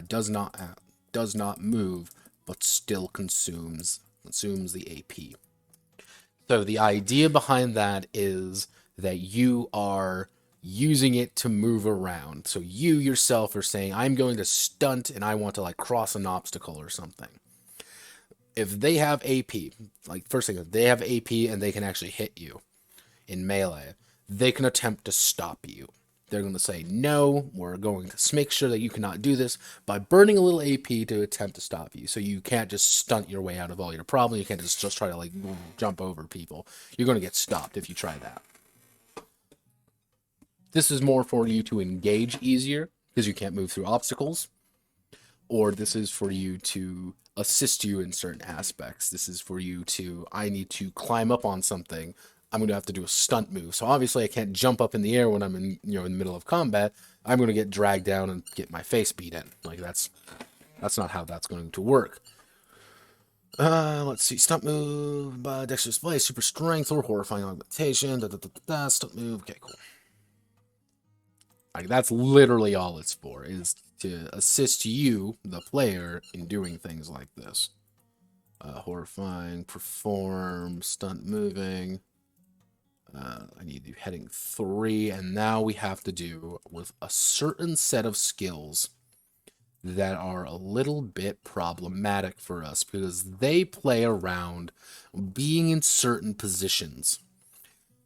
Does not move, but still consumes the AP. So the idea behind that is that you are using it to move around. So you yourself are saying, I'm going to stunt and I want to like cross an obstacle or something. If they have AP, like first thing, if they have AP and they can actually hit you in melee, they can attempt to stop you. They're going to say, no, we're going to make sure that you cannot do this by burning a little AP to attempt to stop you. So you can't just stunt your way out of all your problems. You can't just try to like jump over people. You're going to get stopped if you try that. This is more for you to engage easier because you can't move through obstacles. Or this is for you to assist you in certain aspects. This is for you to, I need to climb up on something. I'm going to have to do a stunt move. So obviously I can't jump up in the air when I'm in the middle of combat. I'm going to get dragged down and get my face beat in. Like that's not how that's going to work. Let's see. Stunt move, dexterous display, super strength, or horrifying augmentation. Stunt move. Okay, cool. Like that's literally all it's for, is to assist you, the player, in doing things like this. Horrifying, perform, stunt moving. I need to do heading 3, and now we have to do with a certain set of skills that are a little bit problematic for us because they play around being in certain positions.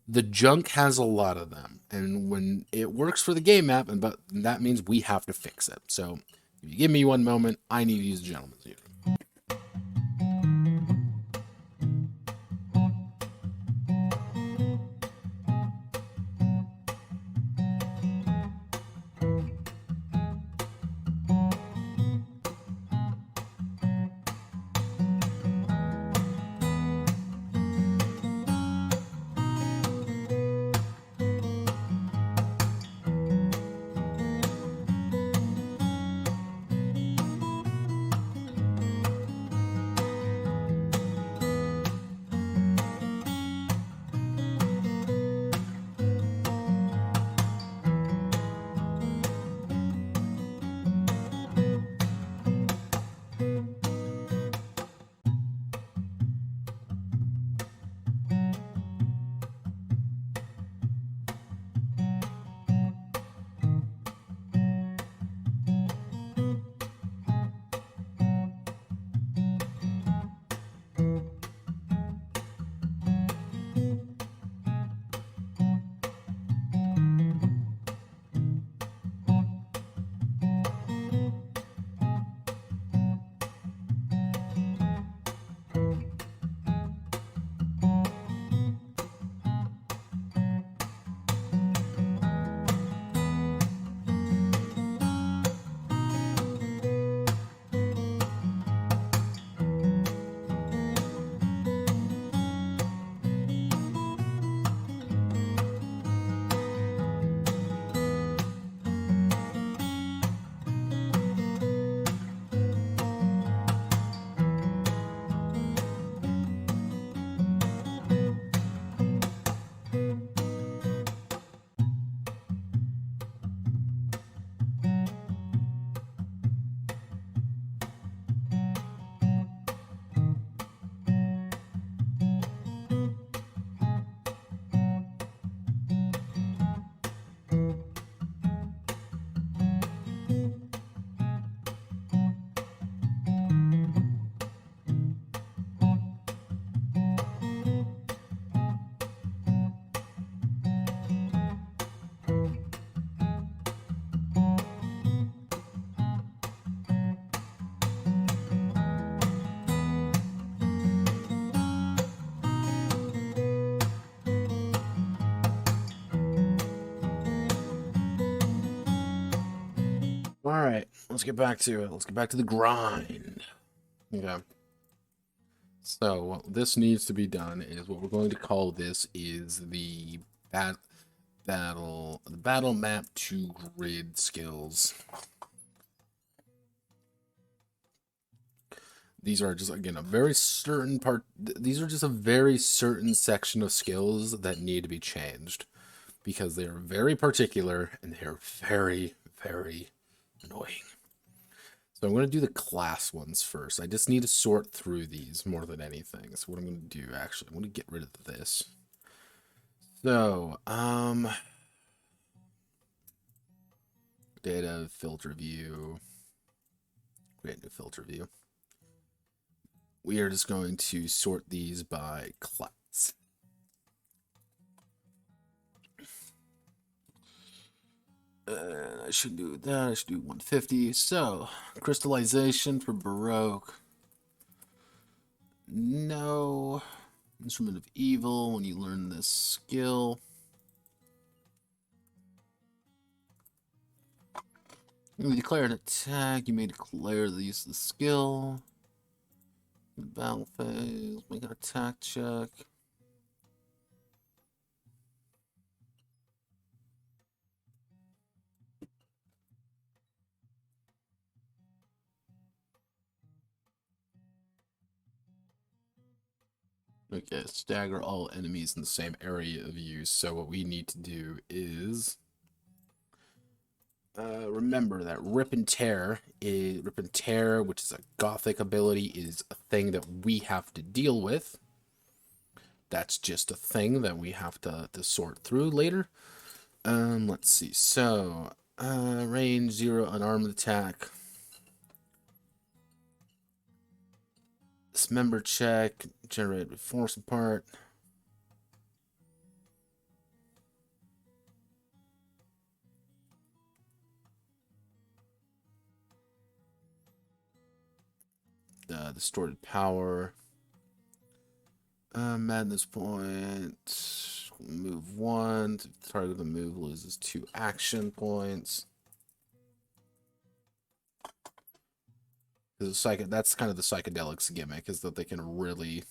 The junk has a lot of them, and when it works for the game map, but that means we have to fix it. So, if you give me one moment, I need to use the gentleman's unit. Alright, let's get back to it. Let's get back to the grind. Okay. So what this needs to be done is what we're going to call this is the battle map to grid skills. These are just, again, a very certain part. These are just a very certain section of skills that need to be changed because they are very particular and they're very, very annoying. So I'm going to do the class ones first. I just need to sort through these more than anything. So what I'm going to do, actually, I'm going to get rid of this. So, data filter view, create new filter view. We are just going to sort these by class. I should do that. I should do 150. So, crystallization for Baroque. No. Instrument of Evil when you learn this skill. When you declare an attack, you may declare the use of the skill. Battle phase, make an attack check. Okay, stagger all enemies in the same area of use. So what we need to do is remember that Rip and Tear, which is a Gothic ability, is a thing that we have to deal with. That's just a thing that we have to sort through later. Let's see. So, range 0, unarmed attack. Dismember check, generate with force apart. Distorted power. Madness point. Move 1. The target of the move loses 2 action points. That's kind of the psychedelics gimmick, is that they can really...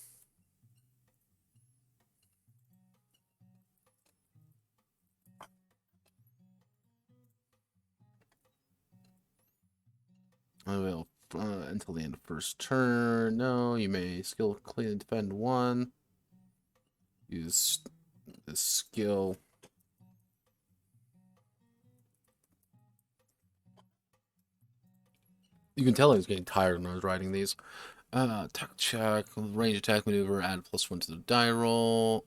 Well, until the end of first turn. No, you may skill clean and defend 1. Use this skill. You can tell I was getting tired when I was writing these. Attack check, range attack maneuver, add +1 to the die roll.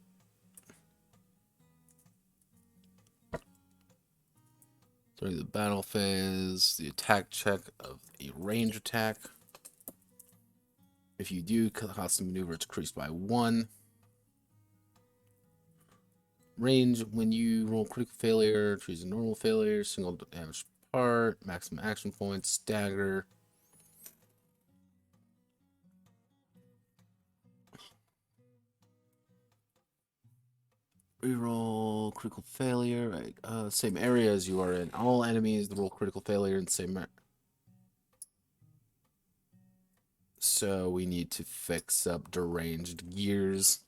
During the battle phase, the attack check of a range attack. If you do, cost of maneuver, it's increased by 1. Range, when you roll critical failure, choose a normal failure, single damage part, maximum action points, stagger. Reroll critical failure, right? Same area as you are in. All enemies roll critical failure in the same. So we need to fix up deranged gears.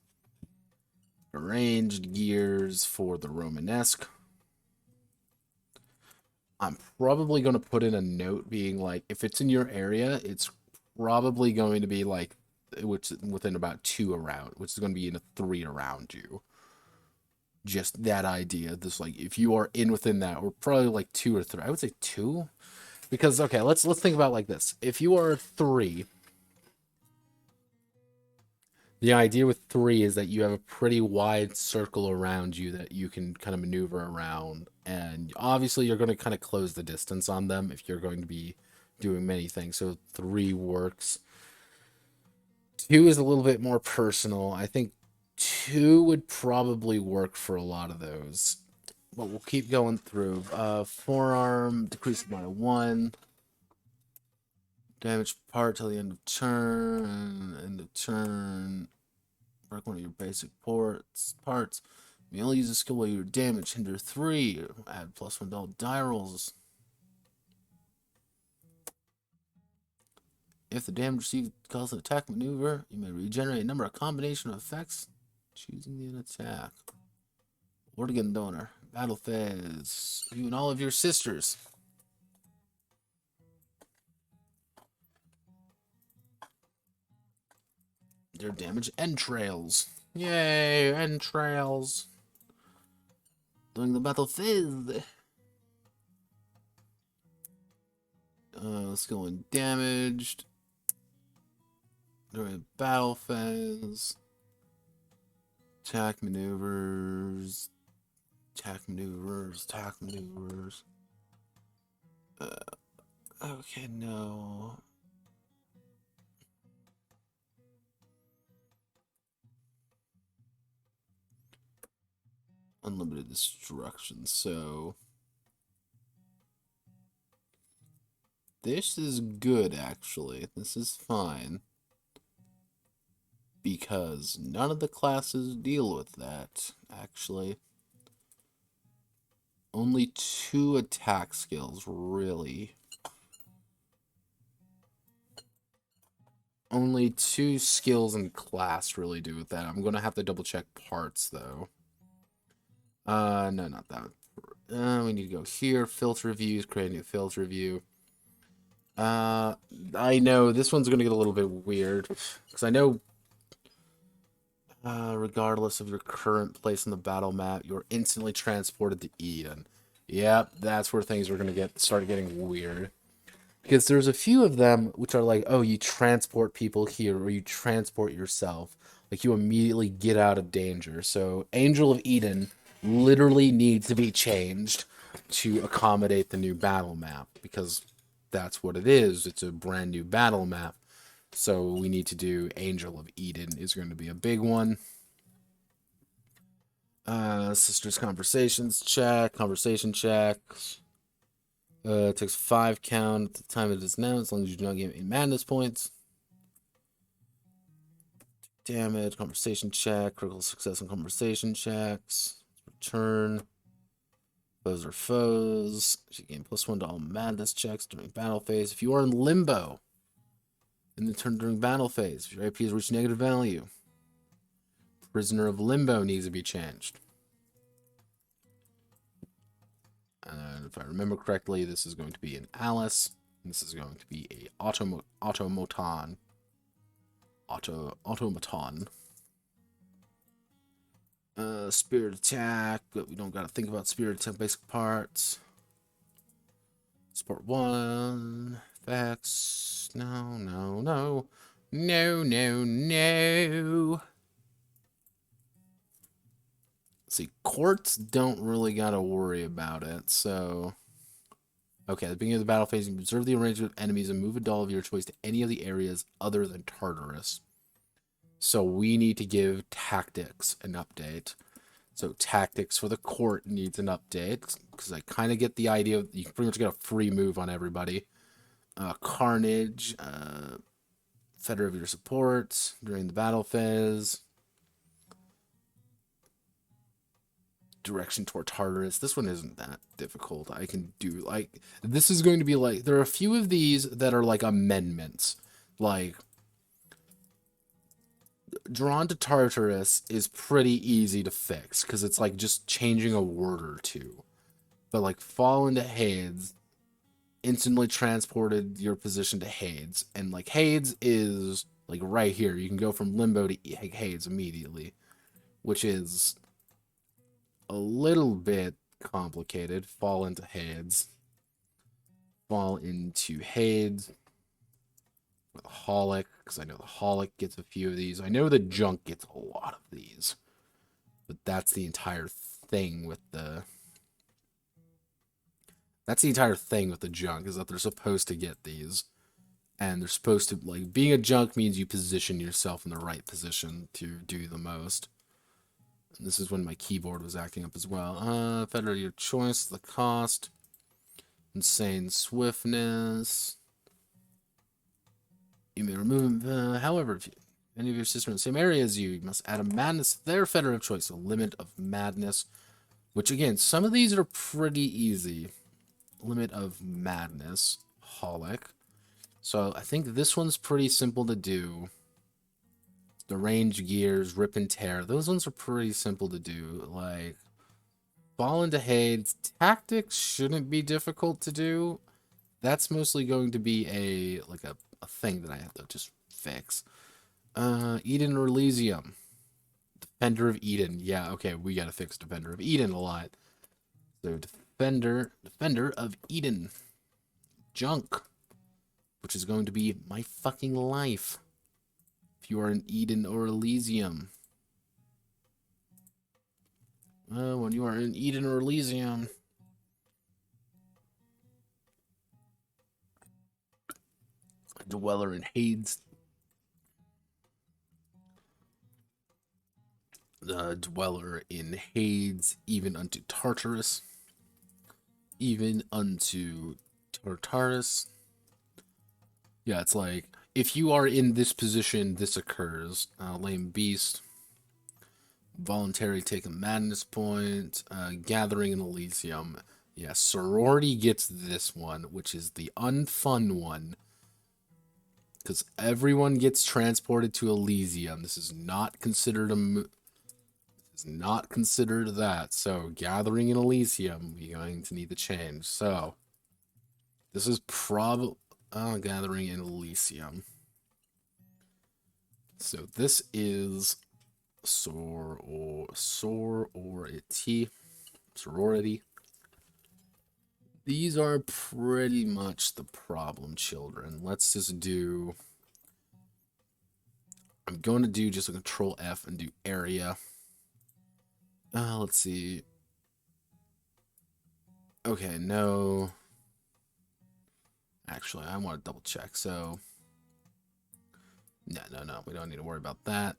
Deranged gears for the Romanesque. I'm probably going to put in a note being like, if it's in your area, it's probably going to be like, which within about 2 around, which is going to be in a 3 around you. Just that idea. This, like, if you are in within that, we're probably like 2 or 3. I would say 2, because okay, let's think about it like this. If you are 3, the idea with 3 is that you have a pretty wide circle around you that you can kind of maneuver around, and obviously you're going to kind of close the distance on them if you're going to be doing many things. So 3 works. 2 is a little bit more personal. I think 2 would probably work for a lot of those. But we'll keep going through. Forearm, decreased by 1. Damage part till the end of turn. End of turn. Break one of your basic parts. You only use a skill while you're damaged. Hinder 3. Add +1 to all die rolls. If the damage received causes an attack maneuver, you may regenerate a number of combination of effects, choosing an attack. Organ donor. Battle phase. You and all of your sisters. Their damage entrails. Yay, entrails. During the battle phase. Let's go in damaged. During battle phase. Attack maneuvers. Attack maneuvers. Attack maneuvers. Okay, no. Unlimited destruction, so this is good, actually. This is fine. Because none of the classes deal with that, actually. Only 2 attack skills, really. Only 2 skills in class really do with that. I'm going to have to double check parts, though. No, not that. We need to go here. Filter views. Create a new filter view. I know this one's going to get a little bit weird. Because I know, regardless of your current place in the battle map, you're instantly transported to Eden. Yep, that's where things are going to start getting weird. Because there's a few of them which are like, oh, you transport people here, or you transport yourself. Like, you immediately get out of danger. So, Angel of Eden literally needs to be changed to accommodate the new battle map. Because that's what it is. It's a brand new battle map. So, we need to do Angel of Eden is going to be a big one. Sisters Conversations check. Conversation checks. It takes 5 count at the time it is now, as long as you do not get any madness points. Damage, conversation check, critical success on conversation checks. Return. Foes are foes. You gain +1 to all madness checks during battle phase. If you are in limbo in the turn during battle phase, if your AP has reached negative value, prisoner of limbo needs to be changed. If I remember correctly, this is going to be an Alice. And this is going to be a automaton. Automaton. Spirit attack, but we don't gotta think about spirit attack basic parts. Support 1. Facts. No, no, no. No, no, no. See, courts don't really gotta worry about it, so... Okay, at the beginning of the battle phase, you observe the arrangement of enemies and move a doll of your choice to any of the areas other than Tartarus. So we need to give tactics an update. So tactics for the court needs an update, because I kind of get the idea of, you can pretty much get a free move on everybody. Carnage, fetter of your support during the battle phase. Direction toward Tartarus. This one isn't that difficult. I can do, like, this is going to be like, there are a few of these that are like amendments. Like, drawn to Tartarus is pretty easy to fix, because it's like just changing a word or two. But like, fall into Hades, instantly transported your position to Hades. And like, Hades is like right here. You can go from Limbo to Hades immediately, which is a little bit complicated. Fall into Hades. Fall into Hades. With Holic, because I know the Holic gets a few of these. I know the Junk gets a lot of these. But that's the entire thing with the... That's the entire thing with the Junk, is that they're supposed to get these. And they're supposed to, like, being a Junk means you position yourself in the right position to do the most. And this is when my keyboard was acting up as well. Fetter your choice, the cost. Insane swiftness. You may remove them. However, if any of your sisters in the same area as you must add a madness to their fetter of choice, a limit of madness. Which, again, some of these are pretty easy. Limit of madness. Holic. So I think this one's pretty simple to do. The range gears, rip and tear, those ones are pretty simple to do. Like, fall into Hades, tactics shouldn't be difficult to do. That's mostly going to be a thing that I have to just fix. Eden or Elysium. Defender of Eden. Yeah, okay, we gotta fix Defender of Eden a lot. So Defender of Eden. Junk. Which is going to be my fucking life. If you are in Eden or Elysium. When you are in Eden or Elysium. A dweller in Hades. The dweller in Hades, even unto Tartarus. Even unto Tartarus. Yeah, it's like, if you are in this position, this occurs. Lame Beast. Voluntary take a madness point. Gathering in Elysium. Yeah, sorority gets this one, which is the unfun one. Because everyone gets transported to Elysium. This is not considered not considered that. So, gathering in Elysium, we're going to need to change. So, this is probably gathering in Elysium. So, this is sorority. These are pretty much the problem children. Let's just do... I'm going to do just a Control F and do area. Let's see. Okay, no. Actually, I want to double check. So, no. We don't need to worry about that.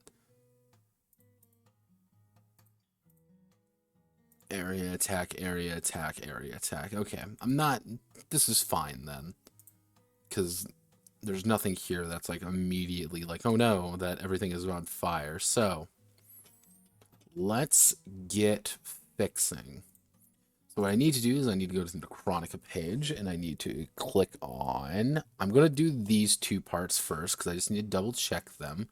Area attack, area attack, area attack. Okay, I'm not... This is fine then. Because there's nothing here that's like immediately like, oh no, that everything is on fire. So, let's get fixing. So what I need to do is I need to go to the Nechronica page, and I need to click on... I'm going to do these two parts first, because I just need to double check them.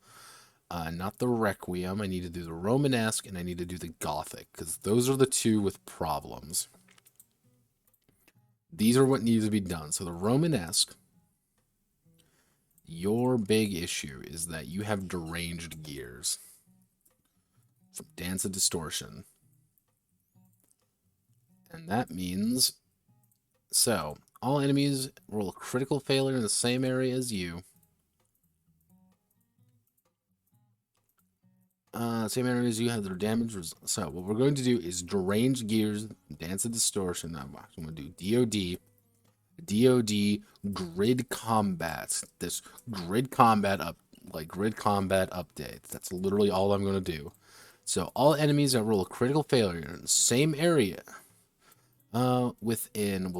Not the Requiem. I need to do the Romanesque, and I need to do the Gothic, because those are the two with problems. These are what needs to be done. So the Romanesque, your big issue is that you have deranged gears from Dance of Distortion. And that means, so, all enemies roll a critical failure in the same area as you. Same area as you have their damage. So, what we're going to do is deranged gears, Dance of Distortion. I'm going to do DOD, grid combat. This grid combat grid combat update. That's literally all I'm going to do. So, all enemies that roll a critical failure in the same area. Within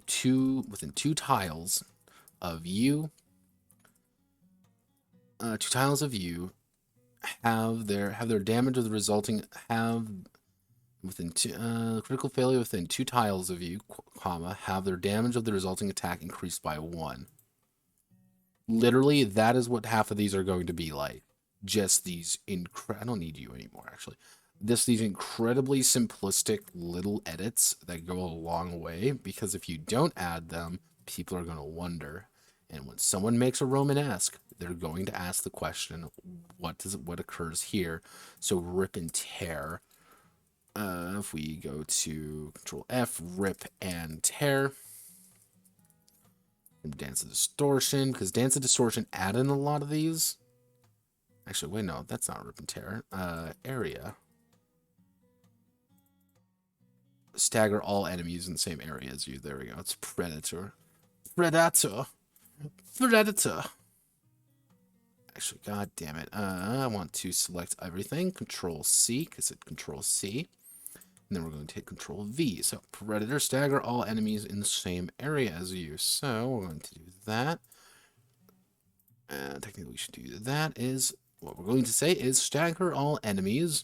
two tiles of you, have their damage of the resulting critical failure within two tiles of you, have their damage of the resulting attack increased by 1. Literally, that is what half of these are going to be like. Just these I don't need you anymore, actually. These incredibly simplistic little edits that go a long way, because if you don't add them, people are going to wonder. And when someone makes a Romanesque, they're going to ask the question, what occurs here? So rip and tear. If we go to Control F, rip and tear. Dance of Distortion, because Dance of Distortion add in a lot of these. Actually, wait, no, that's not rip and tear. Area. Stagger all enemies in the same area as you. There we go. It's Predator. Predator. Actually, god damn it. I want to select everything. Control C, because it Control C. And then we're going to hit Control V. So, Predator, stagger all enemies in the same area as you. So, we're going to do that. Technically, we should do that. What we're going to say is stagger all enemies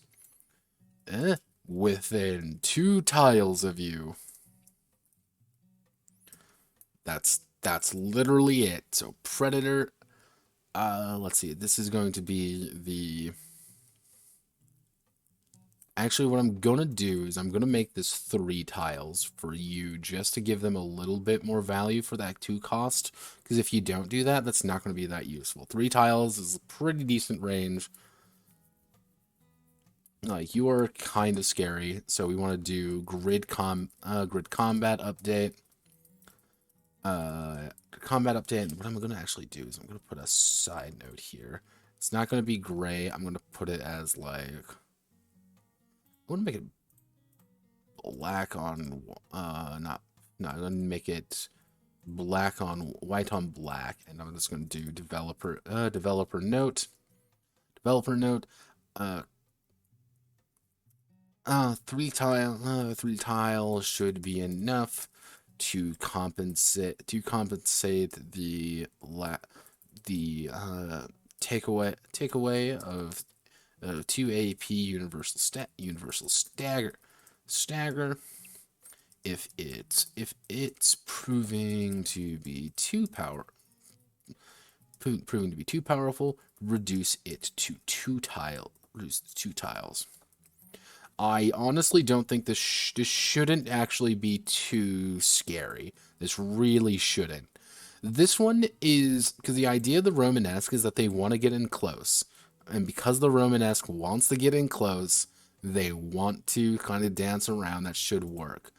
within 2 tiles of you. That's That's literally it. So Predator, let's see. This is going to be the... Actually, what I'm going to do is I'm going to make this 3 tiles for you just to give them a little bit more value for that 2 cost. Because if you don't do that, that's not going to be that useful. 3 tiles is a pretty decent range. Like, you are kind of scary, so we want to do grid combat update. Combat update. What I'm going to actually do is I'm going to put a side note here. It's not going to be gray. I'm going to put it as like... I want to make it black on I'm going to make it black on white on black, and I'm just going to do developer note. Three tiles should be enough to compensate the takeaway of 2 AP universal stagger if it's proving to be too powerful, reduce it to 2 tiles. I honestly don't think this shouldn't actually be too scary. This really shouldn't. This one is, because the idea of the Romanesque is that they want to get in close. And because the Romanesque wants to get in close, they want to kind of dance around. That should work.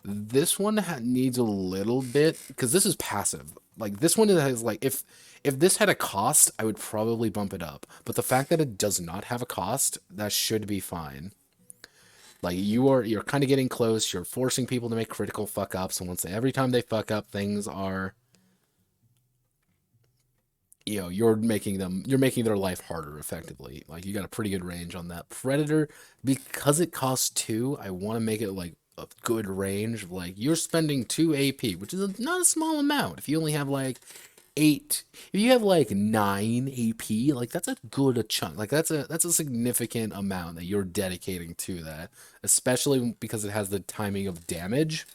This one needs a little bit, because this is passive. Like, this one has, like, if this had a cost, I would probably bump it up. But the fact that it does not have a cost, that should be fine. Like, you're kind of getting close. You're forcing people to make critical fuck ups, and every time they fuck up, things are, you're making their life harder effectively. Like, you got a pretty good range on that. Predator, because it costs 2, I want to make it like a good range. Like, you're spending 2 AP, which is not a small amount. If you only have like 8, if you have like 9 AP, like, that's a good chunk. Like, that's a significant amount that you're dedicating to that, especially because it has the timing of damage.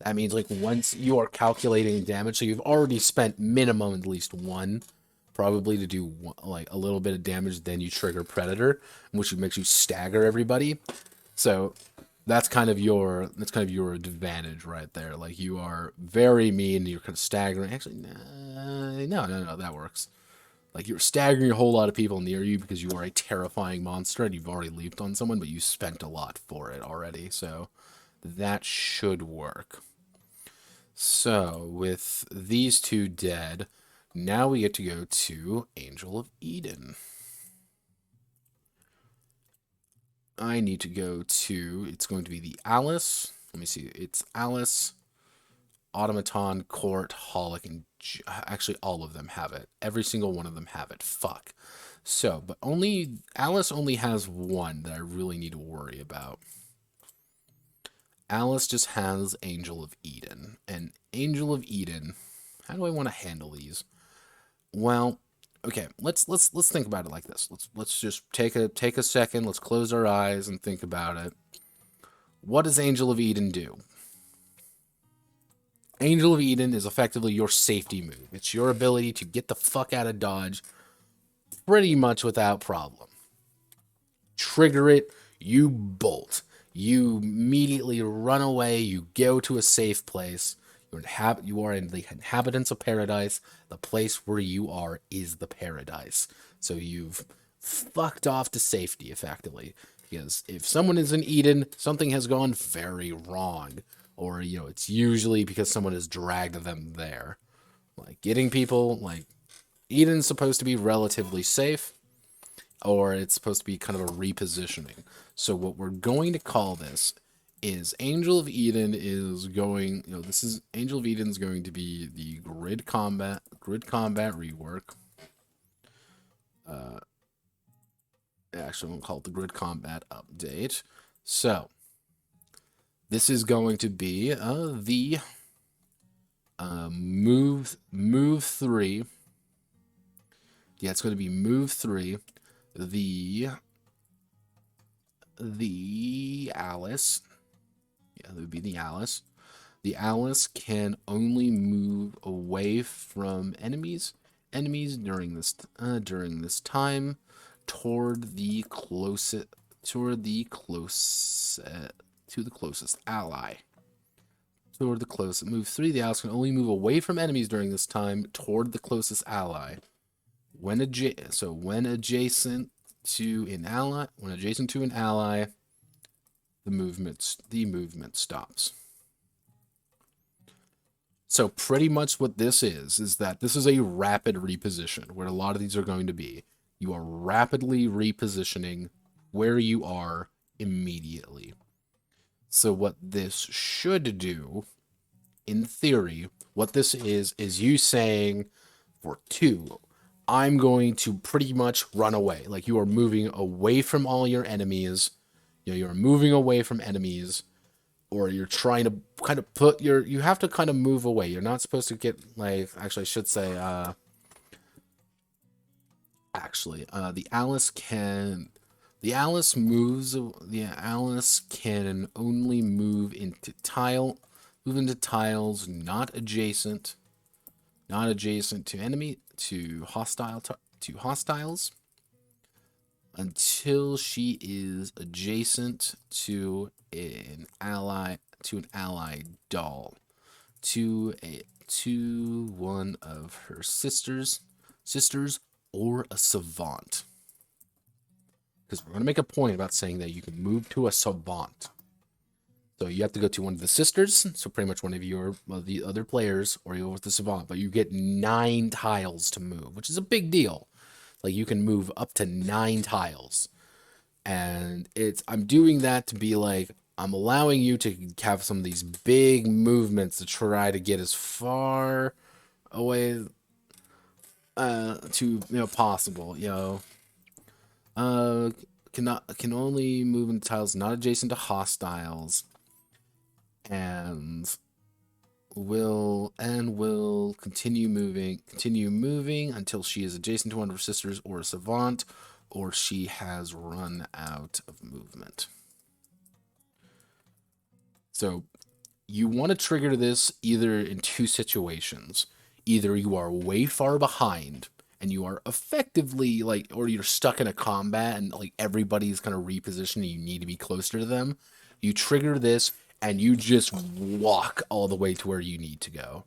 That means, like, once you are calculating damage, so you've already spent minimum at least 1, probably, to do like a little bit of damage, then you trigger Predator, which makes you stagger everybody. So that's kind of your advantage right there. Like, you are very mean, you're kind of staggering. Actually, no, that works. Like, you're staggering a whole lot of people near you because you are a terrifying monster and you've already leaped on someone, but you spent a lot for it already. So that should work. So, with these 2 dead, now we get to go to Angel of Eden. I need to go to, it's going to be the Alice. Let me see, it's Alice, Automaton, Court, Holic, and actually all of them have it. Every single one of them have it. Fuck. So, but Alice only has 1 that I really need to worry about. Alice just has Angel of Eden. And Angel of Eden, how do I want to handle these? Well, okay, let's think about it like this. Let's just take a second, let's close our eyes and think about it. What does Angel of Eden do? Angel of Eden is effectively your safety move. It's your ability to get the fuck out of dodge pretty much without problem. Trigger it, you bolt. You immediately run away, you go to a safe place. You are in the inhabitants of paradise. The place where you are is the paradise. So you've fucked off to safety, effectively. Because if someone is in Eden, something has gone very wrong. Or, it's usually because someone has dragged them there. Like, getting people, like, Eden's supposed to be relatively safe. Or it's supposed to be kind of a repositioning. So what we're going to call this is Angel of Eden is going, Angel of Eden is going to be the grid combat rework. Actually, I'm going to call it the grid combat update. So this is going to be the move 3. Yeah, it's going to be move 3. The Alice. Yeah, that would be the Alice. The Alice can only move away from enemies during this time toward the closest ally. Toward the closest. Move 3. The Alice can only move away from enemies during this time toward the closest ally. When adjacent to an ally, the movement stops. So pretty much what this is that this is a rapid reposition, where a lot of these are going to be. You are rapidly repositioning where you are immediately. So what this should do, in theory, what this is you saying, for 2, I'm going to pretty much run away. Like, you are moving away from all your enemies. You're moving away from enemies, or you're trying to kind of you have to kind of move away. You're not supposed to get, like, actually, I should say, the Alice can only move into tiles not adjacent to hostiles until she is adjacent to an ally doll, to one of her sisters or a savant. Because we're going to make a point about saying that you can move to a savant. So you have to go to one of the sisters, so pretty much one of the other players, or you go with the savant, but you get 9 tiles to move, which is a big deal. Like, you can move up to 9 tiles. And I'm doing that to be like, I'm allowing you to have some of these big movements to try to get as far away possible, can only move into tiles not adjacent to hostiles, and will continue moving until she is adjacent to one of her sisters or a savant, or she has run out of movement. So you want to trigger this either in 2 situations. Either you are way far behind and you are effectively, like, or you're stuck in a combat and, like, everybody's kind of repositioned and you need to be closer to them. You trigger this and you just walk all the way to where you need to go.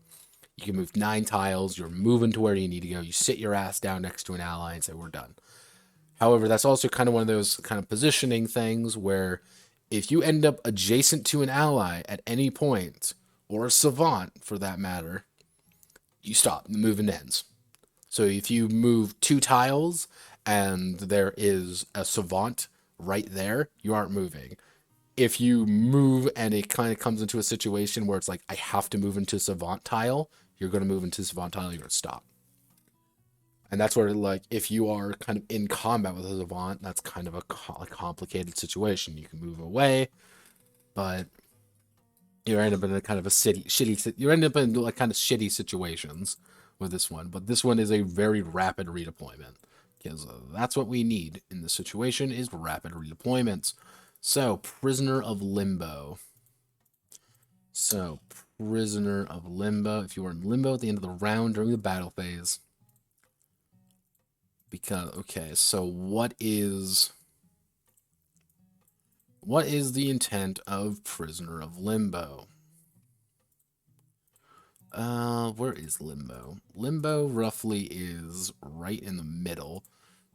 You can move 9 tiles, you're moving to where you need to go, you sit your ass down next to an ally and say, we're done. However, that's also kind of one of those kind of positioning things where if you end up adjacent to an ally at any point, or a savant for that matter, you stop. The movement ends. So if you move 2 tiles and there is a savant right there, you aren't moving. If you move and it kind of comes into a situation where it's like, I have to move into savant tile, you're going to move into savant tile, you're going to stop. And that's where, like, if you are kind of in combat with a savant, that's kind of a complicated situation. You can move away, but you end up in a kind of a you end up in, like, kind of shitty situations with this one. But this one is a very rapid redeployment, because that's what we need in this situation, is rapid redeployments. So, Prisoner of Limbo. If you are in limbo at the end of the round during the battle phase. Because, okay, so what is the intent of Prisoner of Limbo? Where is Limbo? Limbo roughly is right in the middle.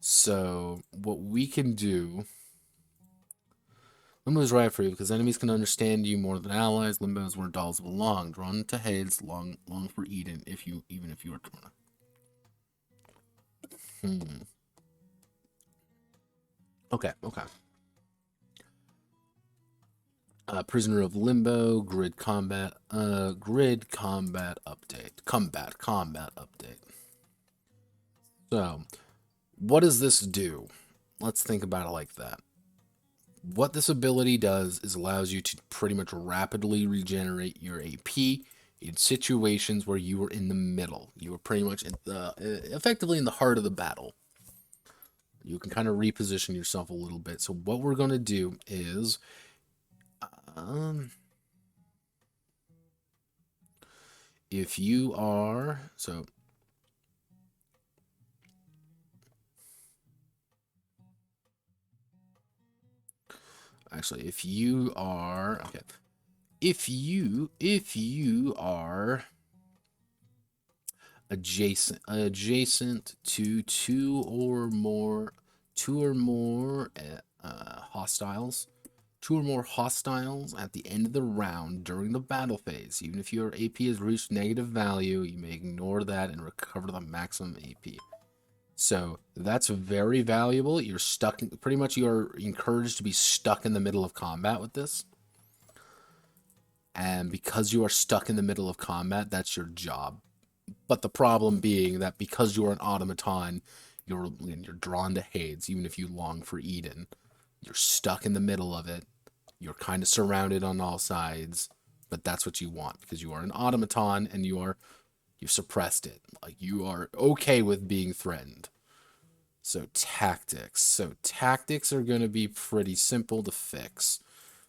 So what we can do, Limbo is right for you because enemies can understand you more than allies. Limbo is where dolls belong. Drawn to Hades, long for Eden. Even if you are drawn. Okay. Prisoner of Limbo, grid combat update. Combat update. So, what does this do? Let's think about it like that. What this ability does is allows you to pretty much rapidly regenerate your AP in situations where you were in the middle. You were pretty much effectively in the heart of the battle. You can kind of reposition yourself a little bit. So what we're going to do is if you are, so actually, if you are, okay, if you are adjacent to two or more hostiles, two or more hostiles at the end of the round during the battle phase. Even if your AP has reached negative value, you may ignore that and recover the maximum AP. So that's very valuable. You're stuck in, pretty much you're encouraged to be stuck in the middle of combat with this. And because you are stuck in the middle of combat, that's your job. But the problem being that because you're an automaton, you're drawn to Hades, even if you long for Eden. You're stuck in the middle of it. You're kind of surrounded on all sides, but that's what you want because you are an automaton and you've suppressed it. Like you are okay with being threatened. So tactics are going to be pretty simple to fix.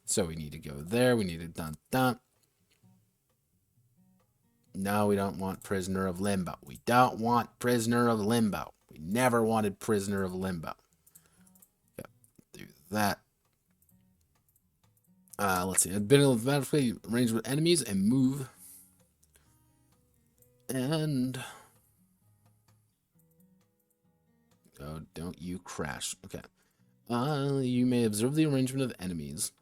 So we need to go there. We need to dun dun. No, we don't want Prisoner of Limbo. We don't want Prisoner of Limbo. We never wanted Prisoner of Limbo. Okay, do that. Let's see. Automatically range with enemies and move. And oh, don't you crash. Okay. You may observe the arrangement of enemies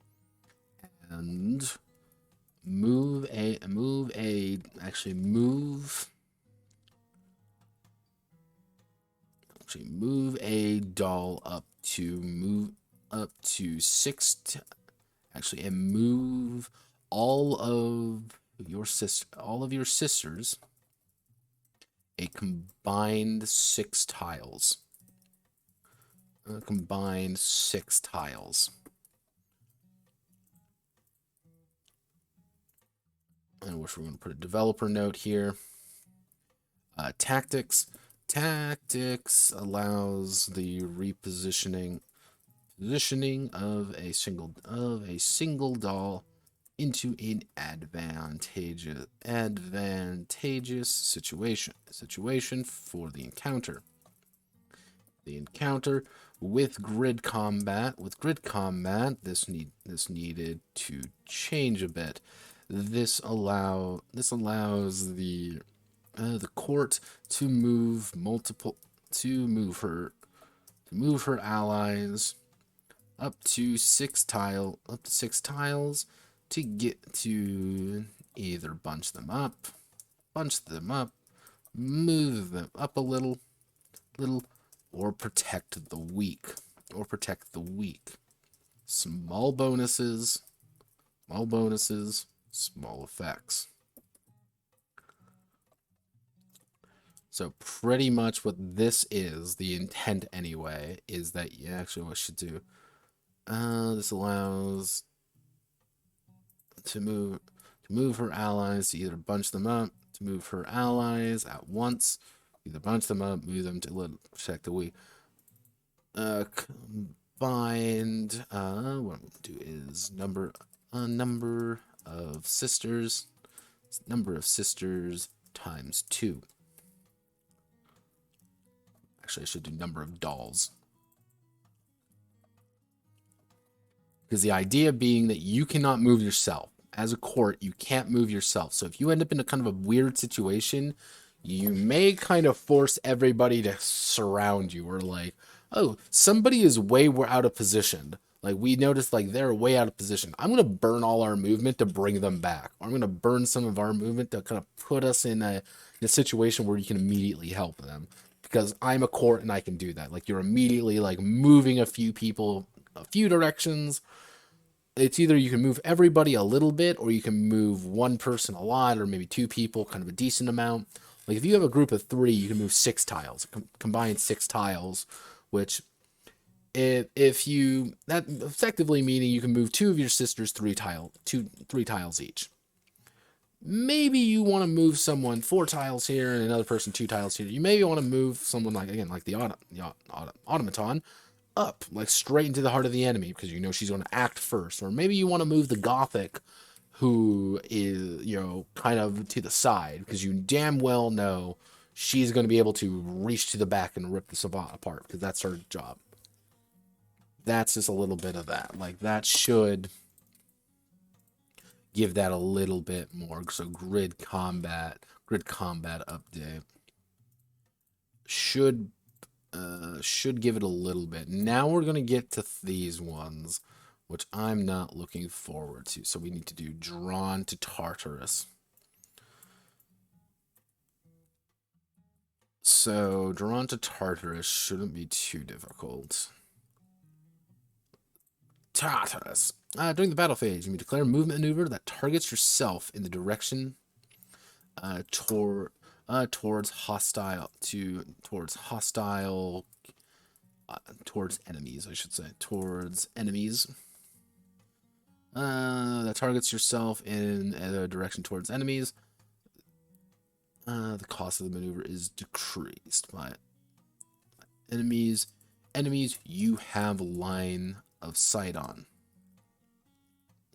and move a doll up to six. And move all of your sisters a combined 6 tiles. Combined 6 tiles. And we're going to put a developer note here. Tactics allows the repositioning of a single doll into an advantageous situation for the encounter. With grid combat, this needed to change a bit. This allows the court to move her allies up to 6 tiles to get to either bunch them up, move them up a little, or protect the weak. Small bonuses, small effects. So pretty much what this is, the intent anyway, is that what we should do. This allows to move her allies, to either bunch them up, to move her allies at once, either bunch them up, move them to protect the weak. Combined, what we'll do is number of sisters times 2. Actually, I should do number of dolls. Because the idea being that you cannot move yourself. As a court, you can't move yourself. So if you end up in a kind of a weird situation, you may kind of force everybody to surround you. Or like, oh, somebody is way out of position. Like, we noticed, like, they're way out of position. I'm going to burn all our movement to bring them back. Or I'm going to burn some of our movement to kind of put us in a situation where you can immediately help them. Because I'm a court and I can do that. Like, you're immediately, like, moving a few people a few directions. It's either you can move everybody a little bit, or you can move one person a lot, or maybe 2 people, kind of a decent amount. Like, if you have a group of 3, you can move 6 tiles. Combine 6 tiles, which... that effectively meaning you can move 2 of your sisters 3 tiles each. Maybe you want to move someone 4 tiles here and another person 2 tiles here. You maybe want to move someone like the automaton up, like straight into the heart of the enemy, because you know she's going to act first. Or maybe you want to move the gothic, who is, kind of to the side, because you damn well know she's going to be able to reach to the back and rip the savant apart, because that's her job. That's just a little bit of that. Like, that should give that a little bit more. So grid combat update should give it a little bit. Now we're gonna get to these ones, which I'm not looking forward to. So we need to do Drawn to Tartarus. So Drawn to Tartarus shouldn't be too difficult. Tartarus. During the battle phase, you may declare a movement maneuver that targets yourself in the direction towards enemies, I should say. Towards enemies. That targets yourself in a direction towards enemies. The cost of the maneuver is decreased by enemies. Enemies you have line of sight on.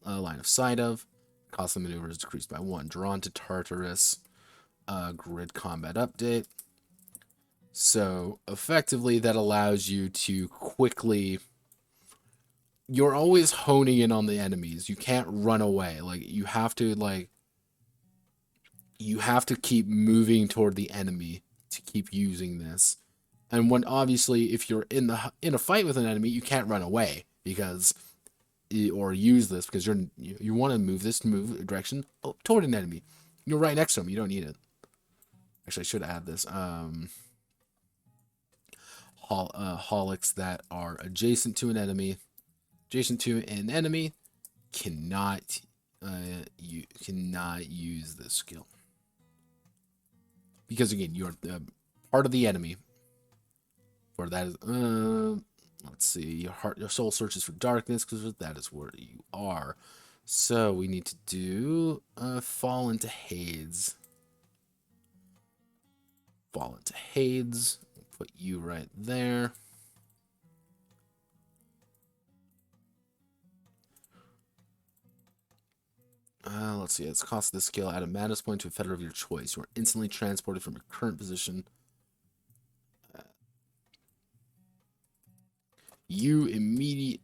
Line of sight of. Cost of the maneuver is decreased by 1. Drawn to Tartarus. Grid combat update. So effectively that allows you to quickly, you're always honing in on the enemies. You can't run away. Like, you have to keep moving toward the enemy to keep using this. And when, obviously, if you're in a fight with an enemy, you can't run away because, or use this because you want to move direction toward an enemy. You're right next to him. You don't need it. Actually, I should add this. Holics that are adjacent to an enemy cannot you cannot use this skill, because again, you're part of the enemy. For that is let's see, your soul searches for darkness, because that is where you are. So we need to do fall into Hades. Fall into Hades. Put you right there. Let's see. It's cost of the skill. Add a madness point to a feather of your choice. You are instantly transported from your current position. You immediately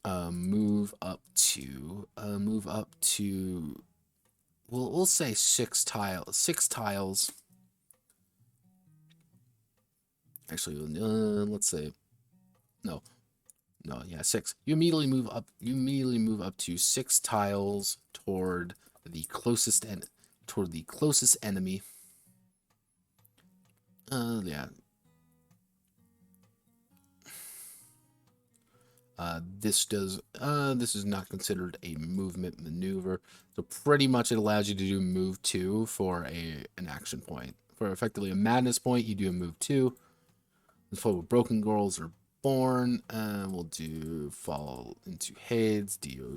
move up to we'll say 6 tiles. Actually, let's say no, yeah, 6. You immediately move up to 6 tiles toward the closest enemy. Yeah. This is not considered a movement maneuver, so pretty much it allows you to do move 2 for an action point. For effectively a madness point, you do a move 2. Before broken girls are born, we'll do fall into Hades, DOD,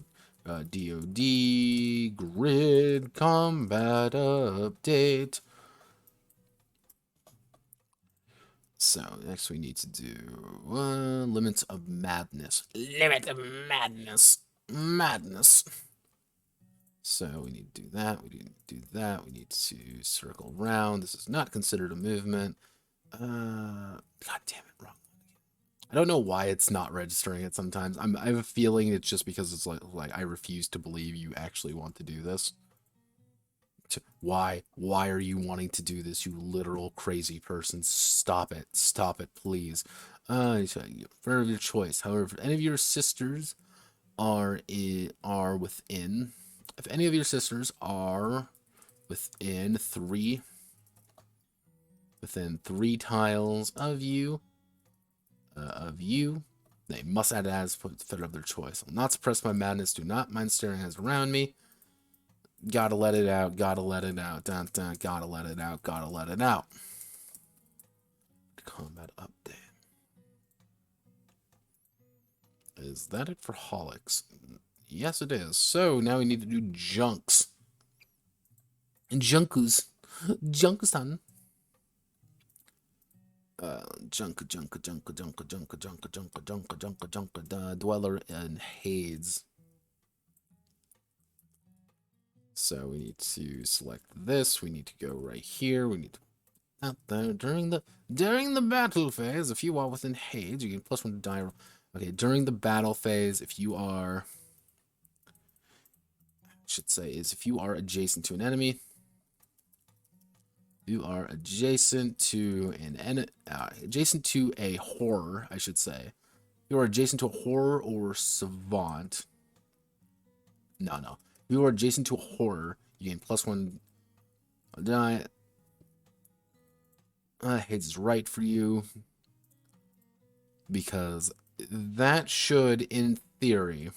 grid combat update. So next we need to do limits of madness. Madness. So we need to do that. We need to do that. We need to circle around. This is not considered a movement. God damn it, wrong. I don't know why it's not registering it sometimes. I have a feeling it's just because it's like I refuse to believe you actually want to do this. Why are you wanting to do this, you literal crazy person? Stop it, please. For your choice. However, if any of your sisters are within, within 3 tiles of you, they must add as feather of their choice. I'll not suppress my madness. Do not mind staring eyes around me. Gotta let it out. Gotta let it out. Dun, dun, gotta let it out. Gotta let it out. Combat update. Is that it for Holics? Yes, it is. So now we need to do junks. And Junkus. Junkus-san. Dweller in Hades. So we need to select this. We need to go right here. We need to out there during the battle phase. If you are within Hades, you get +1 to die. Okay, during the battle phase, if you are, should say, is if you are adjacent to an enemy. You are adjacent to adjacent to a horror, I should say. You are adjacent to a horror or savant. No. You are adjacent to a horror. You gain +1 die. Hades is right for you. Because that should, in theory...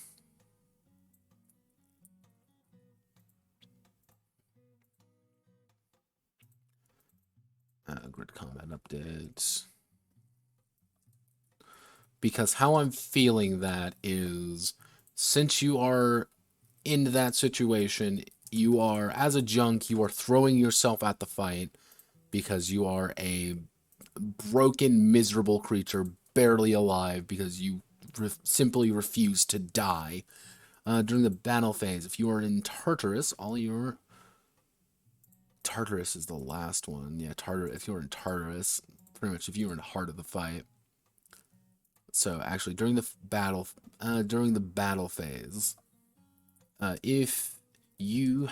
grid combat updates. Because how I'm feeling that is, since you are in that situation, you are, as a junk, you are throwing yourself at the fight because you are a broken, miserable creature, barely alive because you simply refuse to die. During the battle phase, if you are in Tartarus, Tartarus is the last one. Yeah, if you're in Tartarus, pretty much if you were in the heart of the fight. So actually, during the battle phase, if you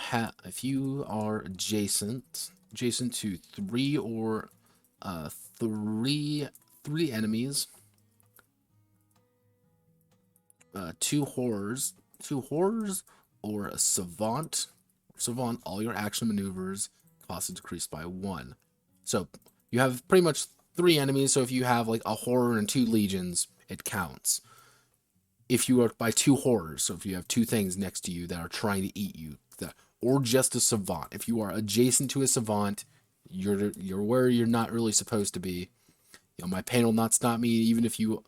are adjacent to three enemies, two horrors, or a savant, all your action maneuvers cost is decreased by 1. So you have pretty much 3 enemies. So if you have like a horror and 2 legions, it counts. If you are by 2 horrors, so if you have 2 things next to you that are trying to eat you, or just a savant. If you are adjacent to a savant, you're where you're not really supposed to be. You know, my pain will not stop me, even if you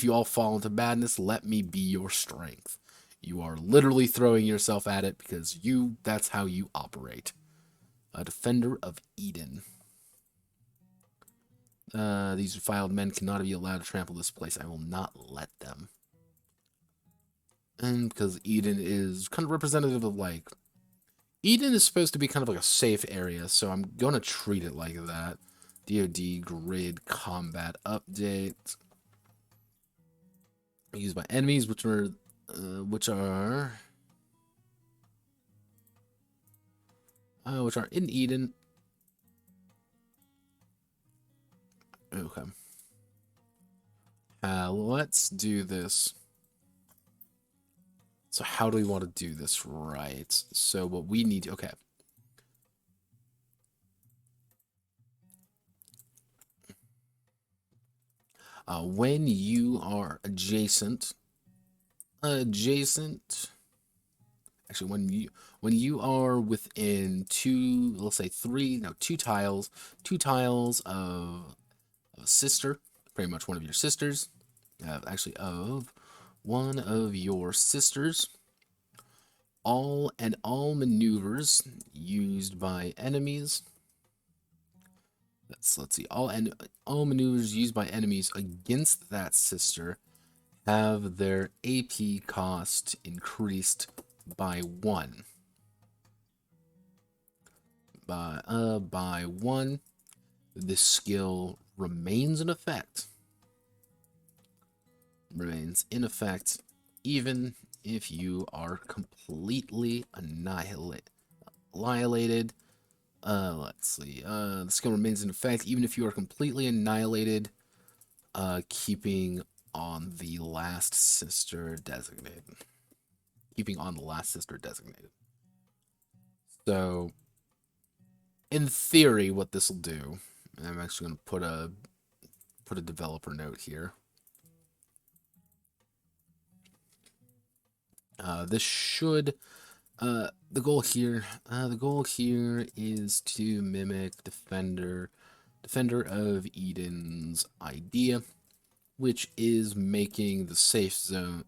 all fall into madness. Let me be your strength. You are literally throwing yourself at it because that's how you operate. A defender of Eden. These defiled men cannot be allowed to trample this place. I will not let them. And because Eden is kind of representative of, like, Eden is supposed to be kind of like a safe area, so I'm going to treat it like that. DoD grid combat update. Used by enemies, which are in Eden. Okay. Let's do this. So how do we want to do this right? So what we need... Okay. When you are adjacent... Actually, when you are within 2, let's say 3, no, 2 tiles of a sister, pretty much one of your sisters, of one of your sisters, all maneuvers used by enemies. Let's see, all maneuvers used by enemies against that sister have their AP cost increased by 1. By 1, this skill remains in effect. Even if you are completely annihilated. Let's see. The skill remains in effect even if you are completely annihilated, keeping on the last sister designated. So, in theory, what this will do, and I'm actually going to put a developer note here. This should... the goal here is to mimic Defender of Eden's idea, which is making the safe zone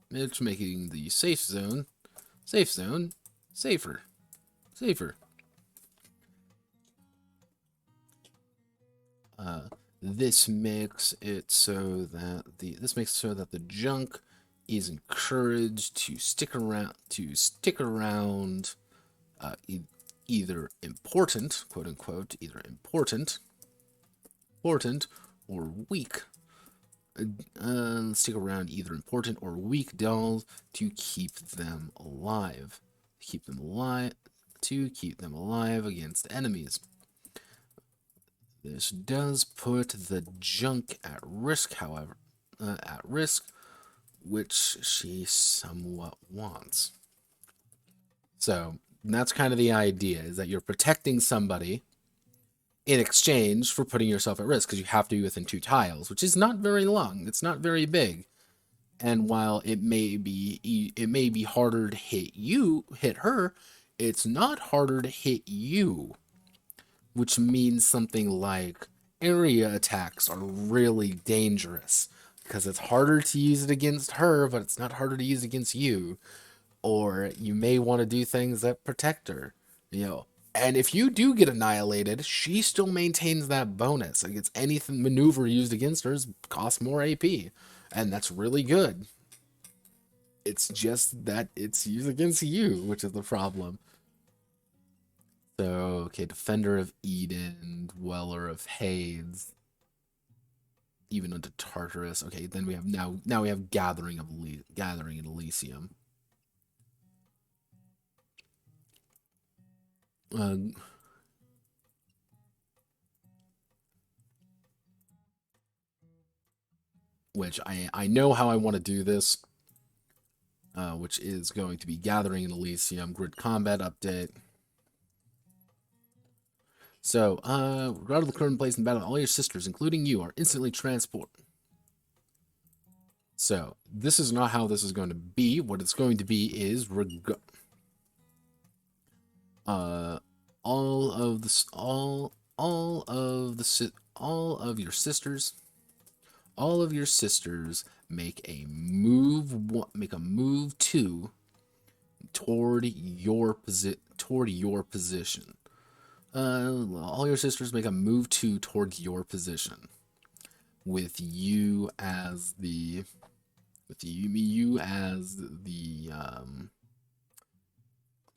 safer. This makes it so that the junk is encouraged to stick around, uh, e- either important, quote unquote, either important or weak. Stick around either important or weak dolls to keep them alive. To keep them alive against enemies. This does put the junk at risk, however, which she somewhat wants. So that's kind of the idea, is that you're protecting somebody in exchange for putting yourself at risk, because you have to be within 2 tiles, which is not very long. It's not very big. And while it may be harder to hit her, it's not harder to hit you, which means something like area attacks are really dangerous, because it's harder to use it against her, but it's not harder to use against you. Or you may want to do things that protect her, you know. And if you do get annihilated, she still maintains that bonus against anything maneuver used against her costs more AP, and that's really good. It's just that it's used against you, which is the problem. So, okay, Defender of Eden, Dweller of Hades, even into Tartarus. Okay, then we have now we have Gathering in Elysium. Uh, which I know how I want to do this, which is going to be Gathering in Elysium, Grid Combat Update. So, regardless of the current place in battle, all your sisters, including you, are instantly transported. So, this is not how this is going to be. What it's going to be is uh, all of the all of your sisters, make a move two toward your position. All your sisters make a move two towards your position, with you as the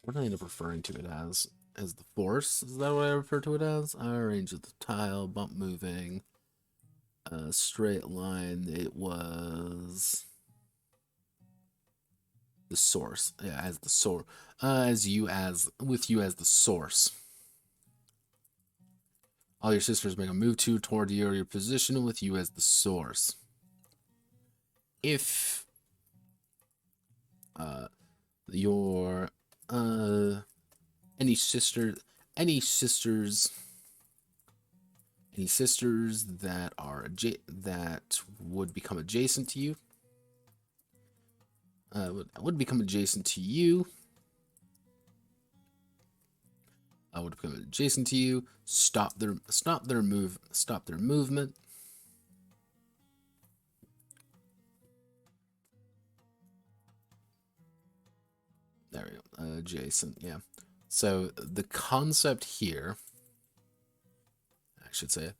what do I end up referring to it as? As the force? Is that what I refer to it as? Range of the tile, bump moving, straight line. It was the source. Yeah, as the source. With you as the source. All your sisters make a move two toward your position with you as the source. If your any sisters that are that would become adjacent to you would become adjacent to you stop their movement. There we go. Adjacent, yeah. So the concept here, I should say,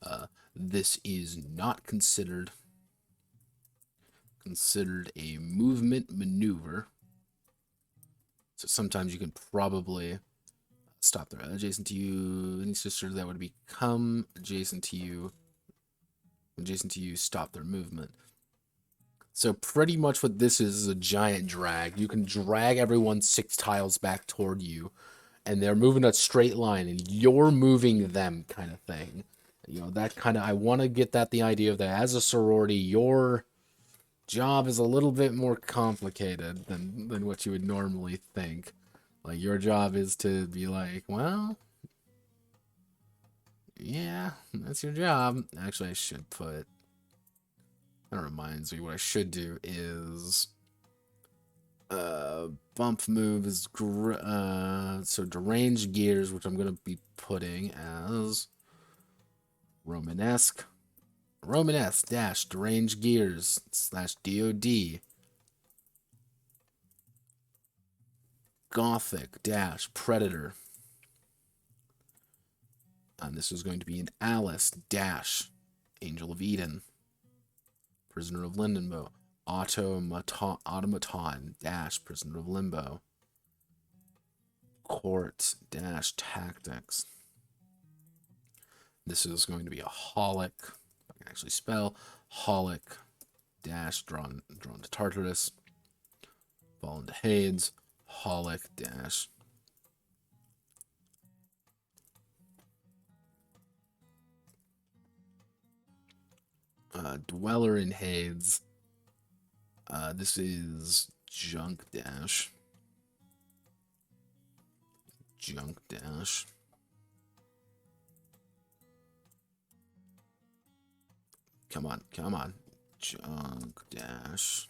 this is not considered a movement maneuver. So sometimes you can probably stop there. Adjacent to you, any sister that would become adjacent to you, stop their movement. So pretty much what this is a giant drag. You can drag everyone 6 tiles back toward you, and they're moving a straight line, and you're moving them, kind of thing. You know, that kind of, I want to get that, the idea of that as a sorority, your job is a little bit more complicated than what you would normally think. Like, your job is to be like, well, yeah, that's your job. Actually, I should put, that reminds me, what I should do is bump move is so deranged gears, which I'm gonna be putting as Romanesque dash deranged gears / DOD Gothic dash Predator, and this is going to be an Alice dash Angel of Eden, Prisoner of Limbo, Automaton dash Prisoner of Limbo, Court dash Tactics. This is going to be a Holic, if I can actually spell, Holic dash drawn to Tartarus, fall into Hades, Holic dash Dweller in Hades. This is Junk dash. Come on. Junk dash.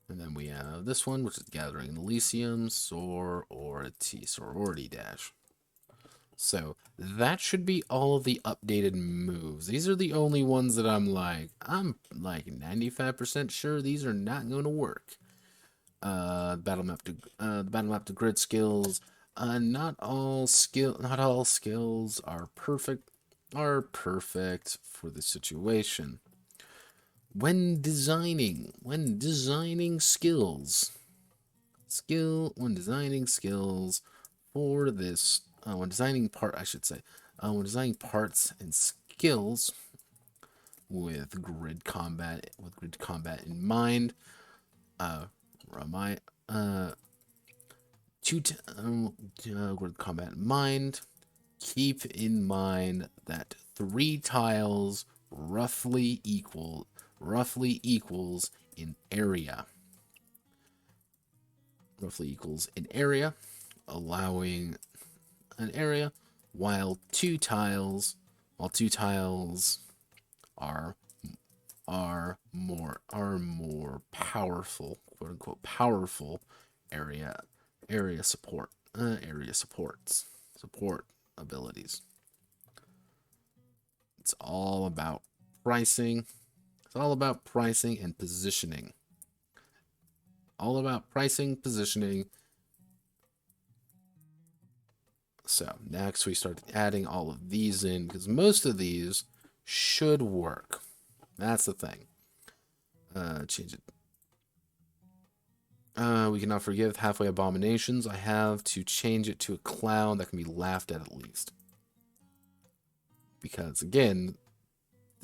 And then we have this one, which is Gathering Elysium, Sorority dash. So that should be all of the updated moves. These are the only ones that I'm like 95% sure these are not going to work. Battle map to grid skills. Not all skills are perfect for the situation. When designing skills for this, when designing parts and skills with grid combat in mind, grid combat in mind, keep in mind that 3 tiles roughly equals in area. Allowing an area, while 2 tiles are more powerful, quote unquote powerful area support abilities. It's all about pricing. It's all about pricing and positioning. So next we start adding all of these in, because most of these should work. That's the thing. Change it. We cannot forgive halfway abominations. I have to change it to a clown that can be laughed at least. Because again,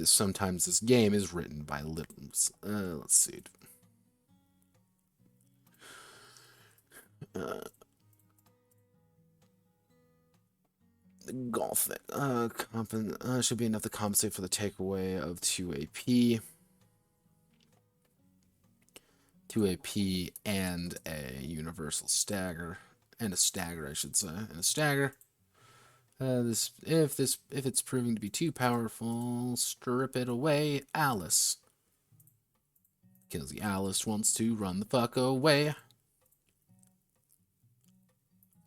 sometimes this game is written by let's see. The Gothic should be enough to compensate for the takeaway of 2 AP. 2 AP and a universal stagger. And a stagger, I should say. And a stagger. If it's proving to be too powerful, strip it away, Alice. Because the Alice wants to run the fuck away.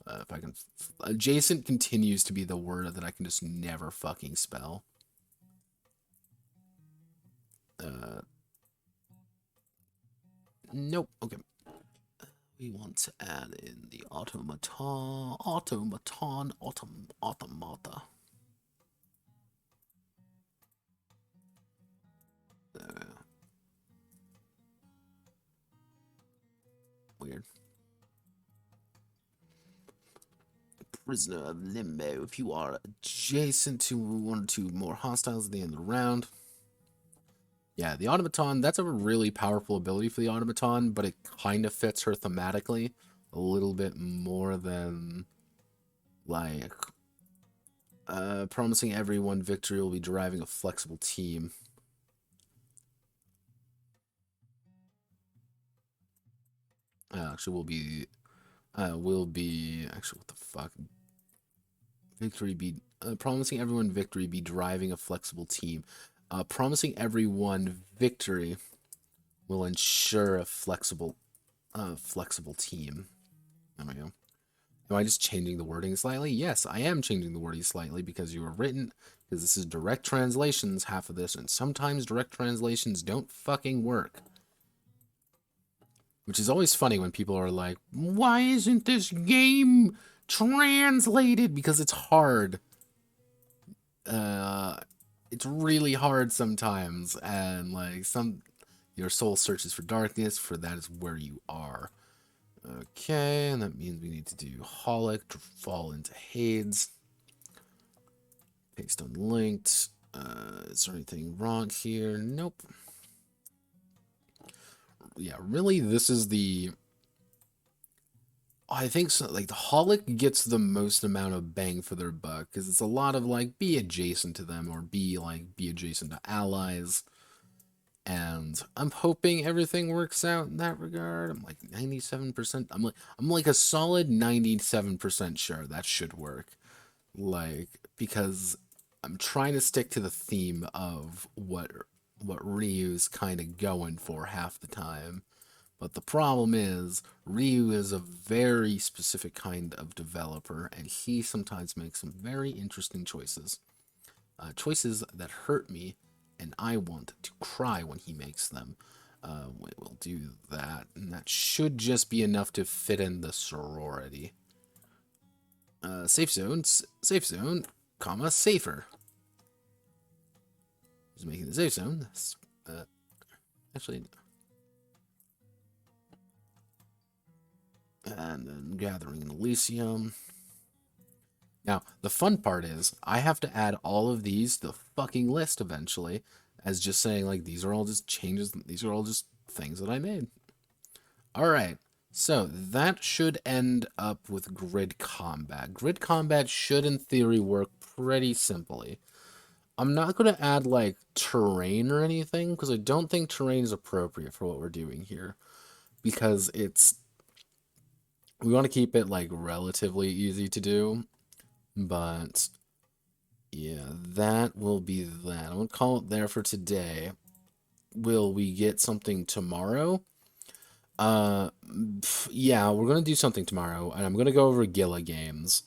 If I can, adjacent continues to be the word that I can just never fucking spell. Nope. Okay. We want to add in the automata. Weird. Prisoner of Limbo. If you are adjacent to 1 or 2 more hostiles at the end of the round. Yeah, the automaton, that's a really powerful ability for the automaton, but it kind of fits her thematically a little bit more than, like, promising everyone victory will be deriving a flexible team. Actually, will be, actually, what the fuck? Victory be, promising everyone victory be driving a flexible team. Promising everyone victory will ensure a flexible team. There we go. Am I just changing the wording slightly? Yes, I am changing the wording slightly because because this is direct translations, half of this, and sometimes direct translations don't fucking work. Which is always funny when people are like, why isn't this game translated? Because it's hard. it's really hard sometimes, and your soul searches for darkness, for that is where you are. Okay, and that means we need to do Holic to fall into Hades. Paste unlinked. Is there anything wrong here? Nope. Yeah, really, this is the... I think so. Like, the Holic gets the most amount of bang for their buck, because it's a lot of, like, be adjacent to them, or be adjacent to allies. And I'm hoping everything works out in that regard. I'm like 97%. I'm like a solid 97% sure that should work. Like, because I'm trying to stick to the theme of what Ryu's kind of going for half the time. But the problem is, Ryu is a very specific kind of developer, and he sometimes makes some very interesting choices. Choices that hurt me, and I want to cry when he makes them. We'll do that, and that should just be enough to fit in the sorority. Safe zone, comma, safer. Just making the safe zone. Actually... And then gathering in Elysium. Now, the fun part is, I have to add all of these to the fucking list eventually, as just saying, like, these are all just changes, these are all just things that I made. Alright, so that should end up with grid combat. Grid combat should, in theory, work pretty simply. I'm not going to add, like, terrain or anything, because I don't think terrain is appropriate for what we're doing here. Because we want to keep it, like, relatively easy to do. But, yeah, that will be that. I'm going to call it there for today. Will we get something tomorrow? Yeah, we're going to do something tomorrow. And I'm going to go over Gila games.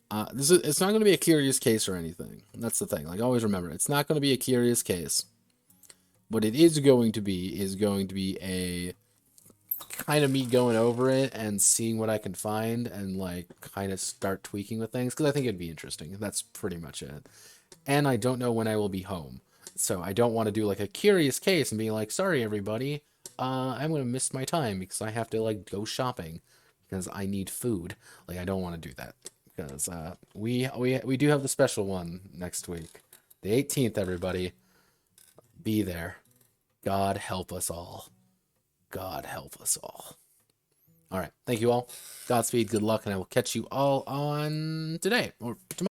It's not going to be a curious case or anything. That's the thing. Like, always remember, it's not going to be a curious case. What it is going to be a... kind of me going over it and seeing what I can find and like kind of start tweaking with things because I think it'd be interesting. That's pretty much it. And I don't know when I will be home, so I don't want to do like a curious case and be like, sorry everybody, I'm gonna miss my time because I have to like go shopping because I need food. Like I don't want to do that because we do have the special one next week, the 18th. Everybody, be there. God help us all. God help us all. All right. Thank you all. Godspeed. Good luck. And I will catch you all on today or tomorrow.